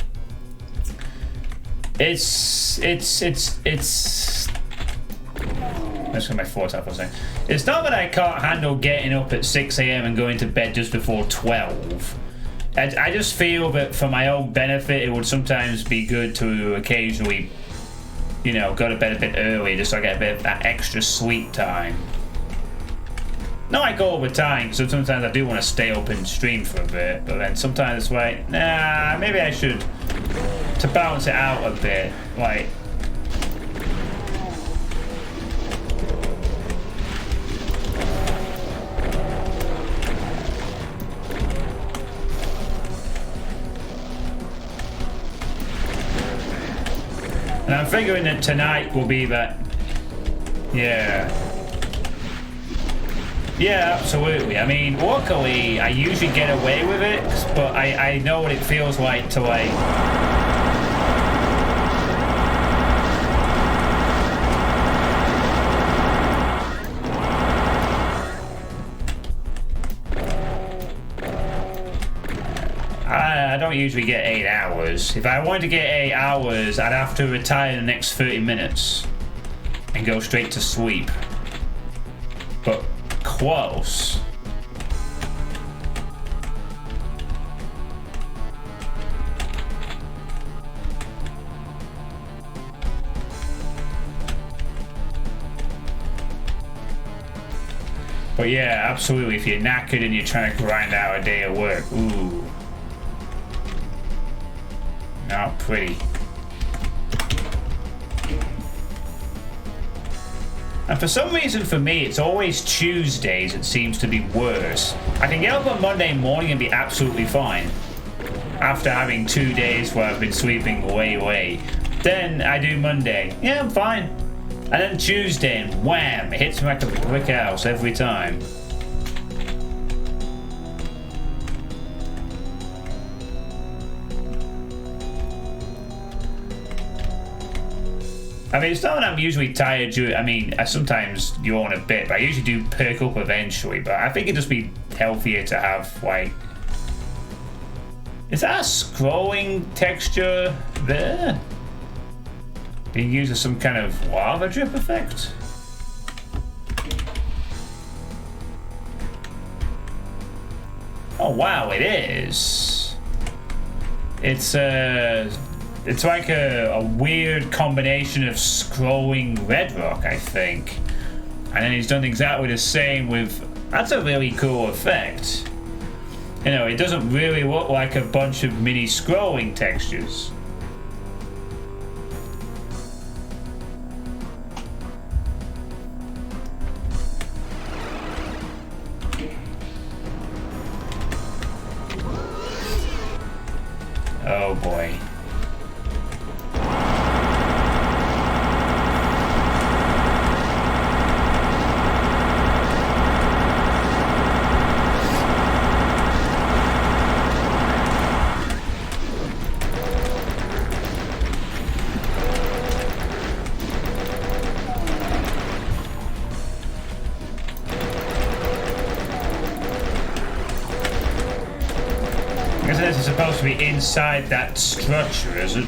S1: it's. Let's get my thoughts up for a second. It's not that I can't handle getting up at 6 a.m. and going to bed just before 12. I just feel that for my own benefit, it would sometimes be good to occasionally, you know, go to bed a bit early just so I get a bit of that extra sleep time. Not like all the time, because sometimes I do want to stay up and stream for a bit, but then sometimes it's like, nah, maybe I should, to balance it out a bit, like. And I'm figuring that tonight will be that. Yeah. Yeah, absolutely. I mean, luckily, I usually get away with it, but I know what it feels like to, like. I don't usually get 8 hours. If I wanted to get 8 hours, I'd have to retire in the next 30 minutes and go straight to sleep. But close. But yeah, absolutely. If you're knackered and you're trying to grind out a day of work, ooh. Not pretty. And for some reason for me, it's always Tuesdays it seems to be worse. I can get up on Monday morning and be absolutely fine. After having 2 days where I've been sleeping way late. Then I do Monday. Yeah, I'm fine. And then Tuesday and wham, it hits me like a brick house every time. I mean, it's not that I'm usually tired during. I mean, I sometimes yawn a bit, but I usually do perk up eventually. But I think it'd just be healthier to have, like. Is that a scrolling texture there? Being used as some kind of lava drip effect? Oh, wow, it is. It's like a weird combination of scrolling red rock, I think. And then he's done exactly the same with... That's a really cool effect. You know, it doesn't really look like a bunch of mini scrolling textures. Oh boy. I guess this is supposed to be inside that structure, is it?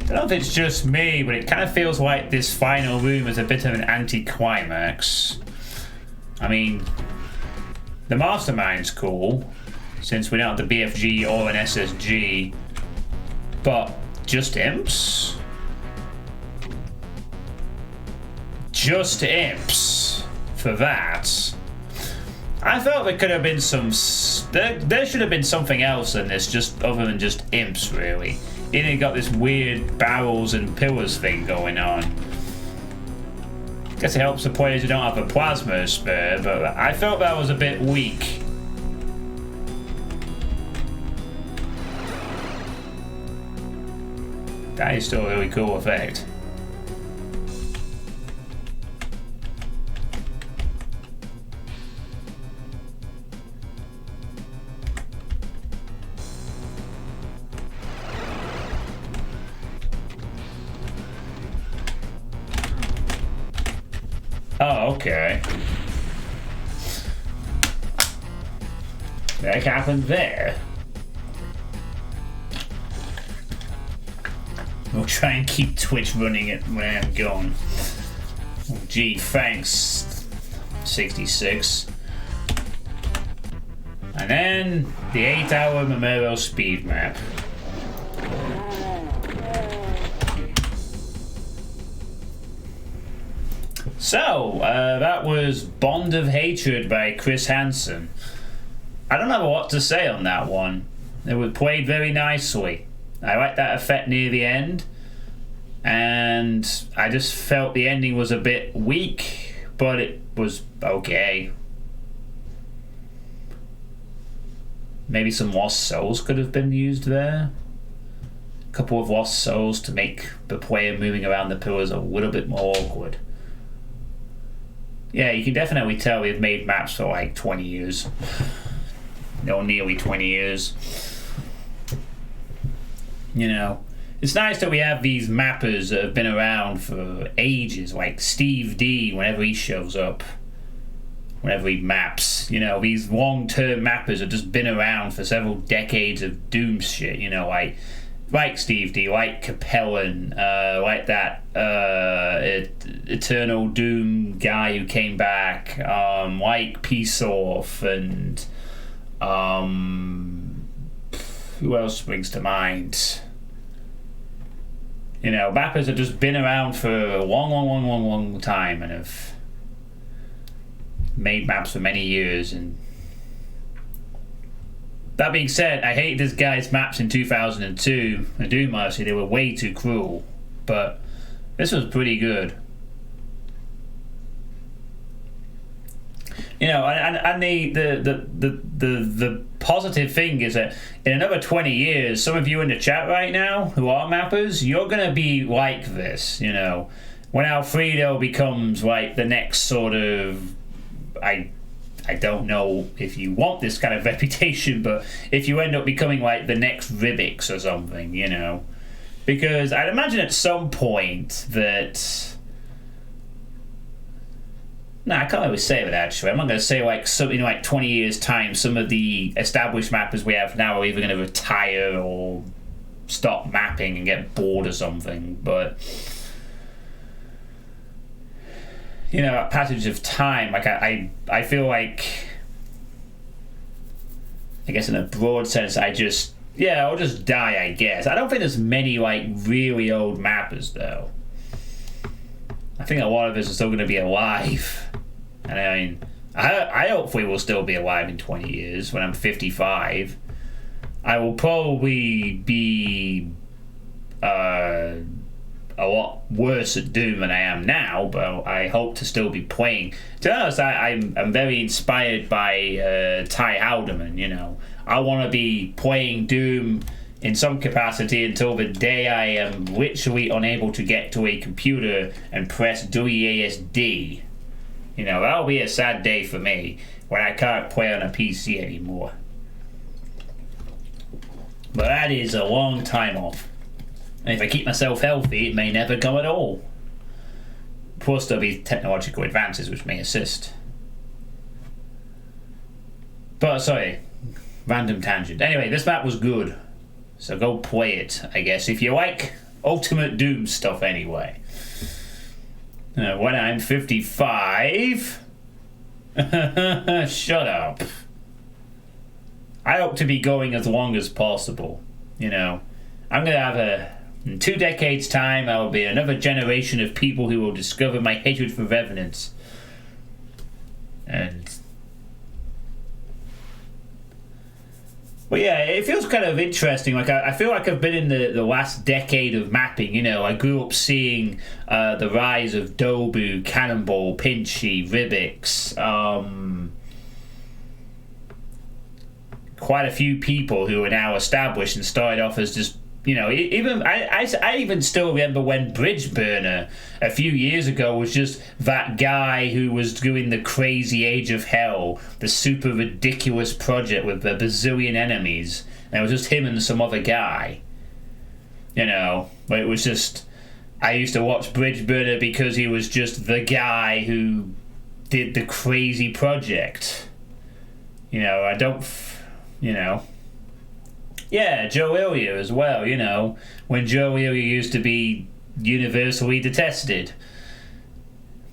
S1: I don't know if it's just me, but it kind of feels like this final room is a bit of an anticlimax. I mean, the Mastermind's cool, since we don't have the BFG or an SSG, but just imps? Just imps for that. I felt there could have been some... There should have been something else in this, just other than just imps, really. Then you got this weird barrels and pillars thing going on. Guess it helps the players who don't have a plasma spare, but I felt that was a bit weak. That is still a really cool effect. okay. What happened there? We'll try and keep Twitch running it when I'm gone. Oh, gee, thanks. 66. And then the 8-hour Memorial speed map. So, that was Bond of Hatred by Chris Hansen. I don't know what to say on that one. It was played very nicely. I like that effect near the end, and I just felt the ending was a bit weak, but it was okay. Maybe some lost souls could have been used there. A couple of lost souls to make the player moving around the pillars a little bit more awkward. Yeah, you can definitely tell they've made maps for like 20 years. No, nearly 20 years. You know, it's nice that we have these mappers that have been around for ages, like Steve D, whenever he shows up, whenever he maps. You know, these long-term mappers have just been around for several decades of Doom shit, you know, like Steve D, like Capellan, like that Eternal Doom guy who came back, like Peace Off, and who else springs to mind? You know, mappers have just been around for a long time and have made maps for many years. And that being said, I hate this guy's maps in 2002. I do mostly, they were way too cruel. But this was pretty good. You know, and the positive thing is that in another 20 years, some of you in the chat right now who are mappers, you're gonna be like this. You know, when Alfredo becomes like the next sort of, I don't know if you want this kind of reputation, but if you end up becoming like the next Ribix or something, you know, because I'd imagine at some point that. No, I can't really say that actually. I'm not going to say like something like 20 years time. Some of the established mappers we have now are either going to retire or stop mapping and get bored or something. But you know, a passage of time. Like I feel like, I guess in a broad sense, I'll just die. I guess I don't think there's many like really old mappers though. I think a lot of us are still going to be alive. And I mean, I hopefully will still be alive in 20 years when I'm 55. I will probably be a lot worse at Doom than I am now, but I hope to still be playing. To be honest, I'm very inspired by Ty Haldeman, you know. I want to be playing Doom in some capacity until the day I am literally unable to get to a computer and press WASD. You know, that'll be a sad day for me when I can't play on a PC anymore. But that is a long time off. And if I keep myself healthy, it may never come at all. Plus there'll be technological advances which may assist. But sorry, random tangent. Anyway, this map was good. So go play it, I guess, if you like Ultimate Doom stuff anyway. When I'm 55... Shut up. I hope to be going as long as possible. You know, I'm going to have in 2 decades' time, I will be another generation of people who will discover my hatred for Revenants. And... Well, yeah, it feels kind of interesting. Like I feel like I've been in the last decade of mapping. You know, I grew up seeing the rise of Dobu, Cannonball, Pinchy, Ribix. Quite a few people who are now established and started off as just, you know, even I even still remember when Bridgeburner a few years ago was just that guy who was doing the crazy Age of Hell, the super ridiculous project with the bazillion enemies, and it was just him and some other guy. You know, but it was just, I used to watch Bridgeburner because he was just the guy who did the crazy project. You know, I don't, you know. Yeah, Joe Ilya as well, you know, when Joe Ilya used to be universally detested.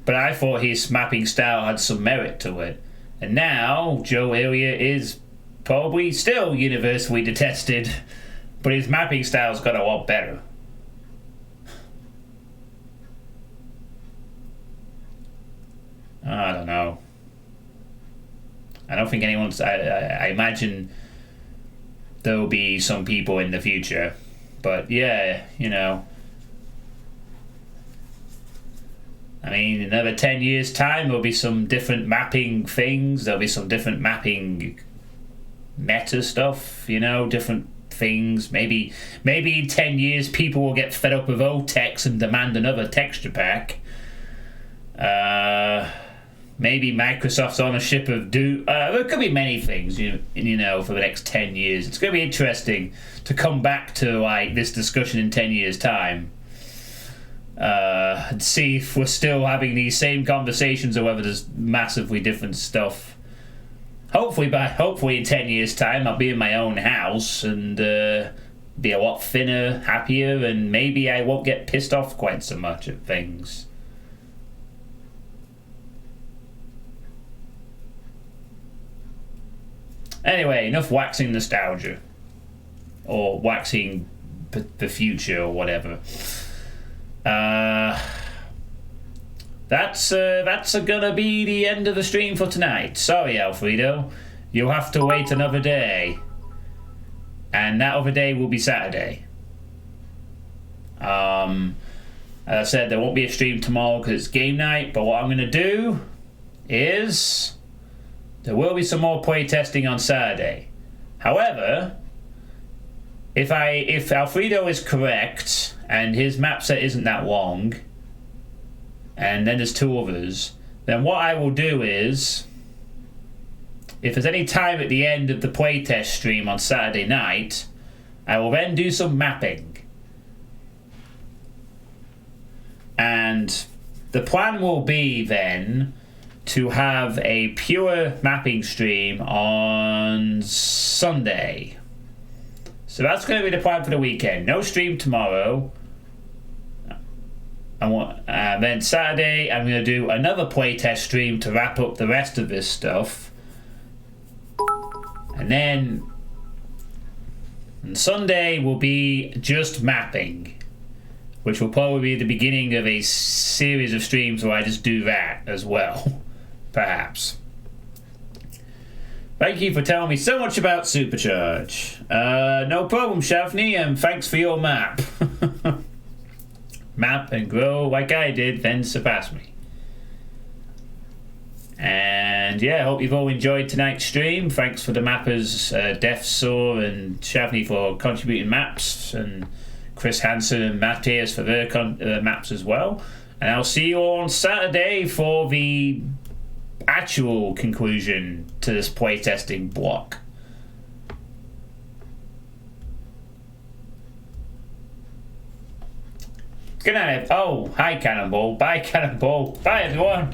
S1: But I thought his mapping style had some merit to it. And now, Joe Ilya is probably still universally detested, but his mapping style's got a lot better. I don't know. I don't think anyone's... I imagine there will be some people in the future. But yeah, you know... I mean, in another 10 years' time, there'll be some different mapping things. There'll be some different mapping meta stuff, you know, different things. Maybe in 10 years, people will get fed up with O-Tex and demand another texture pack. Maybe Microsoft's ownership of there could be many things, you know, for the next 10 years. It's going to be interesting to come back to, like, this discussion in 10 years' time. And see if we're still having these same conversations or whether there's massively different stuff. Hopefully in 10 years' time I'll be in my own house and be a lot thinner, happier, and maybe I won't get pissed off quite so much at things. Anyway, enough waxing nostalgia. Or waxing the future or whatever. That's gonna be the end of the stream for tonight. Sorry, Alfredo. You'll have to wait another day. And that other day will be Saturday. As I said, there won't be a stream tomorrow because it's game night, but what I'm gonna do is there will be some more playtesting on Saturday. However, if Alfredo is correct and his map set isn't that long, and then there's two others, then what I will do is, if there's any time at the end of the playtest stream on Saturday night, I will then do some mapping. And the plan will be then to have a pure mapping stream on Sunday. So that's going to be the plan for the weekend. No stream tomorrow. Then Saturday, I'm going to do another playtest stream to wrap up the rest of this stuff. And then Sunday will be just mapping, which will probably be the beginning of a series of streams where I just do that as well, perhaps. Thank you for telling me so much about Supercharge. No problem, Shavvny, and thanks for your map. Map and grow like I did, then surpass me. And yeah, I hope you've all enjoyed tonight's stream. Thanks for the mappers, Deathsaw and Shavvny for contributing maps, and Chris Hansen and Matthias for their maps as well. And I'll see you all on Saturday for the actual conclusion to this playtesting block. Good night. Oh, hi Cannonball. Bye Cannonball. Bye everyone.